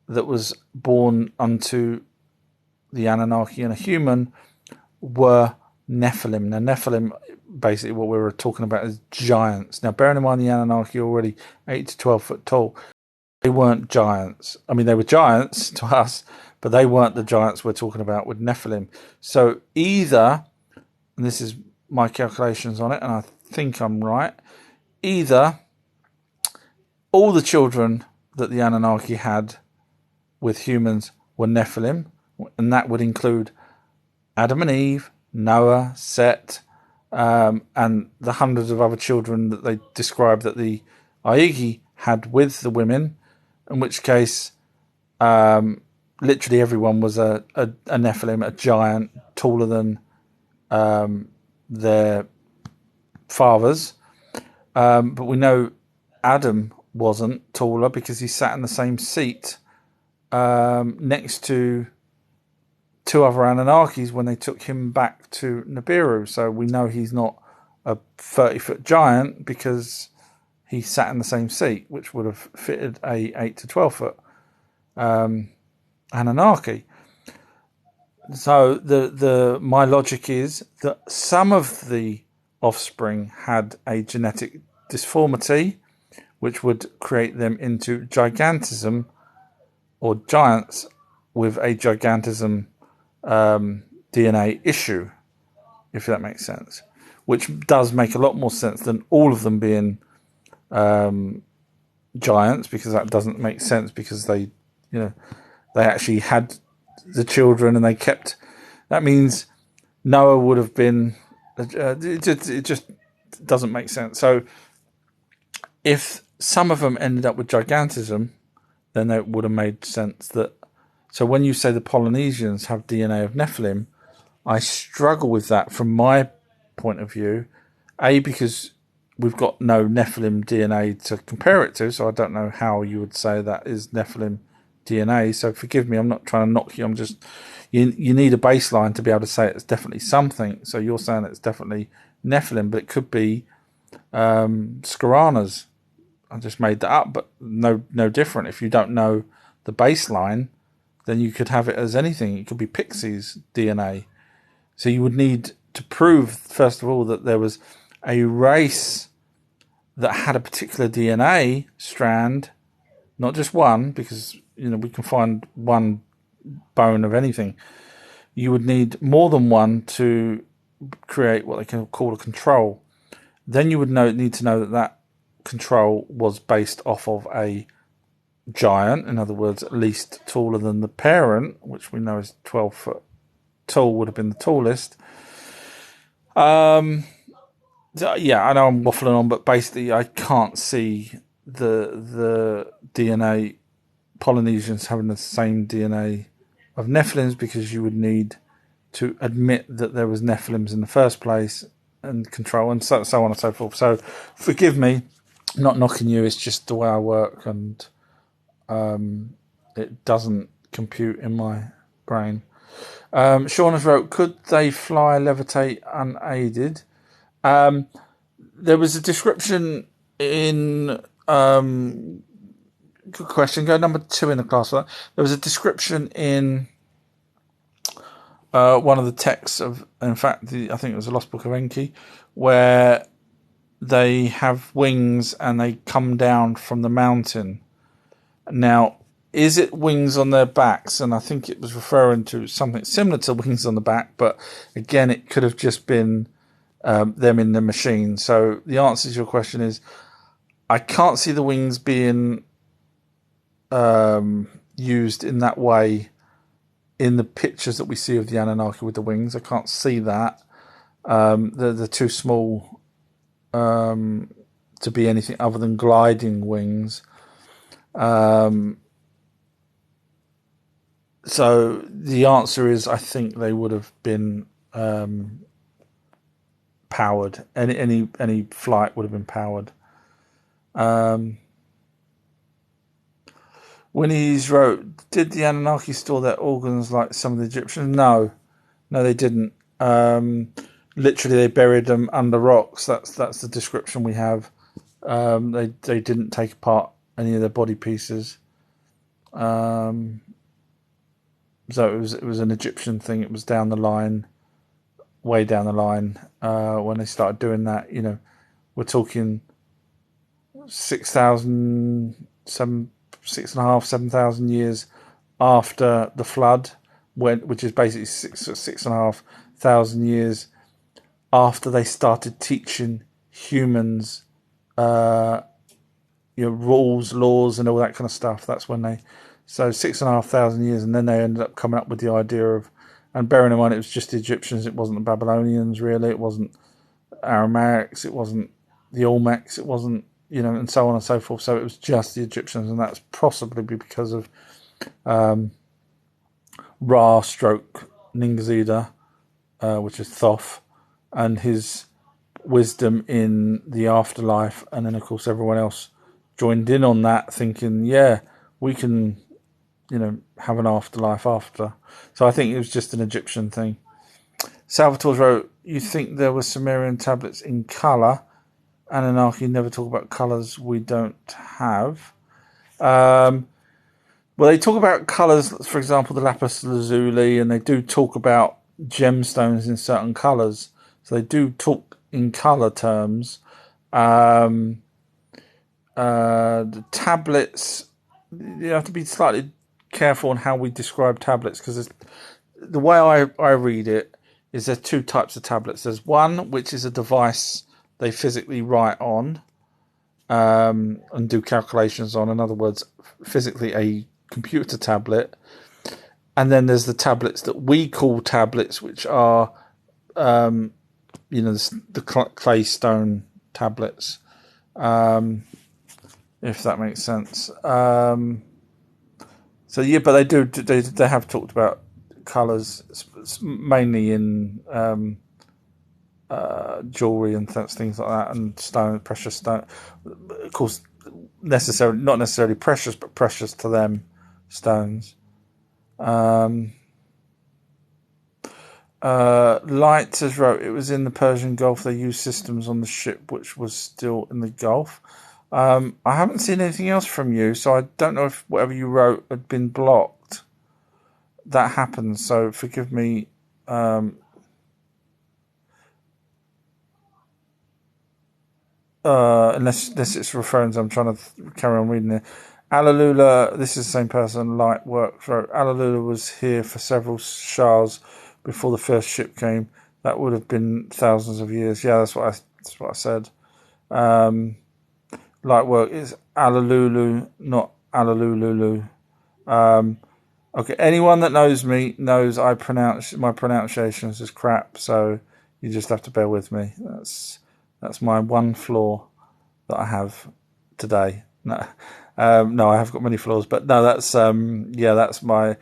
that was born unto the Anunnaki and a human were Nephilim. Now, Nephilim, basically what we were talking about is giants. Now, bearing in mind the Anunnaki are already 8 to 12 foot tall, they weren't giants. I mean, they were giants to us, but they weren't the giants we're talking about with Nephilim. So either, and this is my calculations on it, and I think I'm right, either all the children that the Anunnaki had with humans were Nephilim, and that would include Adam and Eve, Noah, Set, and the hundreds of other children that they described that the Aegi had with the women, in which case literally everyone was a Nephilim, a giant, taller than their fathers. But we know Adam wasn't taller because he sat in the same seat next to two other Anunnakis when they took him back to Nibiru. So we know he's not a 30-foot giant because he sat in the same seat, which would have fitted a 8 to 12-foot Anunnaki. So my logic is that some of the offspring had a genetic disformity, which would create them into gigantism or giants with a gigantism DNA issue, if that makes sense, which does make a lot more sense than all of them being giants, because that doesn't make sense, because they actually had the children and they kept. That means Noah would have been. It just doesn't make sense. So if some of them ended up with gigantism, then it would have made sense that. So when you say the Polynesians have DNA of Nephilim, I struggle with that from my point of view. A, because we've got no Nephilim DNA to compare it to, so I don't know how you would say that is Nephilim DNA. So forgive me, I'm not trying to knock you. I'm just you need a baseline to be able to say it's definitely something. So you're saying it's definitely Nephilim, but it could be Skaranas. I just made that up, but no different. If you don't know the baseline, then you could have it as anything. It could be Pixies DNA. So you would need to prove, first of all, that there was a race that had a particular DNA strand, not just one, because we can find one bone of anything. You would need more than one to create what they can call a control. Then you would need to know that control was based off of a giant, in other words, at least taller than the parent, which we know is 12 foot tall, would have been the tallest. Yeah, I know I'm waffling on, but basically I can't see the DNA Polynesians having the same DNA of Nephilims, because you would need to admit that there was Nephilims in the first place and control, and so on and so forth. So forgive me, I'm not knocking you, it's just the way I work, and it doesn't compute in my brain. Sean has wrote, could they fly, levitate unaided? There was a description in good question, go number 2 in the class for that. There was a description in one of the texts of, in fact, I think it was the Lost Book of Enki, where they have wings and they come down from the mountain. Now, is it wings on their backs? And I think it was referring to something similar to wings on the back, but again, it could have just been them in the machine. So the answer to your question is, I can't see the wings being used in that way in the pictures that we see of the Anunnaki with the wings. I can't see that. They're too small to be anything other than gliding wings. So the answer is, I think they would have been powered. Any flight would have been powered. When he's wrote, did the Anunnaki store their organs like some of the Egyptians? No, they didn't. Literally, they buried them under rocks. That's the description we have. They didn't take apart any of their body pieces. So it was an Egyptian thing. It was down the line, way down the line, when they started doing that. We're talking 6,000, 7,500 years after the flood, which is basically 6,500 years after they started teaching humans, rules, laws, and all that kind of stuff. That's when they. So 6,500 years, and then they ended up coming up with the idea of, and bearing in mind it was just the Egyptians, it wasn't the Babylonians really, it wasn't Aramaics, it wasn't the Olmecs, it wasn't, and so on and so forth. So it was just the Egyptians, and that's possibly because of Ra stroke Ningzida, which is Thoth, and his wisdom in the afterlife, and then of course everyone else joined in on that, thinking, yeah, we can have an afterlife after. So I think it was just an Egyptian thing. Salvatore wrote, you think there were Sumerian tablets in colour? Anunnaki never talk about colours we don't have. Well, they talk about colours, for example, the lapis lazuli, and they do talk about gemstones in certain colours. So they do talk in colour terms. The tablets, you have to be slightly careful on how we describe tablets, because the way I read it is there's two types of tablets. There's one which is a device they physically write on and do calculations on. In other words, physically a computer tablet. And then there's the tablets that we call tablets, which are the clay stone tablets, if that makes sense. So yeah, but they have talked about colours, mainly in jewellery and things like that, and stone, precious stone. Of course, not necessarily precious, but precious to them stones. Light has wrote, it was in the Persian Gulf. They used systems on the ship which was still in the Gulf. I haven't seen anything else from you, so I don't know if whatever you wrote had been blocked. That happens, so forgive me. Unless it's referring to, I'm trying to carry on reading it. Alalula, this is the same person, Light Works wrote, Alalula was here for several shahs before the first ship came. That would have been thousands of years. Yeah, that's what I said. Light Work is Alalulu, not Alalululu. Okay, anyone that knows me knows my pronunciations is crap, so you just have to bear with me. That's my one flaw that I have today. No, I have got many flaws, but no, that's my.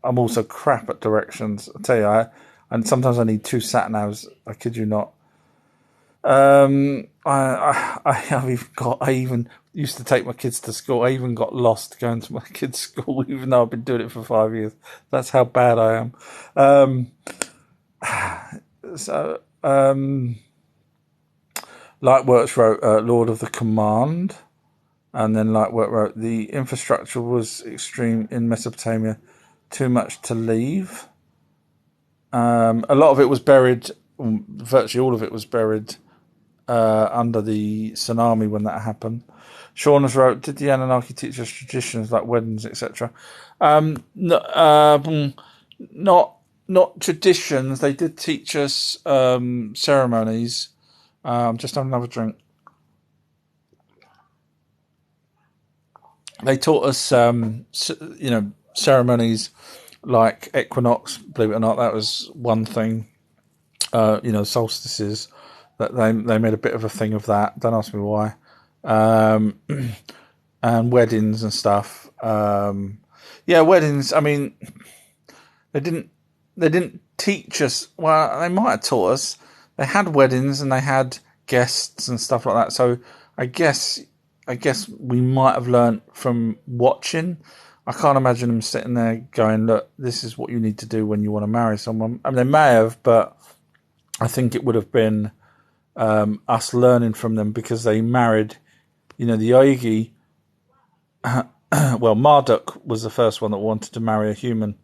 I'm also crap at directions. I tell you, and sometimes I need two sat navs. I kid you not. I even used to take my kids to school. I even got lost going to my kids' school, even though I've been doing it for 5 years. That's how bad I am. Lightworks wrote Lord of the Command, and then Lightwork wrote the infrastructure was extreme in Mesopotamia, too much to leave. A lot of it was buried, virtually all of it was buried under the tsunami when that happened. Sean has wrote, did the Anunnaki teach us traditions like weddings, etc.? Not traditions. They did teach us ceremonies. Just have another drink. They taught us, ceremonies like equinox, believe it or not, that was one thing. Solstices, that they made a bit of a thing of that. Don't ask me why. And weddings and stuff. Weddings. I mean, they didn't teach us. Well, they might have taught us. They had weddings and they had guests and stuff like that. So I guess we might have learnt from watching. I can't imagine them sitting there going, "Look, this is what you need to do when you want to marry someone." I mean, they may have, but I think it would have been us learning from them, because they married, the Oigi. Well, Marduk was the first one that wanted to marry a human,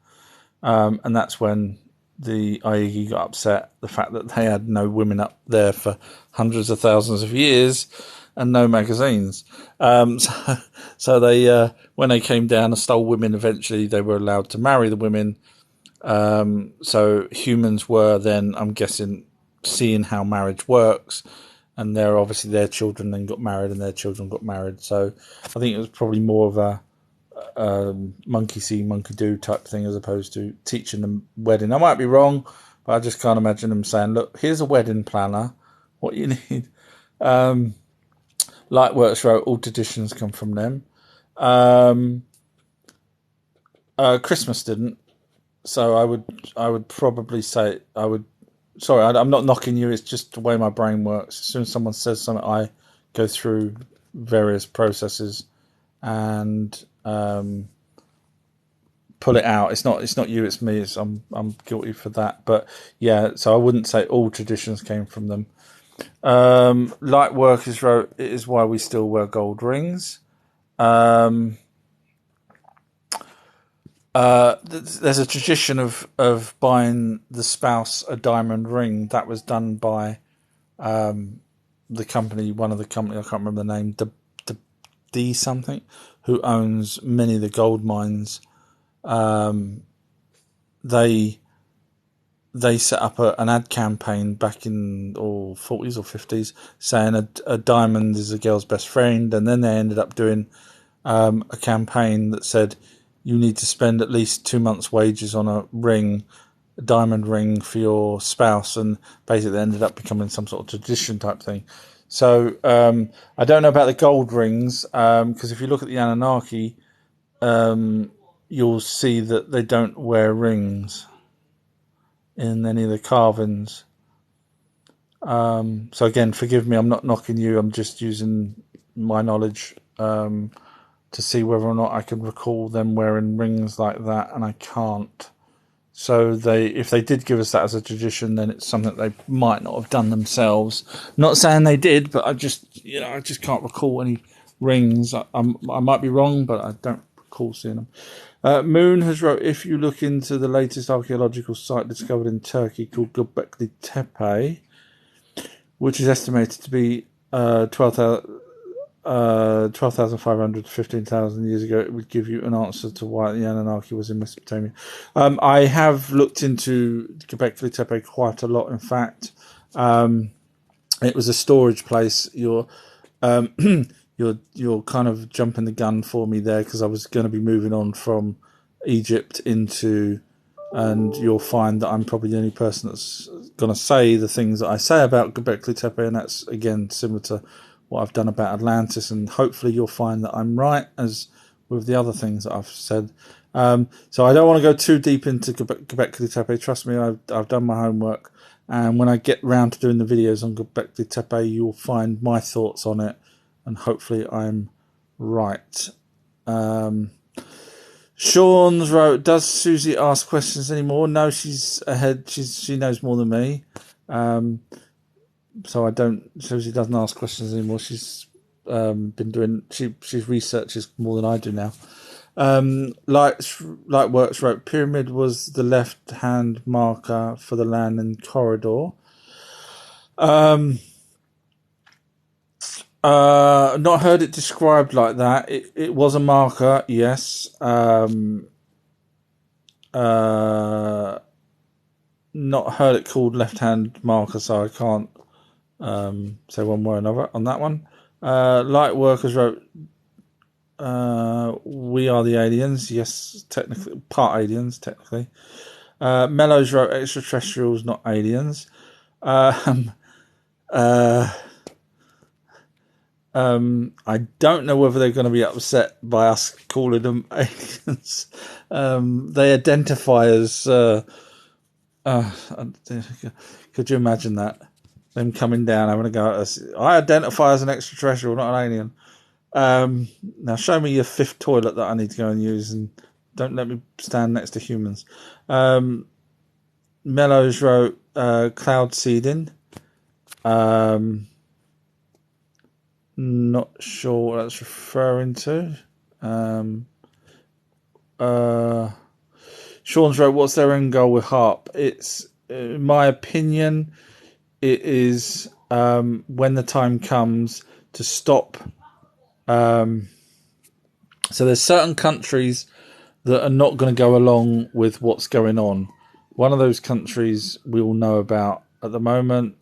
and that's when the Oigi got upset. The fact that they had no women up there for hundreds of thousands of years and no magazines. So they, when they came down and stole women, eventually they were allowed to marry the women. So humans were then, I'm guessing, seeing how marriage works, and obviously their children then got married and their children got married. So I think it was probably more of a monkey see, monkey do type thing, as opposed to teaching them wedding. I might be wrong, but I just can't imagine them saying, "Look, here's a wedding planner. What you need." Lightworks wrote, "All traditions come from them." Christmas didn't. So I would probably say I would. Sorry, I'm not knocking you. It's just the way my brain works. As soon as someone says something, I go through various processes and pull it out. It's not you. It's me. I'm guilty for that. But yeah, so I wouldn't say all traditions came from them. Light Workers wrote, "It is why we still wear gold rings." There's a tradition of buying the spouse a diamond ring. That was done by the company, one of the company, I can't remember the name, D something, who owns many of the gold mines. They set up an ad campaign back in 40s or 50s, saying a diamond is a girl's best friend, and then they ended up doing a campaign that said you need to spend at least 2 months' wages on a diamond ring for your spouse, and basically they ended up becoming some sort of tradition type thing. So I don't know about the gold rings, because if you look at the Anunnaki, you'll see that they don't wear rings in any of the carvings. So again, forgive me, I'm not knocking you, I'm just using my knowledge to see whether or not I can recall them wearing rings like that, and I can't. So if they did give us that as a tradition, then it's something they might not have done themselves. Not saying they did, but I just can't recall any rings. I might be wrong, but I don't recall seeing them. Moon has wrote, "If you look into the latest archaeological site discovered in Turkey called Göbekli Tepe, which is estimated to be 12,500 to 15,000 years ago, it would give you an answer to why the Anunnaki was in Mesopotamia." I have looked into Göbekli Tepe quite a lot. In fact, it was a storage place. You're kind of jumping the gun for me there, because I was going to be moving on from Egypt into, and you'll find that I'm probably the only person that's going to say the things that I say about Göbekli Tepe, and that's again similar to what I've done about Atlantis, and hopefully you'll find that I'm right, as with the other things that I've said. So I don't want to go too deep into Göbekli Tepe. Trust me, I've done my homework, and when I get round to doing the videos on Göbekli Tepe, you'll find my thoughts on it, and hopefully I'm right. Sean's wrote, "Does Susie ask questions anymore?" No, she's ahead. She knows more than me. So Susie doesn't ask questions anymore. She's been doing, she's researches more than I do now. Lightworks wrote, "Pyramid was the left hand marker for the landing corridor." Not heard it described like that. It was a marker, yes. Not heard it called left hand marker, so I can't say one way or another on that one. Lightworkers wrote, We Are the Aliens. Yes, technically, part aliens, technically. Mellows wrote extraterrestrials, not aliens. I don't know whether they're going to be upset by us calling them aliens. They identify as. Could you imagine that? Them coming down, having a go at us. I identify as an extraterrestrial, not an alien. Now show me your fifth toilet that I need to go and use, and don't let me stand next to humans. Mellows wrote cloud seeding. Not sure what that's referring to. Sean's wrote, what's their end goal with HARP? It's, in my opinion, it is when the time comes to stop. So there's certain countries that are not going to go along with what's going on. One of those countries we all know about at the moment.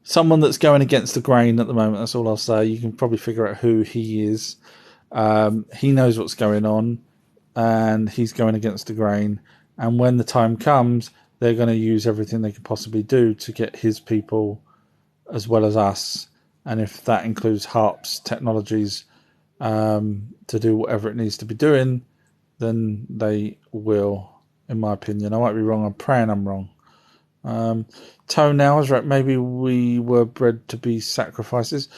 Someone that's going against the grain at the moment, that's all I'll say. You can probably figure out who he is. He knows what's going on, and he's going against the grain. And when the time comes, they're going to use everything they can possibly do to get his people as well as us. And if that includes HARP's technologies to do whatever it needs to be doing, then they will, in my opinion. I might be wrong. I'm praying I'm wrong. Toenails, right? Maybe we were bred to be sacrifices.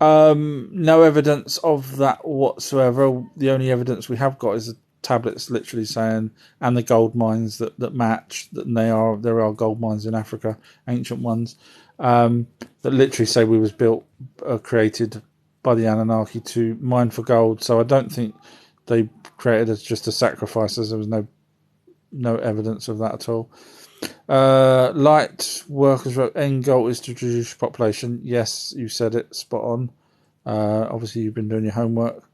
No evidence of that whatsoever. The only evidence we have got is the tablets literally saying, and the gold mines that match that there are gold mines in Africa, ancient ones, that literally say we was created by the Anunnaki to mine for gold. So I don't think they created us just as sacrifices. There was no evidence of that at all. Light workers wrote, end goal is to reduce population. Yes, you said it, spot on. Obviously you've been doing your homework.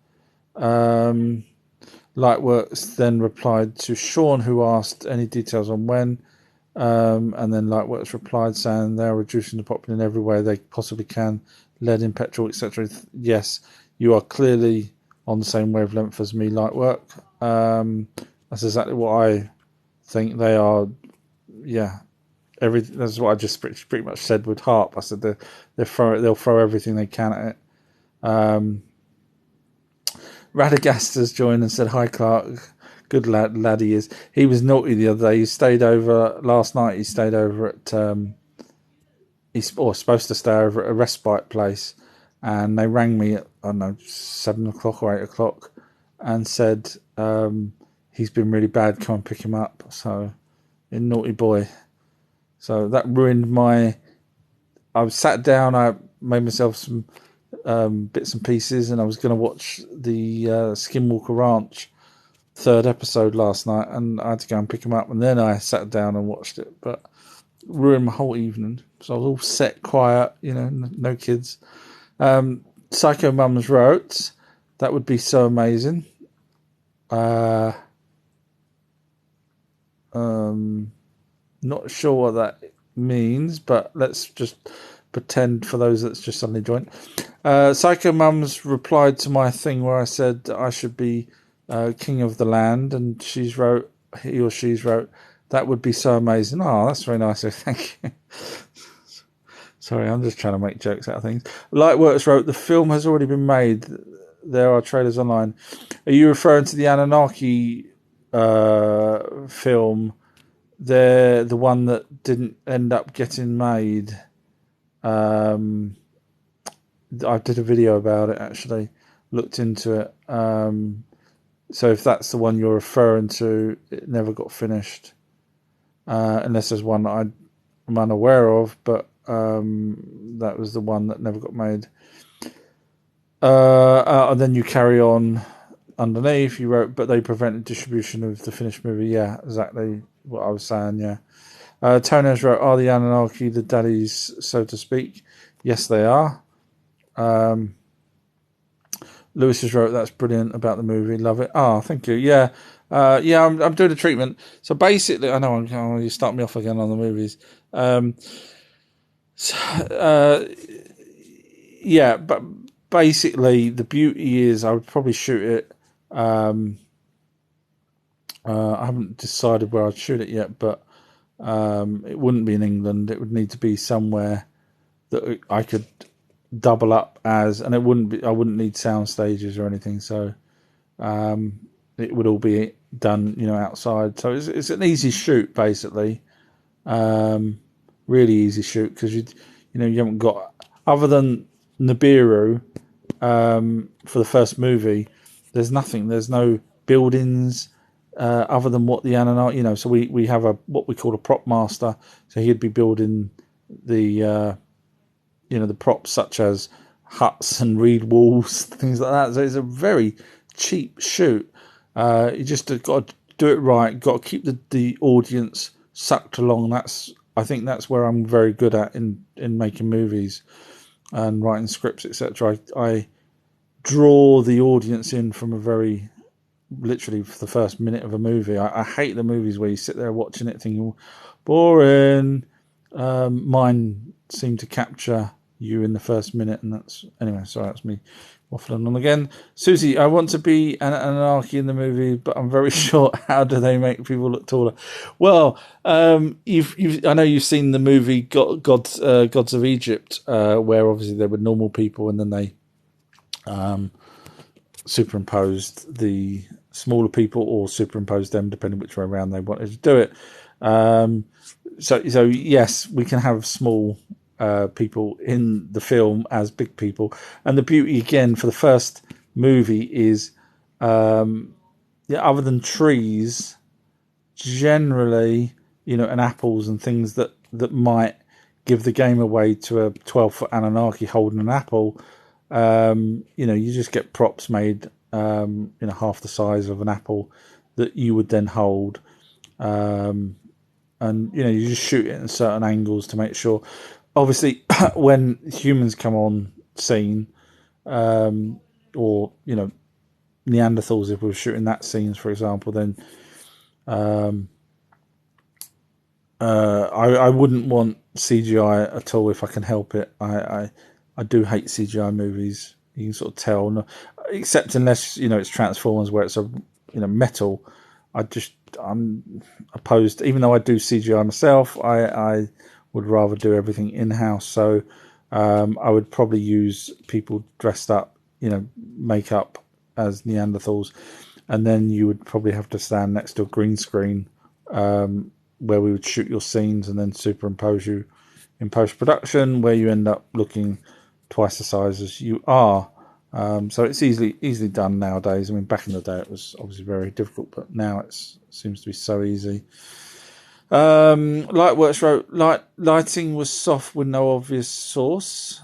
Lightworks then replied to Sean, who asked any details on when, and then Lightworks replied saying they're reducing the population in every way they possibly can, lead in petrol, etc. Yes, you are clearly on the same wavelength as me, Lightwork. That's exactly what I think they are. Yeah, that's what I just pretty much said with HARP. I said they'll throw everything they can at it. Radagast has joined and said, hi Clark, good lad he is. He was naughty the other day. He stayed over last night. He stayed over at he's supposed to stay over at a respite place, and they rang me at, I don't know, 7 o'clock or 8 o'clock and said he's been really bad, come and pick him up. So naughty boy. So that ruined I sat down, I made myself some bits and pieces, and I was going to watch the Skinwalker Ranch 3rd episode last night, and I had to go and pick him up, and then I sat down and watched it, but ruined my whole evening. So I was all set, quiet, no kids. Psycho Mums wrote, that would be so amazing. Not sure what that means, but let's just pretend for those that's just suddenly joined. Psycho Mums replied to my thing where I said I should be king of the land, and he or she's wrote, that would be so amazing. Oh, that's very nice. So thank you. Sorry, I'm just trying to make jokes out of things. Lightworks wrote, the film has already been made. There are trailers online. Are you referring to the Anunnaki film? They're the one that didn't end up getting made. I did a video about it, actually. Looked into it. So if that's the one you're referring to, it never got finished. Unless there's one that I'm unaware of, but that was the one that never got made. And then you carry on underneath. You wrote, but they prevented distribution of the finished movie. Yeah, exactly what I was saying, yeah. Tones wrote, are the Anunnaki the daddies, so to speak? Yes, they are. Lewis has wrote, that's brilliant about the movie. Love it. Oh, thank you. Yeah. I'm doing a treatment. So basically, I know you start me off again on the movies. yeah, but basically the beauty is I would probably shoot it. I haven't decided where I'd shoot it yet, but it wouldn't be in England. It would need to be somewhere that I could double up as, and it wouldn't be. I wouldn't need sound stages or anything. So it would all be done, outside. So it's an easy shoot, basically. Really easy shoot because you haven't got, other than Nibiru for the first movie. There's nothing. There's no buildings other than what the Anunnaki. So we have what we call a prop master. So he'd be building the the props such as huts and reed walls, things like that. So it's a very cheap shoot. You just got to do it right. Got to keep the audience sucked along. I think that's where I'm very good at in making movies and writing scripts, etc. I draw the audience in from literally for the first minute of a movie. I hate the movies where you sit there watching it thinking, boring. Mine seemed to capture you in the first minute, and that's me waffling on again. Susie, I want to be an Anunnaki in the movie, but I'm very short. How do they make people look taller? Well, I know you've seen the movie Gods of Egypt, where obviously there were normal people, and then they superimposed the smaller people, or superimposed them, depending which way around they wanted to do it. So yes, we can have small people in the film as big people, and the beauty again for the first movie is, other than trees, generally, and apples and things that might give the game away to a 12-foot Anunnaki holding an apple. You just get props made, half the size of an apple that you would then hold. And, you just shoot it in certain angles to make sure. Obviously, when humans come on scene, or, Neanderthals, if we were shooting that scenes, for example, then I wouldn't want CGI at all if I can help it. I do hate CGI movies. You can sort of tell, no, except unless it's Transformers where it's metal. I'm opposed. Even though I do CGI myself, I would rather do everything in house. So I would probably use people dressed up, makeup as Neanderthals, and then you would probably have to stand next to a green screen where we would shoot your scenes and then superimpose you in post-production, where you end up looking twice the size as you are. So it's easily done nowadays. I mean, back in the day it was obviously very difficult, but now it seems to be so easy. Lightworks wrote, lighting was soft with no obvious source.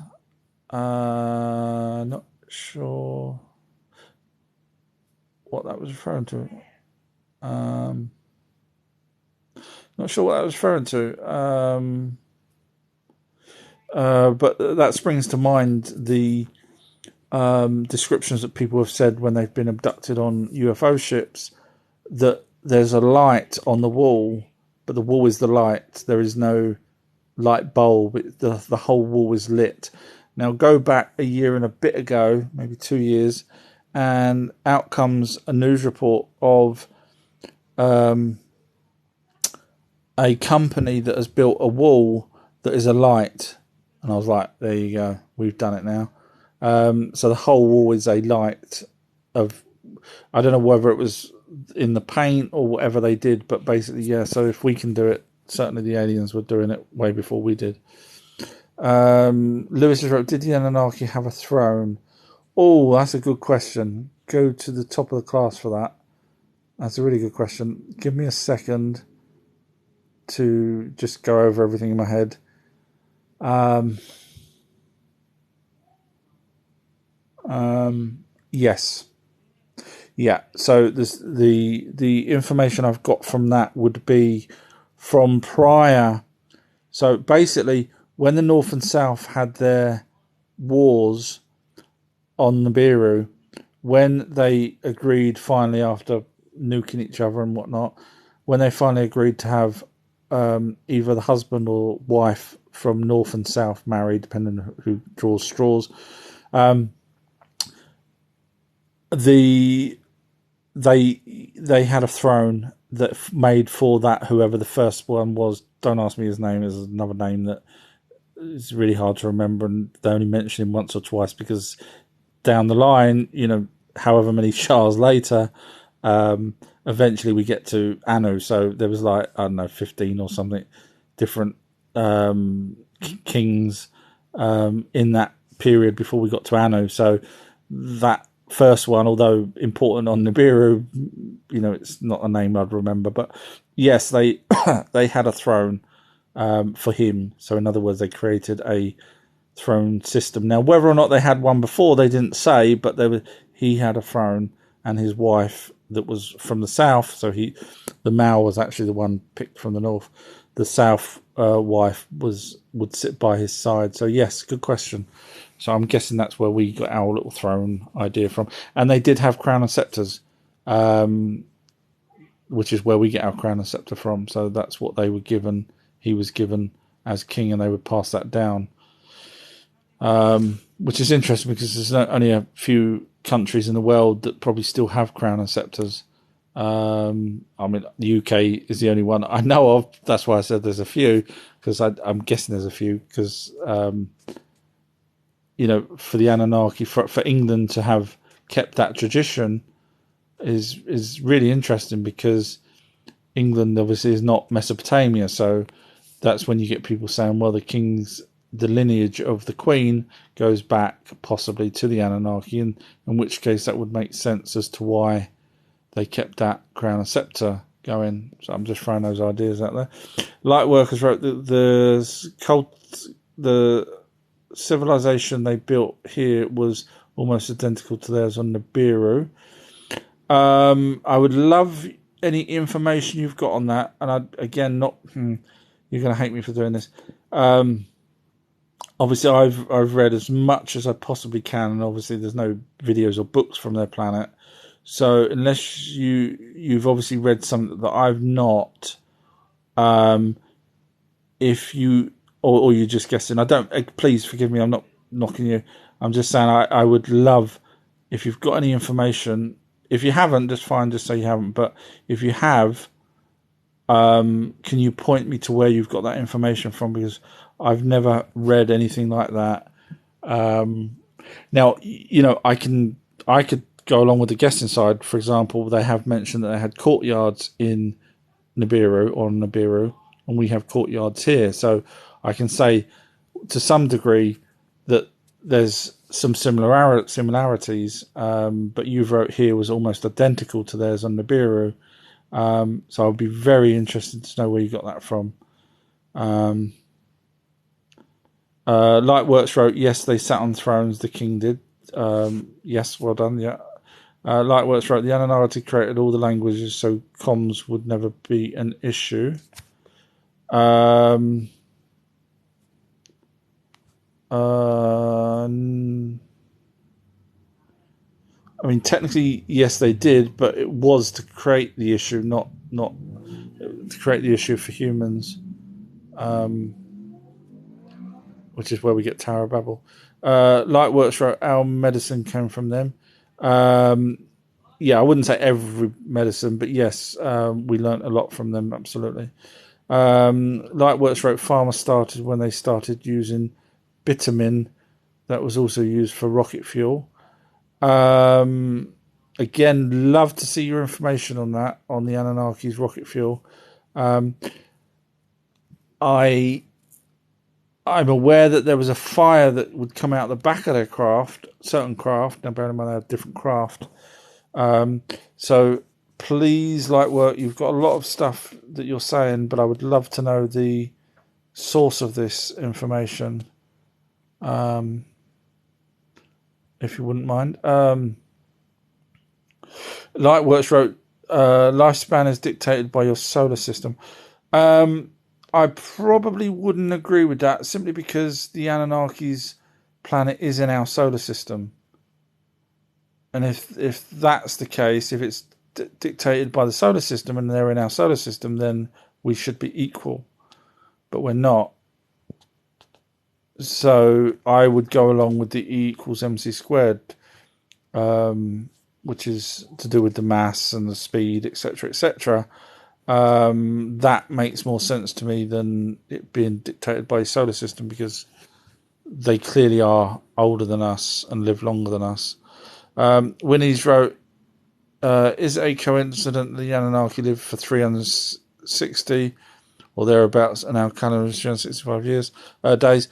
Not sure what that was referring to. Not sure what that was referring to. But that springs to mind the descriptions that people have said when they've been abducted on UFO ships, that there's a light on the wall, but the wall is the light. There is no light bulb. The whole wall is lit. Now go back a year and a bit ago, maybe 2 years, and out comes a news report of a company that has built a wall that is a light. And I was like, there you go, we've done it now. So the whole wall is a light of, I don't know whether it was in the paint or whatever they did, but basically, yeah. So if we can do it, certainly the aliens were doing it way before we did. Lewis has wrote, did the Anunnaki have a throne? Oh, that's a good question. Go to the top of the class for that. That's a really good question. Give me a second to just go over everything in my head. Yes. Yeah. So the information I've got from that would be from prior. So basically, when the North and South had their wars on Nibiru, when they agreed finally, after nuking each other and whatnot, when they finally agreed to have either the husband or wife from north and south married, depending on who draws straws. They had a throne that made for that whoever the first one was. Don't ask me his name. There's another name that is really hard to remember, and they only mention him once or twice because down the line, however many Shahs later, eventually we get to Anu. So there was 15 or something different kings in that period before we got to Anu. So that first one, although important on Nibiru, it's not a name I'd remember. But yes, they they had a throne for him. So in other words, they created a throne system. Now, whether or not they had one before, they didn't say, but he had a throne, and his wife that was from the south. So the male was actually the one picked from the north. The south wife would sit by his side. So yes, good question. So I'm guessing that's where we got our little throne idea from. And they did have crown and scepters, which is where we get our crown and scepter from. So that's what they were given. He was given as king, and they would pass that down. Which is interesting because there's only a few countries in the world that probably still have crown and scepters. The UK is the only one I know of. That's why I said there's a few, because I'm guessing there's a few because, for the Anunnaki, for England to have kept that tradition is really interesting, because England obviously is not Mesopotamia. So that's when you get people saying, well, the lineage of the Queen goes back possibly to the Anunnaki, in which case that would make sense as to why they kept that crown and scepter going. So I'm just throwing those ideas out there. Lightworkers wrote that the civilization they built here was almost identical to theirs on Nibiru. I would love any information you've got on that. And you're going to hate me for doing this. Obviously, I've read as much as I possibly can, and obviously there's no videos or books from their planet. So unless you've obviously read something that I've not, if you or you're just guessing, please forgive me, I'm not knocking you. I'm just saying I would love if you've got any information. If you haven't, just fine, just say you haven't. But if you have, can you point me to where you've got that information from? Because I've never read anything like that. Now, I could go along with the guessing side. For example, they have mentioned that they had courtyards in Nibiru, and we have courtyards here. So I can say to some degree that there's some similarities, but you've wrote here was almost identical to theirs on Nibiru. So I'd be very interested to know where you got that from. Lightworks wrote, yes, they sat on thrones, the king did. Yes, well done, yeah. Lightworks wrote, the Anunnaki created all the languages, so comms would never be an issue. Technically, yes, they did, but it was to create the issue, not to create the issue for humans, which is where we get Tower of Babel. Lightworks wrote, our medicine came from them. Yeah, I wouldn't say every medicine, but yes, we learnt a lot from them, absolutely. Lightworks wrote, farmers started when they started using bitumen that was also used for rocket fuel. Again, love to see your information on that, on the Anunnaki's rocket fuel. I'm aware that there was a fire that would come out the back of their certain craft. Now, bear in mind, they had different craft. So please, Lightwork, you've got a lot of stuff that you're saying, but I would love to know the source of this information, if you wouldn't mind. Lightworks wrote, lifespan is dictated by your solar system. I probably wouldn't agree with that, simply because the Anunnaki's planet is in our solar system. And if that's the case, if it's dictated by the solar system and they're in our solar system, then we should be equal, but we're not. So I would go along with the E equals mc squared, which is to do with the mass and the speed, etc., etc. That makes more sense to me than it being dictated by a solar system, because they clearly are older than us and live longer than us. Winnie's wrote, is it a coincidence the Anunnaki lived for 360 or thereabouts, and our calendar is 365 days?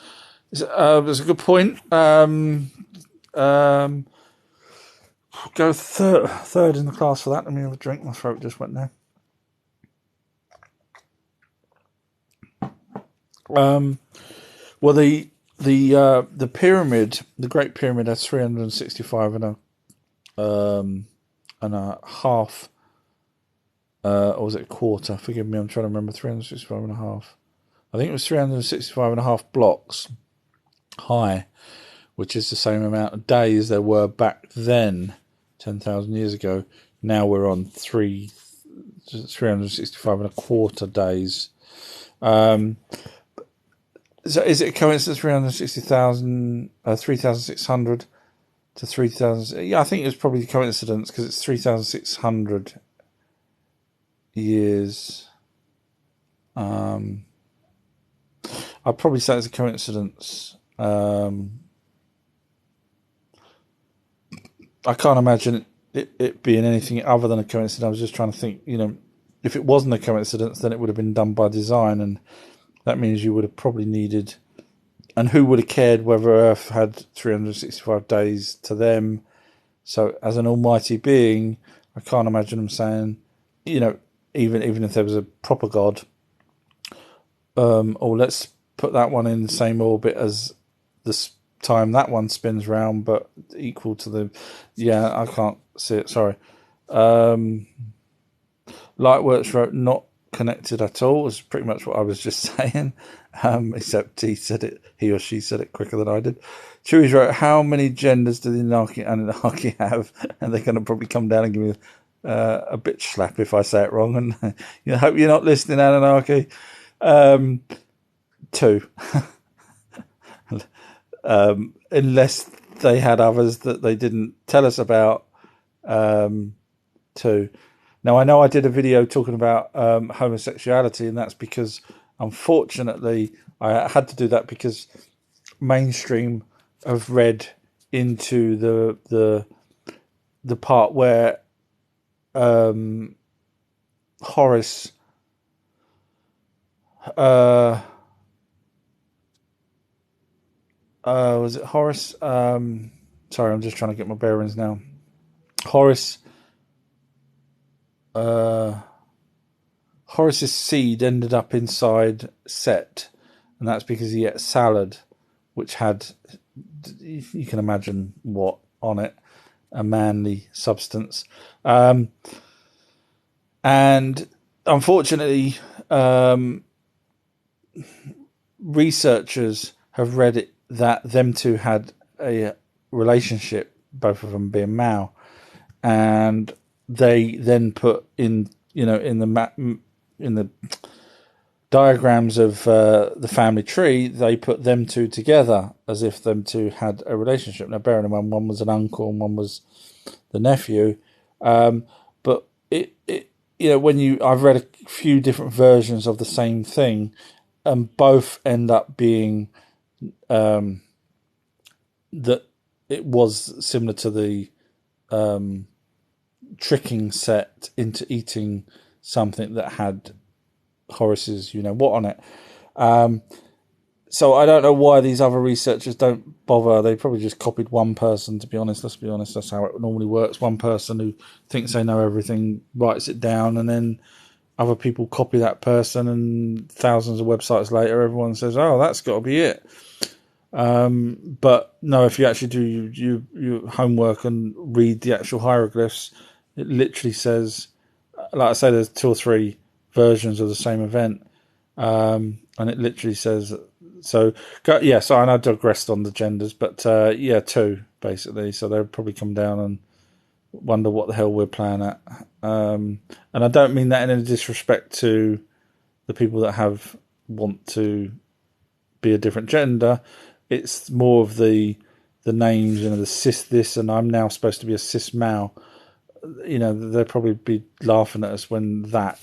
That's a good point. Go third in the class for that. Let me have a drink. My throat just went there. Well, the pyramid, the Great Pyramid, has 365 and a half, or was it a quarter? Forgive me, I'm trying to remember. 365 and a half. I think it was 365 and a half blocks high, which is the same amount of days there were back then, 10,000 years ago. Now we're on 365 and a quarter days. So is it a coincidence 3,600 to 3,000? Yeah, I think it's probably a coincidence because it's 3,600 years. I'd probably say it's a coincidence. I can't imagine it being anything other than a coincidence. I was just trying to think, if it wasn't a coincidence, then it would have been done by design, and that means you would have probably needed, and who would have cared whether Earth had 365 days to them? So as an almighty being, I can't imagine them saying, even if there was a proper God, let's put that one in the same orbit as this time that one spins round, but equal to the, I can't see it, sorry. Lightworks wrote, not connected at all, is pretty much what I was just saying, except he or she said it quicker than I did. Chewy's wrote, how many genders do the Anunnaki have? And they're going to probably come down and give me a bitch slap if I say it wrong, and I hope you're not listening, Anunnaki. 2. Unless they had others that they didn't tell us about. 2. Now, I know I did a video talking about homosexuality, and that's because, unfortunately, I had to do that because mainstream have read into the part where Horace was it Horace? Sorry, I'm just trying to get my bearings now. Horace's seed ended up inside Set, and that's because he ate salad, which had, you can imagine what on it, a manly substance. And unfortunately, researchers have read it that them two had a relationship, both of them being male, and they then put in, in the diagrams of the family tree, they put them two together as if them two had a relationship. Now, bearing in mind, one was an uncle and one was the nephew, but I've read a few different versions of the same thing, and both end up being that it was similar to the tricking Set into eating something that had Horace's what on it. So I don't know why these other researchers don't bother. They probably just copied one person, to be honest. Let's be honest, that's how it normally works. One person who thinks they know everything writes it down, and then other people copy that person, and thousands of websites later, everyone says, oh, that's got to be it. But no, if you actually do your homework and read the actual hieroglyphs, it literally says, like I say, there's 2 or 3 versions of the same event, and it literally says. So I digressed on the genders, but 2 basically. So they'll probably come down and wonder what the hell we're playing at. And I don't mean that in any disrespect to the people that want to be a different gender. It's more of the names, the cis this, and I'm now supposed to be a cis male. They'll probably be laughing at us when that,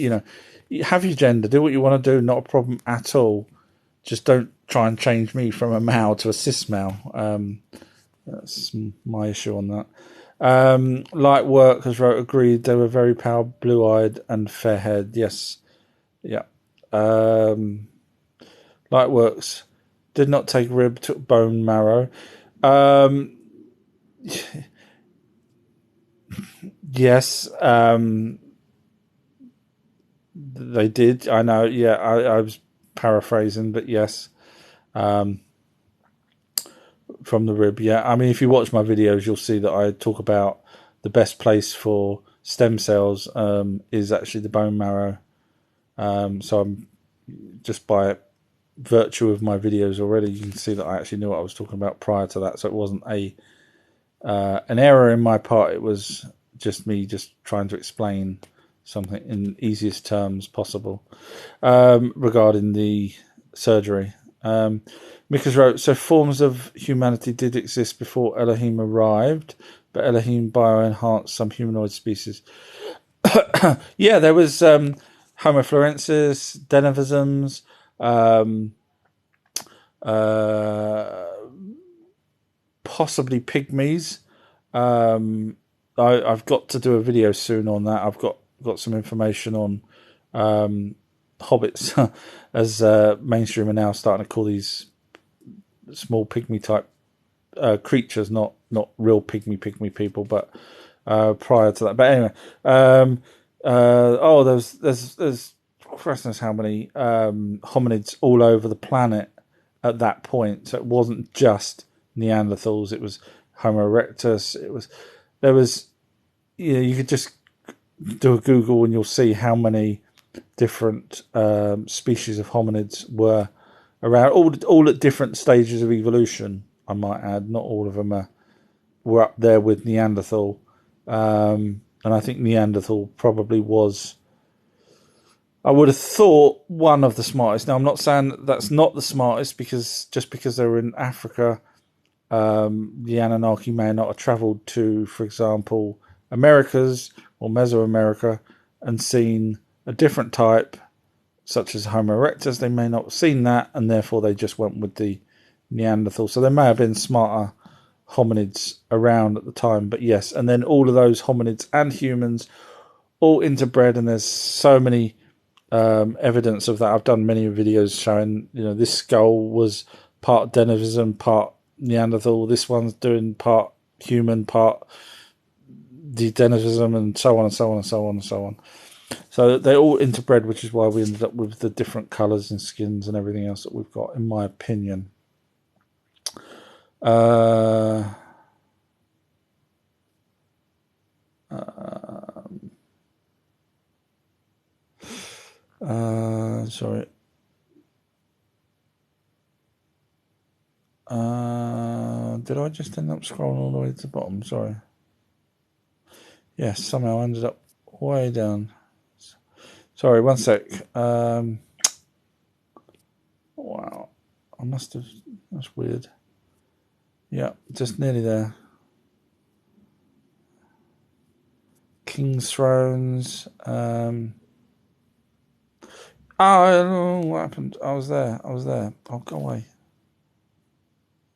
have your gender, do what you want to do, not a problem at all. Just don't try and change me from a male to a cis male. That's my issue on that. Light Workers wrote, agreed, they were very pale, blue-eyed and fair-haired. Yes. Yeah. Lightworks did not take rib, took bone marrow. Yes, they did. I know. Yeah, I was paraphrasing, but yes, from the rib. Yeah, I mean, if you watch my videos, you'll see that I talk about the best place for stem cells is actually the bone marrow. So I'm just by virtue of my videos already, you can see that I actually knew what I was talking about prior to that. So it wasn't an error in my part. It was just me trying to explain something in easiest terms possible regarding the surgery. Mikas wrote, so forms of humanity did exist before Elohim arrived, but Elohim bioenhanced some humanoid species. Yeah, there was Homo florensis, Denivisms, possibly pygmies. I've got to do a video soon on that. I've got some information on hobbits, as mainstream are now starting to call these small pygmy type creatures, not real pygmy people, but prior to that. But anyway, there's Christ knows how many hominids all over the planet at that point. So it wasn't just Neanderthals; it was Homo erectus. There was you could just do a Google and you'll see how many different species of hominids were around, all at different stages of evolution. I might add, not all of them were up there with Neanderthal, and I think Neanderthal probably was, I would have thought, one of the smartest. Now, I'm not saying that's not the smartest, because just because they were in Africa, the Anunnaki may not have travelled to, for example, Americas or Mesoamerica and seen a different type, such as Homo erectus. They may not have seen that, and therefore they just went with the Neanderthal. So there may have been smarter hominids around at the time, but yes. And then all of those hominids and humans all interbred, and there's so many evidence of that. I've done many videos showing, this skull was part Denivism, part Neanderthal. This one's doing part human, part Denivism, and so on and so on and so on and so on. So they all interbred, which is why we ended up with the different colours and skins and everything else that we've got, in my opinion. Sorry. Did I just end up scrolling all the way to the bottom? Sorry. Yes, somehow I ended up way down. Sorry, one sec. Wow. I must have... That's weird. Yeah, just nearly there. King's Thrones. Oh, what happened? I was there. Oh, go away.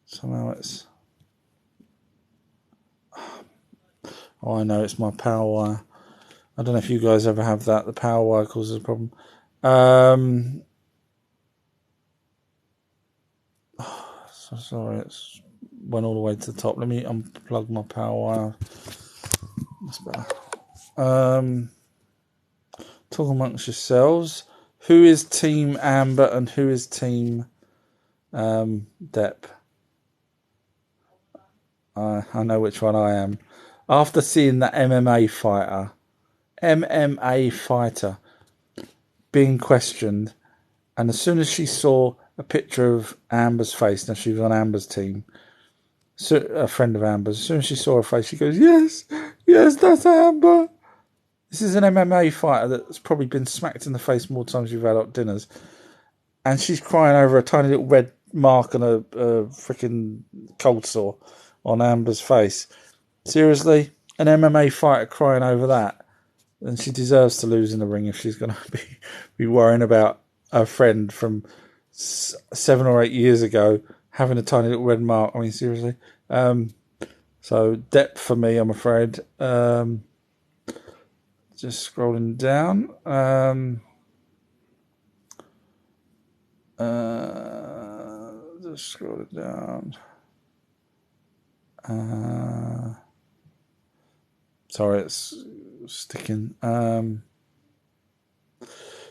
Somehow it's... Oh, I know, it's my power wire. I don't know if you guys ever have that. The power wire causes a problem. So sorry, it's went all the way to the top. Let me unplug my power wire. That's better. Talk amongst yourselves. Who is Team Amber and who is Team Depp? I know which one I am. After seeing that MMA fighter being questioned, and as soon as she saw a picture of Amber's face, now she was on Amber's team, so a friend of Amber's, as soon as she saw her face, she goes, yes, that's Amber. This is an MMA fighter that's probably been smacked in the face more times you've had at dinners, and she's crying over a tiny little red mark on a freaking cold sore on Amber's face. Seriously, an MMA fighter crying over that, and she deserves to lose in the ring if she's going to be worrying about a friend from 7 or 8 years ago having a tiny little red mark. I mean, seriously. So depth for me, I'm afraid. Just scrolling down. Just scrolling down. Sorry, it's sticking.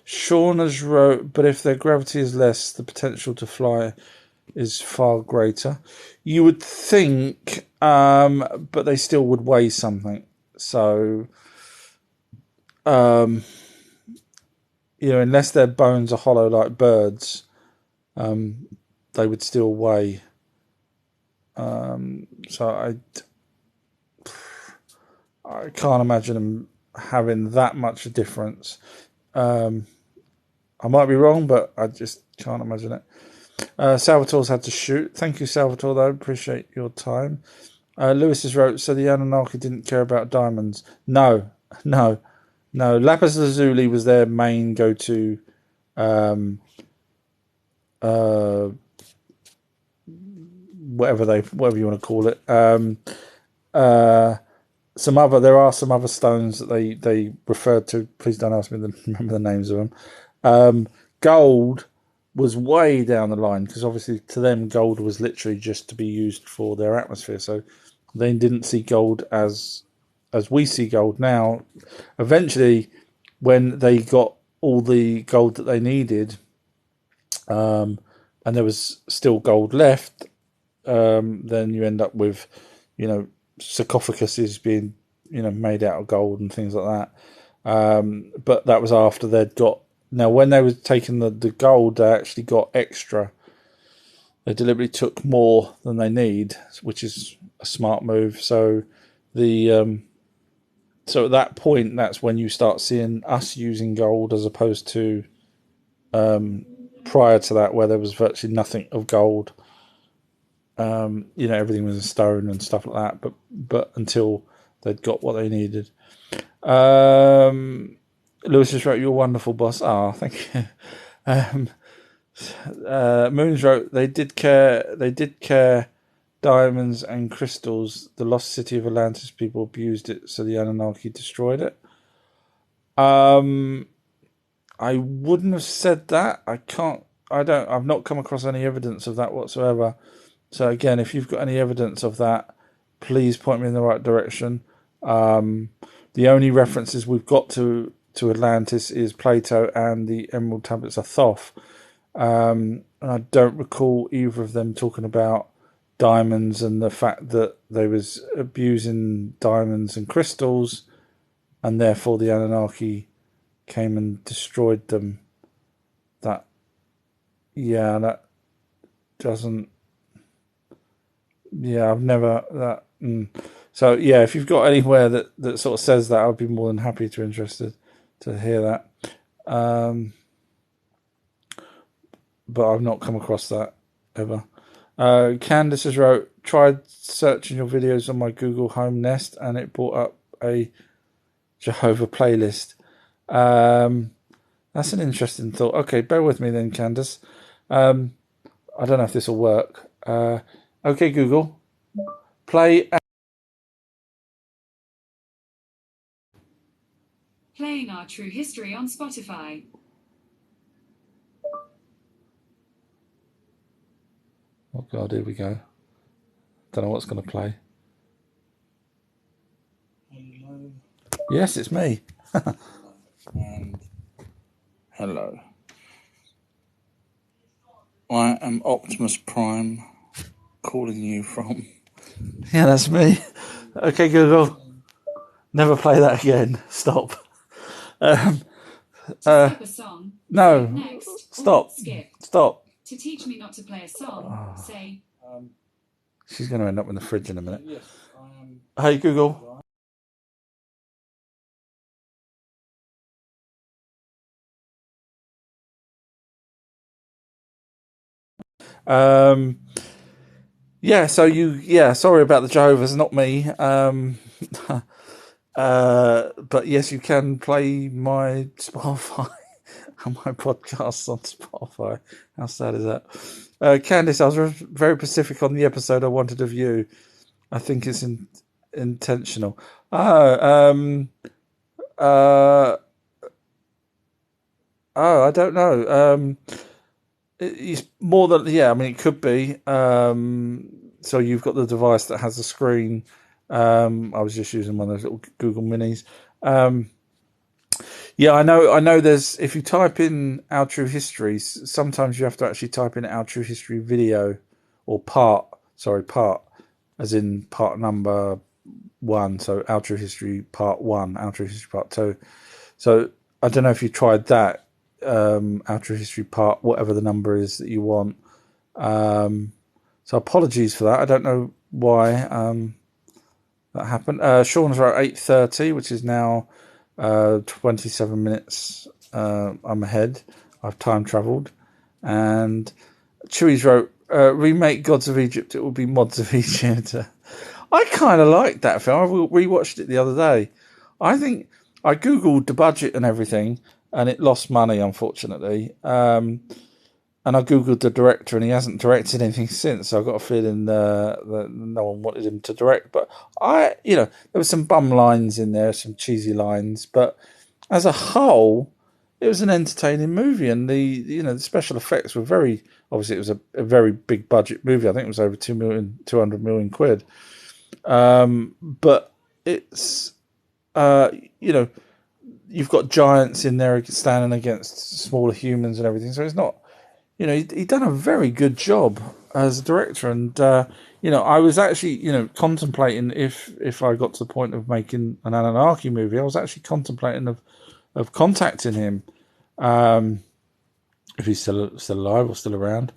Sean has wrote, but if their gravity is less, the potential to fly is far greater. You would think, but they still would weigh something. So, unless their bones are hollow like birds, they would still weigh. So I can't imagine them having that much a difference. I might be wrong, but I just can't imagine it. Salvatore's had to shoot. Thank you, Salvatore, though. Appreciate your time. Lewis has wrote, so the Anunnaki didn't care about diamonds. No. Lapis lazuli was their main go-to whatever you want to call it. There are some other stones that they referred to. Please don't ask me to remember the names of them. Gold was way down the line because obviously to them gold was literally just to be used for their atmosphere. So they didn't see gold as we see gold now. Eventually, when they got all the gold that they needed, and there was still gold left, then you end up with, sarcophaguses being, made out of gold and things like that. But that was after they'd got. Now, when they were taking the gold, they actually got extra. They deliberately took more than they need, which is a smart move. So so at that point, that's when you start seeing us using gold as opposed to prior to that, where there was virtually nothing of gold. Everything was in stone and stuff like that. But until they'd got what they needed. Lewis just wrote, "You're wonderful, boss." Ah, thank you. Moons wrote, They did care diamonds and crystals. The lost city of Atlantis people abused it, so the Anunnaki destroyed it. I wouldn't have said that. I've not come across any evidence of that whatsoever. So again, if you've got any evidence of that, please point me in the right direction. The only references we've got to Atlantis is Plato and the Emerald Tablets of Thoth. And I don't recall either of them talking about diamonds and the fact that they was abusing diamonds and crystals, and therefore the Anunnaki came and destroyed them. That doesn't. Yeah, I've never that. So yeah, if you've got anywhere that sort of says that, I'd be more than happy to interested to hear that. But I've not come across that ever. Candace has wrote, tried searching your videos on my Google Home Nest and it brought up a Jehovah playlist. That's an interesting thought. Okay, bear with me then, Candace. I don't know if this will work. Okay, Google, play. Playing Our True History on Spotify. Oh God, here we go. Don't know what's going to play. Hello. Yes, it's me. And hello. I am Optimus Prime, calling you from. Yeah, that's me. Okay, Google. Never play that again. Stop. Skip a song. No. Next. Stop. Skip. Stop. To teach me not to play a song, say. She's going to end up in the fridge in a minute. Yes, I am. Hey, Google. Yeah, so sorry about the Jehovah's, not me. But yes, you can play my Spotify and my podcasts on Spotify. How sad is that? Candice, I was very specific on the episode I wanted of you. I think it's intentional. I don't know. It's more than, yeah. I mean, it could be. So you've got the device that has the screen. I was just using one of those little Google Minis. Yeah, I know. There's, if you type in Our True History, sometimes you have to actually type in Our True History video or part. Sorry, part, as in part number 1. So Our True History Part 1, Our True History Part 2. So I don't know if you tried that. Our True History Part, whatever the number is that you want. So apologies for that. I don't know why that happened. Sean's wrote 8:30, which is now 27 minutes. I'm ahead. I've time travelled. And Chewy's wrote, remake Gods of Egypt. It will be Mods of Egypt. I kind of liked that film. I rewatched it the other day. I think I googled the budget and everything, and it lost money, unfortunately. And I googled the director, and he hasn't directed anything since. So I got a feeling that no one wanted him to direct. But there were some bum lines in there, some cheesy lines. But as a whole, it was an entertaining movie, and the special effects were very. Obviously, it was a very big budget movie. I think it was over 200 million quid. But it's you've got giants in there standing against smaller humans and everything. So it's not. He'd done a very good job as a director, and I was actually contemplating if I got to the point of making an Anunnaki movie, I was actually contemplating of contacting him, if he's still alive or still around.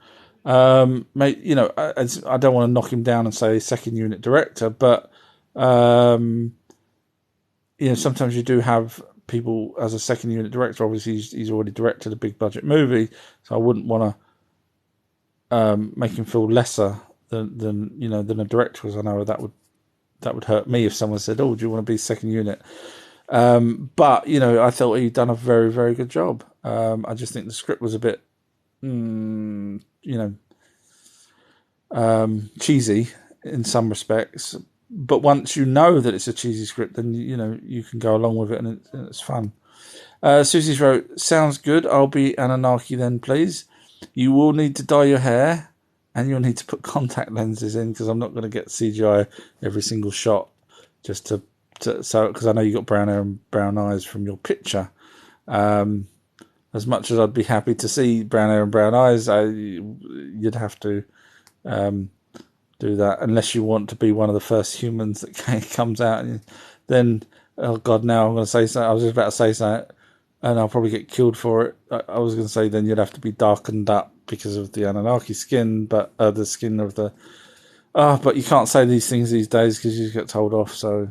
I don't want to knock him down and say second unit director, but sometimes you do have people as a second unit director. Obviously, he's already directed a big budget movie, so I wouldn't want to make him feel lesser than a director, because I know that would hurt me if someone said, "Oh, do you want to be second unit?" But I thought he'd done a very, very good job. I just think the script was a bit, cheesy in some respects. But once you know that it's a cheesy script, then you can go along with it, and it's fun. Susie's wrote, sounds good. I'll be Anunnaki then, please. You will need to dye your hair, and you'll need to put contact lenses in, because I'm not going to get CGI every single shot, just because I know you got brown hair and brown eyes from your picture. As much as I'd be happy to see brown hair and brown eyes, you'd have to do that, unless you want to be one of the first humans that comes out. And then, oh God, now I'm going to say something. I was just about to say something, and I'll probably get killed for it. I was going to say then you'd have to be darkened up because of the Anunnaki skin, but the skin of the. But you can't say these things these days because you get told off. So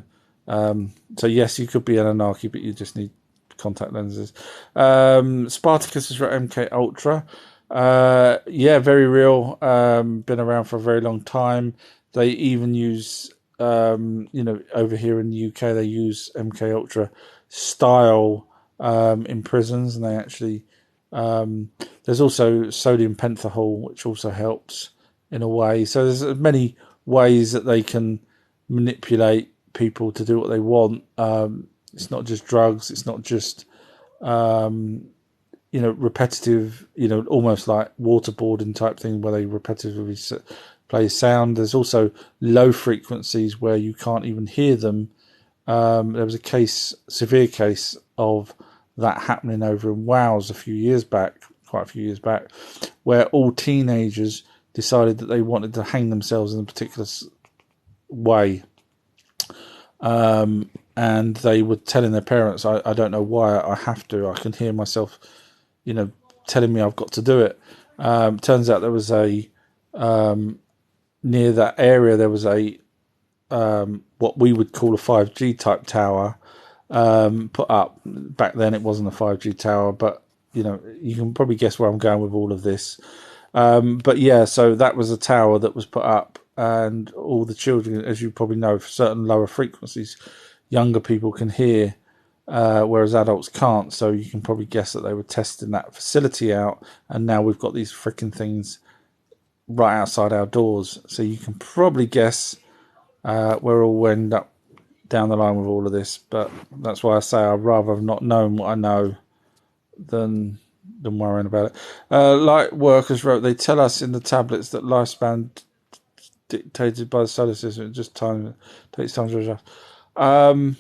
yes, you could be Anunnaki, but you just need contact lenses. Spartacus has wrote MK Ultra. Very real. Been around for a very long time. They even use, over here in the UK, they use MK Ultra style in prisons, and they actually there's also sodium pentothal, which also helps in a way. So there's many ways that they can manipulate people to do what they want. It's not just drugs. It's not just repetitive, almost like waterboarding type thing where they repetitively play sound. There's also low frequencies where you can't even hear them. There was a severe case of that happening over in Wales quite a few years back, where all teenagers decided that they wanted to hang themselves in a particular way. And they were telling their parents, I don't know why I have to. I can hear myself, telling me I've got to do it. Turns out there was near that area, there was what we would call a 5G type tower put up. Back then it wasn't a 5G tower, but you can probably guess where I'm going with all of this. But yeah, so that was a tower that was put up, and all the children, as you probably know, for certain lower frequencies, younger people can hear, whereas adults can't. So you can probably guess that they were testing that facility out, and now we've got these freaking things right outside our doors. So you can probably guess where we'll end up down the line with all of this. But that's why I say I'd rather have not known what I know than worrying about it. Light workers wrote, they tell us in the tablets that lifespan dictated by the solar system. It just takes time to adjust. I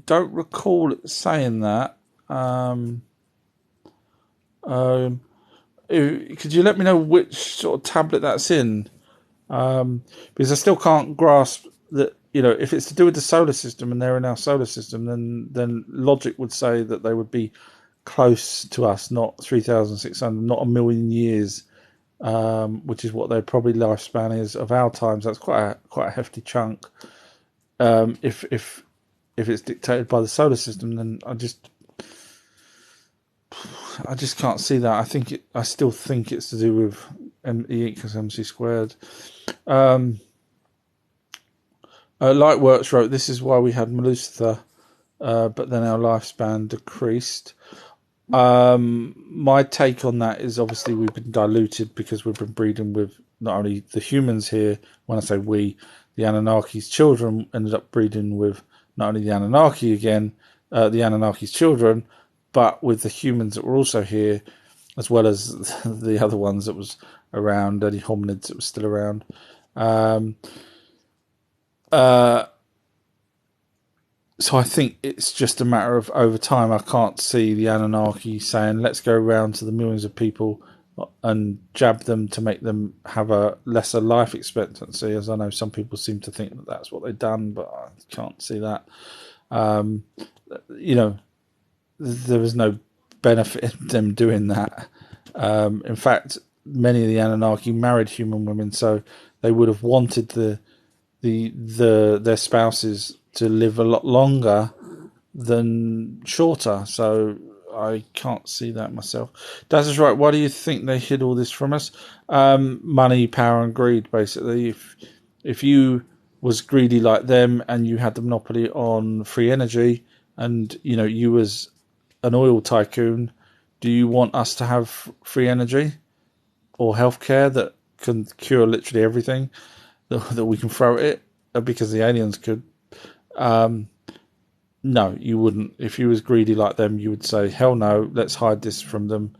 don't recall it saying that. Could you let me know which sort of tablet that's in? Because I still can't grasp that. If it's to do with the solar system and they're in our solar system, then logic would say that they would be close to us, not 3,600, not a million years, which is what their probably lifespan is of our times. That's quite a hefty chunk. If it's dictated by the solar system, then I just can't see that. I still think it's to do with E equals MC squared. Lightworks wrote, this is why we had Melucitha, but then our lifespan decreased. My take on that is obviously we've been diluted because we've been breeding with not only the humans here, when I say we, the Anunnaki's children ended up breeding with not only the Anunnaki again, the Anunnaki's children, but with the humans that were also here, as well as the other ones that was around, any hominids that was still around. So I think it's just a matter of over time. I can't see the Anunnaki saying, let's go around to the millions of people and jab them to make them have a lesser life expectancy, as I know some people seem to think that that's what they've done, but I can't see that. There was no benefit in them doing that. In fact, many of the Anunnaki married human women, so they would have wanted their spouses to live a lot longer than shorter. So I can't see that myself. Daz is right. Why do you think they hid all this from us? Money, power, and greed. Basically, if you was greedy like them and you had the monopoly on free energy, and you was an oil tycoon, do you want us to have free energy or healthcare that can cure literally everything that we can throw at it? Because the aliens could. No, you wouldn't. If you was greedy like them, you would say, hell no, let's hide this from them,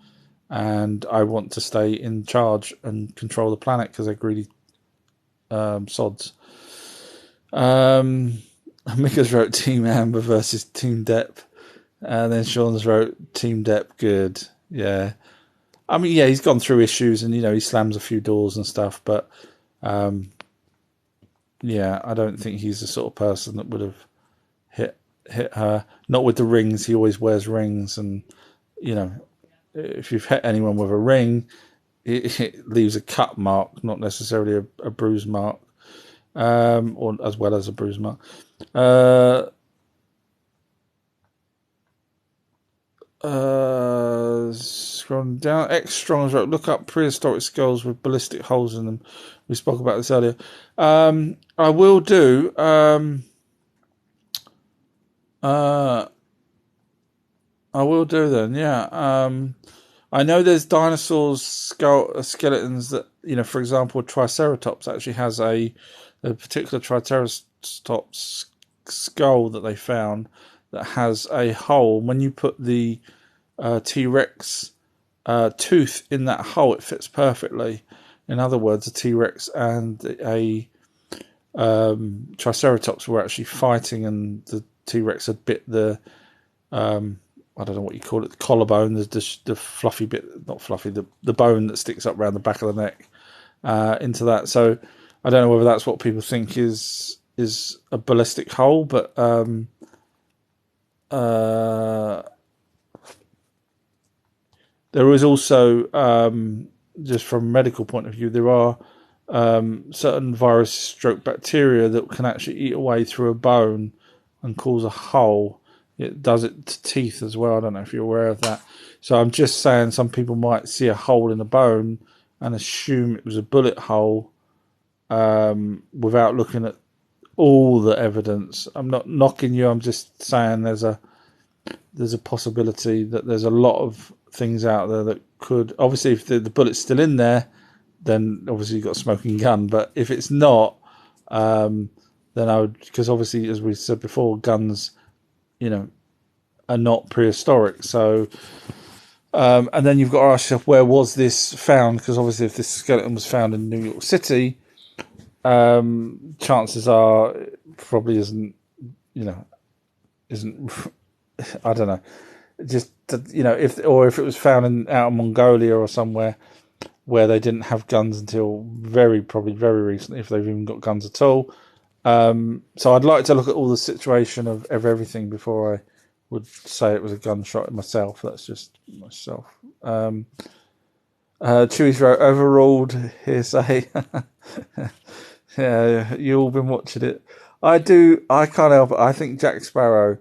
and I want to stay in charge and control the planet because they're greedy sods. Mika's wrote Team Amber versus Team Depp, and then Sean's wrote Team Depp good. Yeah. I mean, yeah, he's gone through issues and, he slams a few doors and stuff, but yeah, I don't think he's the sort of person that would have hit her. Not with the rings. He always wears rings, and if you've hit anyone with a ring, it leaves a cut mark, not necessarily a bruise mark, or as well as a bruise mark. Scrolling down, X Strong's wrote, look up prehistoric skulls with ballistic holes in them. We spoke about this earlier. I will do. I will do then. Yeah. I know there's dinosaurs skeletons that for example, Triceratops actually has a particular Triceratops skull that they found that has a hole. When you put the T-Rex tooth in that hole, it fits perfectly. In other words, a T-Rex and a Triceratops were actually fighting, and the T-Rex had bit the I don't know what you call it, the collarbone, the fluffy bit, not fluffy, the bone that sticks up around the back of the neck into that. So I don't know whether that's what people think is a ballistic hole, but there is also, just from a medical point of view, there are certain virus stroke bacteria that can actually eat away through a bone and cause a hole. it does it to teeth as well. I don't know if you're aware of that. So I'm just saying some people might see a hole in the bone and assume it was a bullet hole without looking at all the evidence. I'm not knocking you. I'm just saying there's a possibility that there's a lot of things out there that could, obviously, if the bullet's still in there, then obviously you've got a smoking gun. But if it's not, then I would, because obviously, as we said before, guns, are not prehistoric. So, and then you've got to ask yourself, where was this found? Because obviously, if this skeleton was found in New York City, chances are it probably isn't, I don't know. Just, if it was found out in Mongolia or somewhere where they didn't have guns until probably very recently, if they've even got guns at all. So I'd like to look at all the situation of everything before I would say it was a gunshot myself. That's just myself. Chewie's wrote, overruled hearsay. Yeah, you've all been watching it. I can't help it. I think Jack Sparrow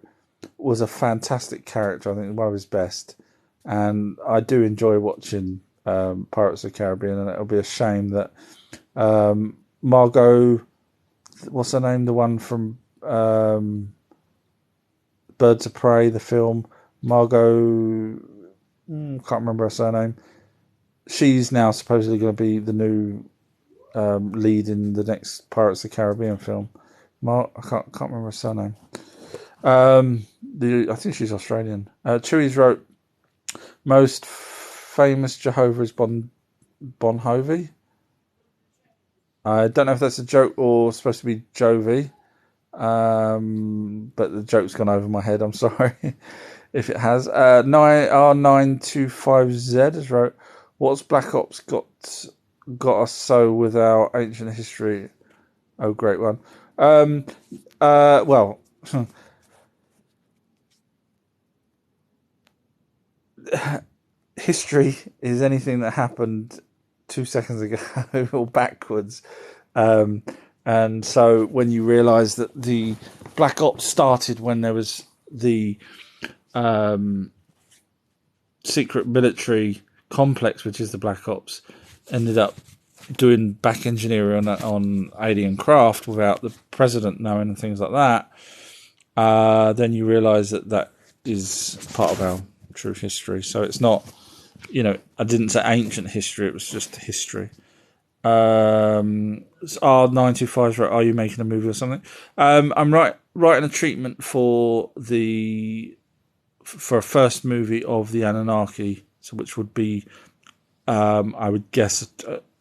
was a fantastic character. I think one of his best. And I do enjoy watching Pirates of the Caribbean, and it'll be a shame that Margot, what's her name? The one from Birds of Prey, the film. Margot, can't remember her surname. She's now supposedly going to be the new lead in the next Pirates of the Caribbean film. I can't remember her surname. I think she's Australian. Chewy's wrote, most famous Jehovah's Bon Jovi. I don't know if that's a joke or supposed to be Jovi, but the joke's gone over my head. I'm sorry if it has. R925Z has wrote, what's Black Ops got us so with our ancient history? Oh, great one. Well, history is anything that happened 2 seconds ago or backwards. And so when you realise that the Black Ops started when there was the secret military complex, which is the Black Ops, ended up doing back engineering on alien craft without the president knowing and things like that, then you realise that is part of our true history. So it's not, I didn't say ancient history, it was just history. R925's right, are you making a movie or something? I'm writing a treatment for a first movie of the Anunnaki, so which would be, I would guess,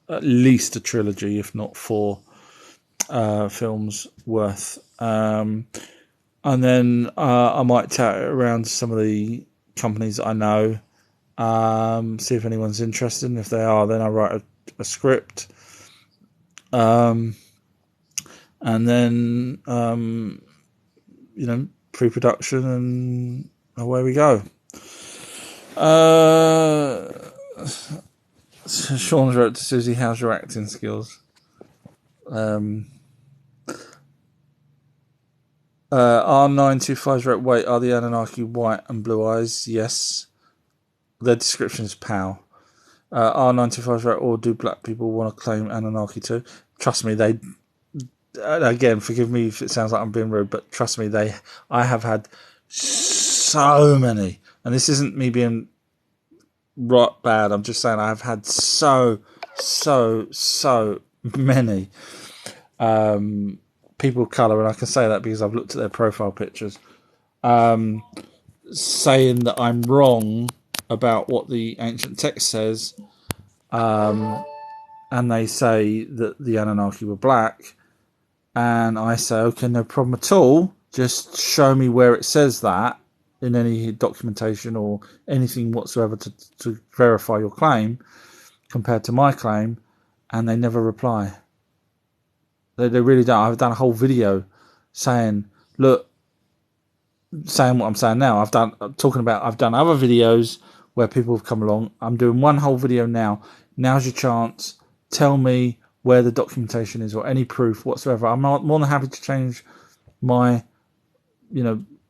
at least a trilogy, if not 4 films worth. And then I might chat around some of the companies that I know, see if anyone's interested. And if they are, then I write a script. And then, pre-production, and away we go. Sean's wrote to Susie, how's your acting skills? R925's wrote, wait, are the Anunnaki white and blue eyes? Yes. Their description is POW. R925's wrote, or do black people want to claim Anunnaki too? Trust me, they, again, forgive me if it sounds like I'm being rude, but trust me, I have had so many, and this isn't me being bad, I'm just saying I've had so many people of colour, and I can say that because I've looked at their profile pictures, saying that I'm wrong about what the ancient text says, and they say that the Anunnaki were black, and I say, okay, no problem at all, just show me where it says that in any documentation or anything whatsoever to verify your claim compared to my claim, and they never reply. They really don't. I've done a whole video saying what I'm saying now. I've done other videos where people have come along. I'm doing one whole video now. Now's your chance. Tell me where the documentation is or any proof whatsoever. I'm more than happy to change my,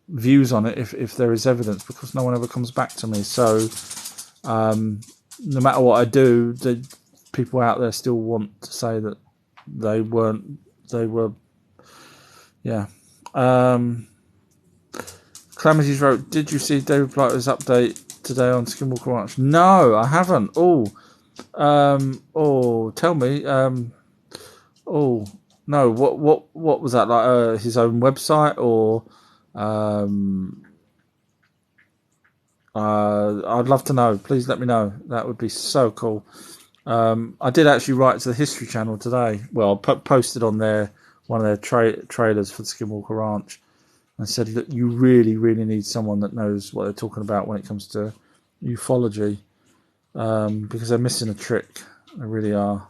views on it if there is evidence, because no one ever comes back to me. So no matter what I do, the people out there still want to say that they were, yeah. Calamities wrote, did you see David Blighter's update today on Skinwalker Ranch? No, I haven't. Tell me. No, what was that, like his own website, or I'd love to know. Please let me know. That would be so cool. I did actually write to the History Channel today. Well, posted on their one of their trailers for the Skinwalker Ranch, and said that you really, really need someone that knows what they're talking about when it comes to ufology, because they're missing a trick. They really are.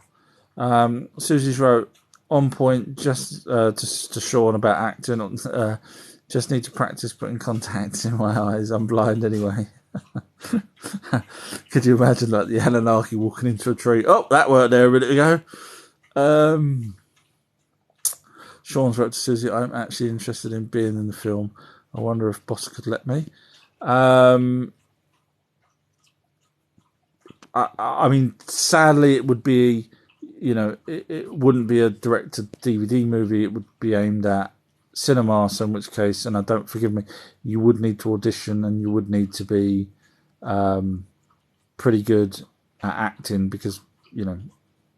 Susie's wrote, on point, just to Sean about acting. Just need to practice putting contacts in my eyes. I'm blind anyway. Could you imagine, like, the Anunnaki walking into a tree? Oh, that weren't there a minute ago. Sean's wrote to Susie, I'm actually interested in being in the film. I wonder if Boss could let me. I mean, sadly, it would be, it wouldn't be a direct-to-DVD movie. It would be aimed at cinema, so in which case, and I don't, forgive me, you would need to audition, and you would need to be pretty good at acting, because,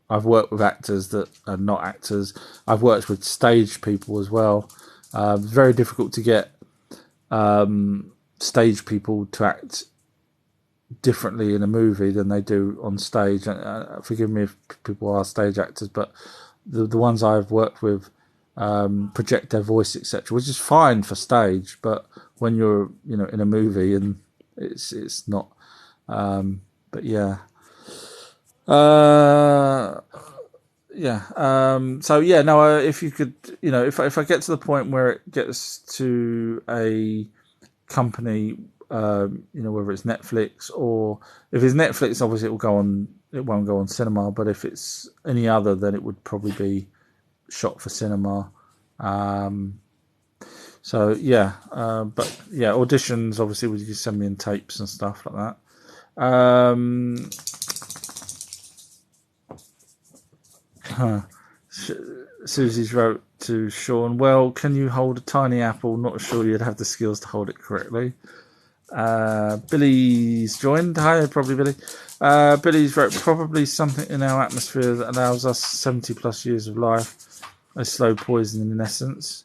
I've worked with actors that are not actors. I've worked with stage people as well. It's very difficult to get stage people to act differently in a movie than they do on stage. Forgive me if people are stage actors, but the ones I've worked with project their voice, etc., which is fine for stage, but when you're in a movie, and it's not. But yeah. So yeah, no. If you could, if I get to the point where it gets to a company, whether it's Netflix, or if it's Netflix, obviously it will go on. It won't go on cinema. But if it's any other, then it would probably be shot for cinema. So yeah, but yeah, auditions obviously would you send me in tapes and stuff like that. Susie's wrote to Sean, well, can you hold a tiny apple? Not sure you'd have the skills to hold it correctly. Billy's joined. Hi, probably Billy. Billy's wrote, probably something in our atmosphere that allows us 70 plus years of life. A slow poisoning in essence.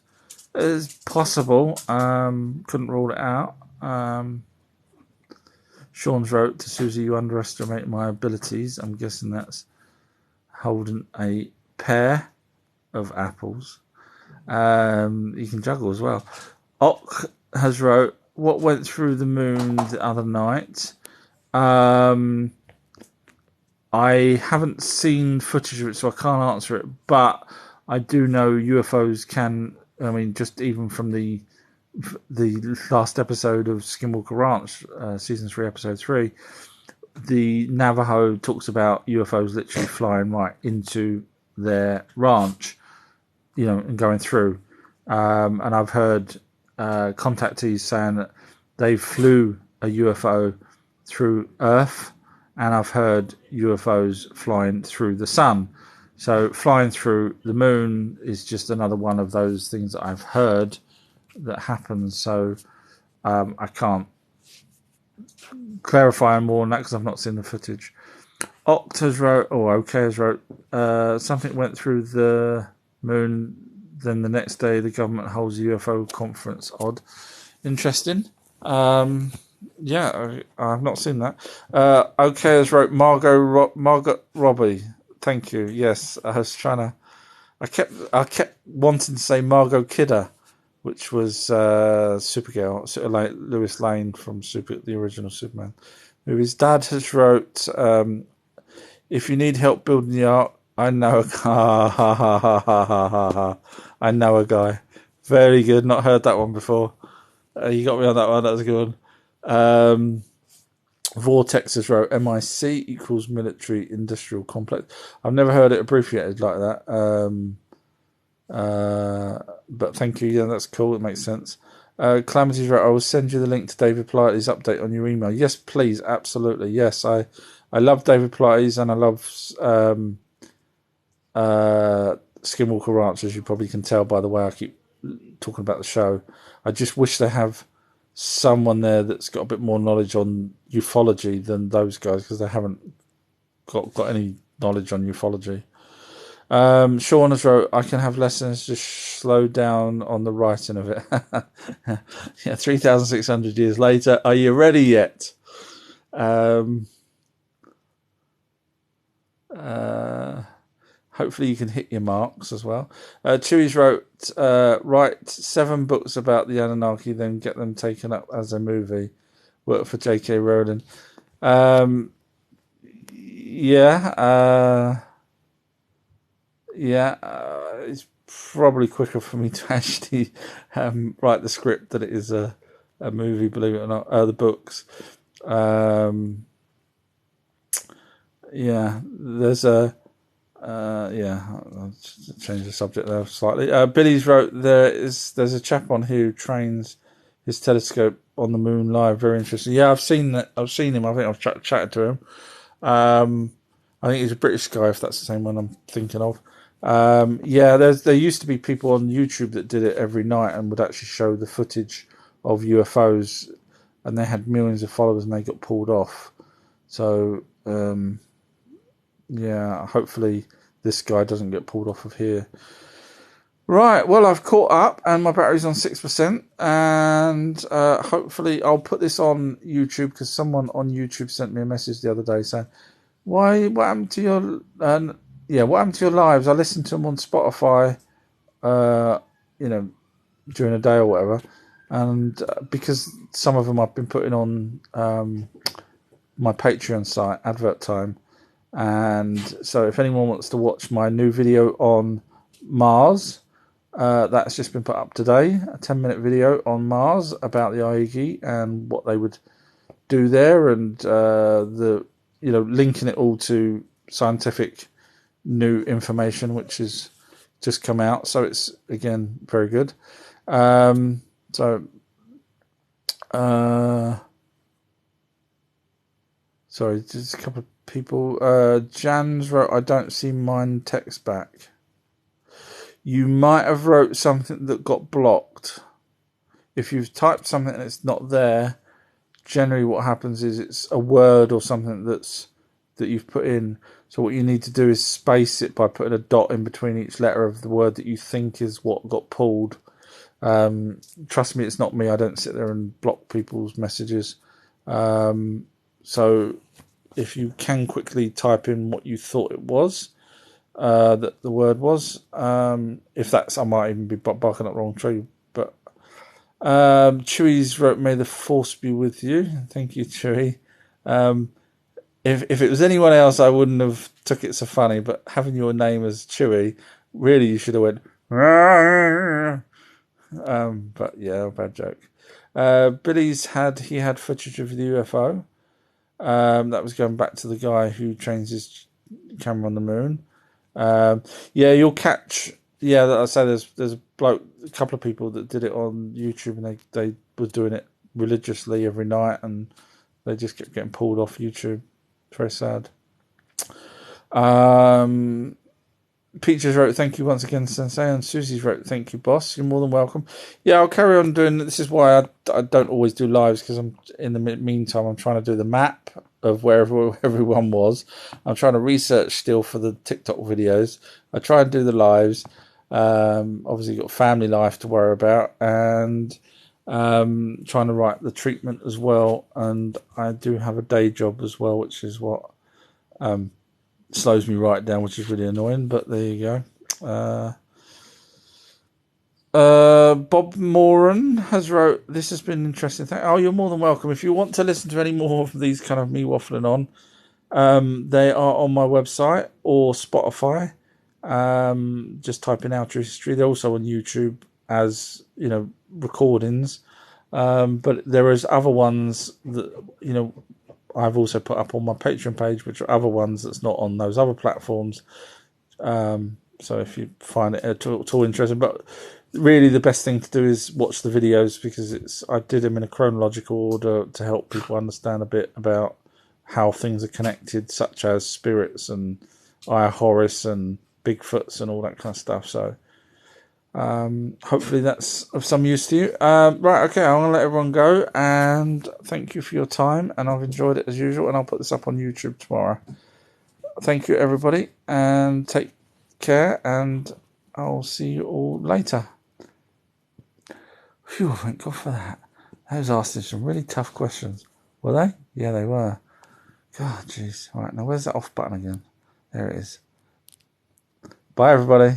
It's possible. Couldn't rule it out. Sean's wrote to Susie, you underestimate my abilities. I'm guessing that's holding a pair of apples. You can juggle as well. Ock has wrote, what went through the moon the other night? I haven't seen footage of it, so I can't answer it, but I do know UFOs can, just even from the last episode of Skinwalker Ranch, season 3, episode 3, the Navajo talks about UFOs literally flying right into their ranch, and going through. And I've heard contactees saying that they flew a UFO through Earth, and I've heard UFOs flying through the sun. So flying through the moon is just another one of those things that I've heard that happens. So I can't clarify more on that because I've not seen the footage. Octa's wrote, Okay's wrote, something went through the moon, then the next day the government holds a UFO conference. Odd. Interesting. Yeah, I've not seen that. Okay's wrote, Margot Robbie. Thank you. Yes, I was trying to. I kept wanting to say Margot Kidder, which was Supergirl, sort of like Lois Lane from the original Superman. His dad has wrote, if you need help building the ark, I know I know a guy. Very good. Not heard that one before. You got me on that one. That was a good one. Vortex has wrote, MIC equals military industrial complex. I've never heard it abbreviated like that. But thank you. Yeah, that's cool. It makes sense. Calamity's right. I will send you the link to David Pilates' update on your email. Yes, please. Absolutely. Yes, I love David Pilates and I love Skinwalker Ranch, as you probably can tell by the way I keep talking about the show. I just wish they have someone there that's got a bit more knowledge on ufology than those guys, because they haven't got any knowledge on ufology. Sean has wrote, I can have lessons, just slow down on the writing of it. Yeah, 3,600 years later, are you ready yet? Hopefully you can hit your marks as well. Chewy's wrote, write 7 books about the Anunnaki, then get them taken up as a movie. Work for J.K. Rowling. It's probably quicker for me to actually write the script than it is a movie, believe it or not. The books. There's a... I'll change the subject there slightly. Billy's wrote, there's a chap on here who trains his telescope on the moon live. Very interesting. Yeah, I've seen that. I've seen him. I think I've chatted to him. I think he's a British guy, if that's the same one I'm thinking of. There used to be people on YouTube that did it every night and would actually show the footage of UFOs, and they had millions of followers and they got pulled off. So hopefully this guy doesn't get pulled off of here. Right, well, I've caught up and my battery's on 6%, and hopefully I'll put this on YouTube, because someone on YouTube sent me a message the other day saying, what happened to your lives? I listened to them on Spotify, during a day or whatever, and because some of them I've been putting on my Patreon site, Advert Time, and so if anyone wants to watch my new video on Mars, that's just been put up today, a 10-minute video on Mars about the Anunnaki and what they would do there, and linking it all to scientific new information which has just come out. So it's, again, very good. Sorry, just a couple of people. Jan's wrote, I don't see mine text back. You might have wrote something that got blocked. If you've typed something and it's not there, generally what happens is it's a word or something that you've put in. So what you need to do is space it by putting a dot in between each letter of the word that you think is what got pulled. Trust me, it's not me. I don't sit there and block people's messages. So if you can quickly type in what you thought it was, that the word was, if that's, I might even be barking up the wrong tree, but Chewy's wrote, may the force be with you. Thank you, Chewy. If it was anyone else, I wouldn't have took it so funny, but having your name as Chewy, really you should have went but yeah, bad joke. Billy's had footage of the UFO. That was going back to the guy who trains his camera on the moon. You'll catch. Yeah, I say there's a couple of people that did it on YouTube, and they were doing it religiously every night, and they just kept getting pulled off YouTube. Very sad. Peaches wrote, thank you once again, Sensei. And Susie's wrote, thank you, boss. You're more than welcome. Yeah, I'll carry on doing. This is why I don't always do lives, because I'm in the meantime I'm trying to do the map of wherever everyone was. I'm trying to research still for the TikTok videos. I try and do the lives. Obviously got family life to worry about, and trying to write the treatment as well. And I do have a day job as well, which is what slows me right down, which is really annoying, but there you go. Bob Moran has wrote, this has been interesting. You're more than welcome. If you want to listen to any more of these kind of me waffling on, they are on my website or Spotify. Just type in Our True History. They're also on YouTube as, recordings. But there is other ones that, I've also put up on my Patreon page, which are other ones that's not on those other platforms. So if you find it at all interesting, but really the best thing to do is watch the videos, because I did them in a chronological order to help people understand a bit about how things are connected, such as spirits and Aya Horus and Bigfoots and all that kind of stuff. So hopefully that's of some use to you. Right, okay, I'm going to let everyone go, and thank you for your time, and I've enjoyed it as usual, and I'll put this up on YouTube tomorrow. Thank you, everybody, and take care, and I'll see you all later. Phew, thank God for that. They was asking some really tough questions. Were they? Yeah, they were. God, jeez. All right, now where's that off button again? There it is. Bye, everybody.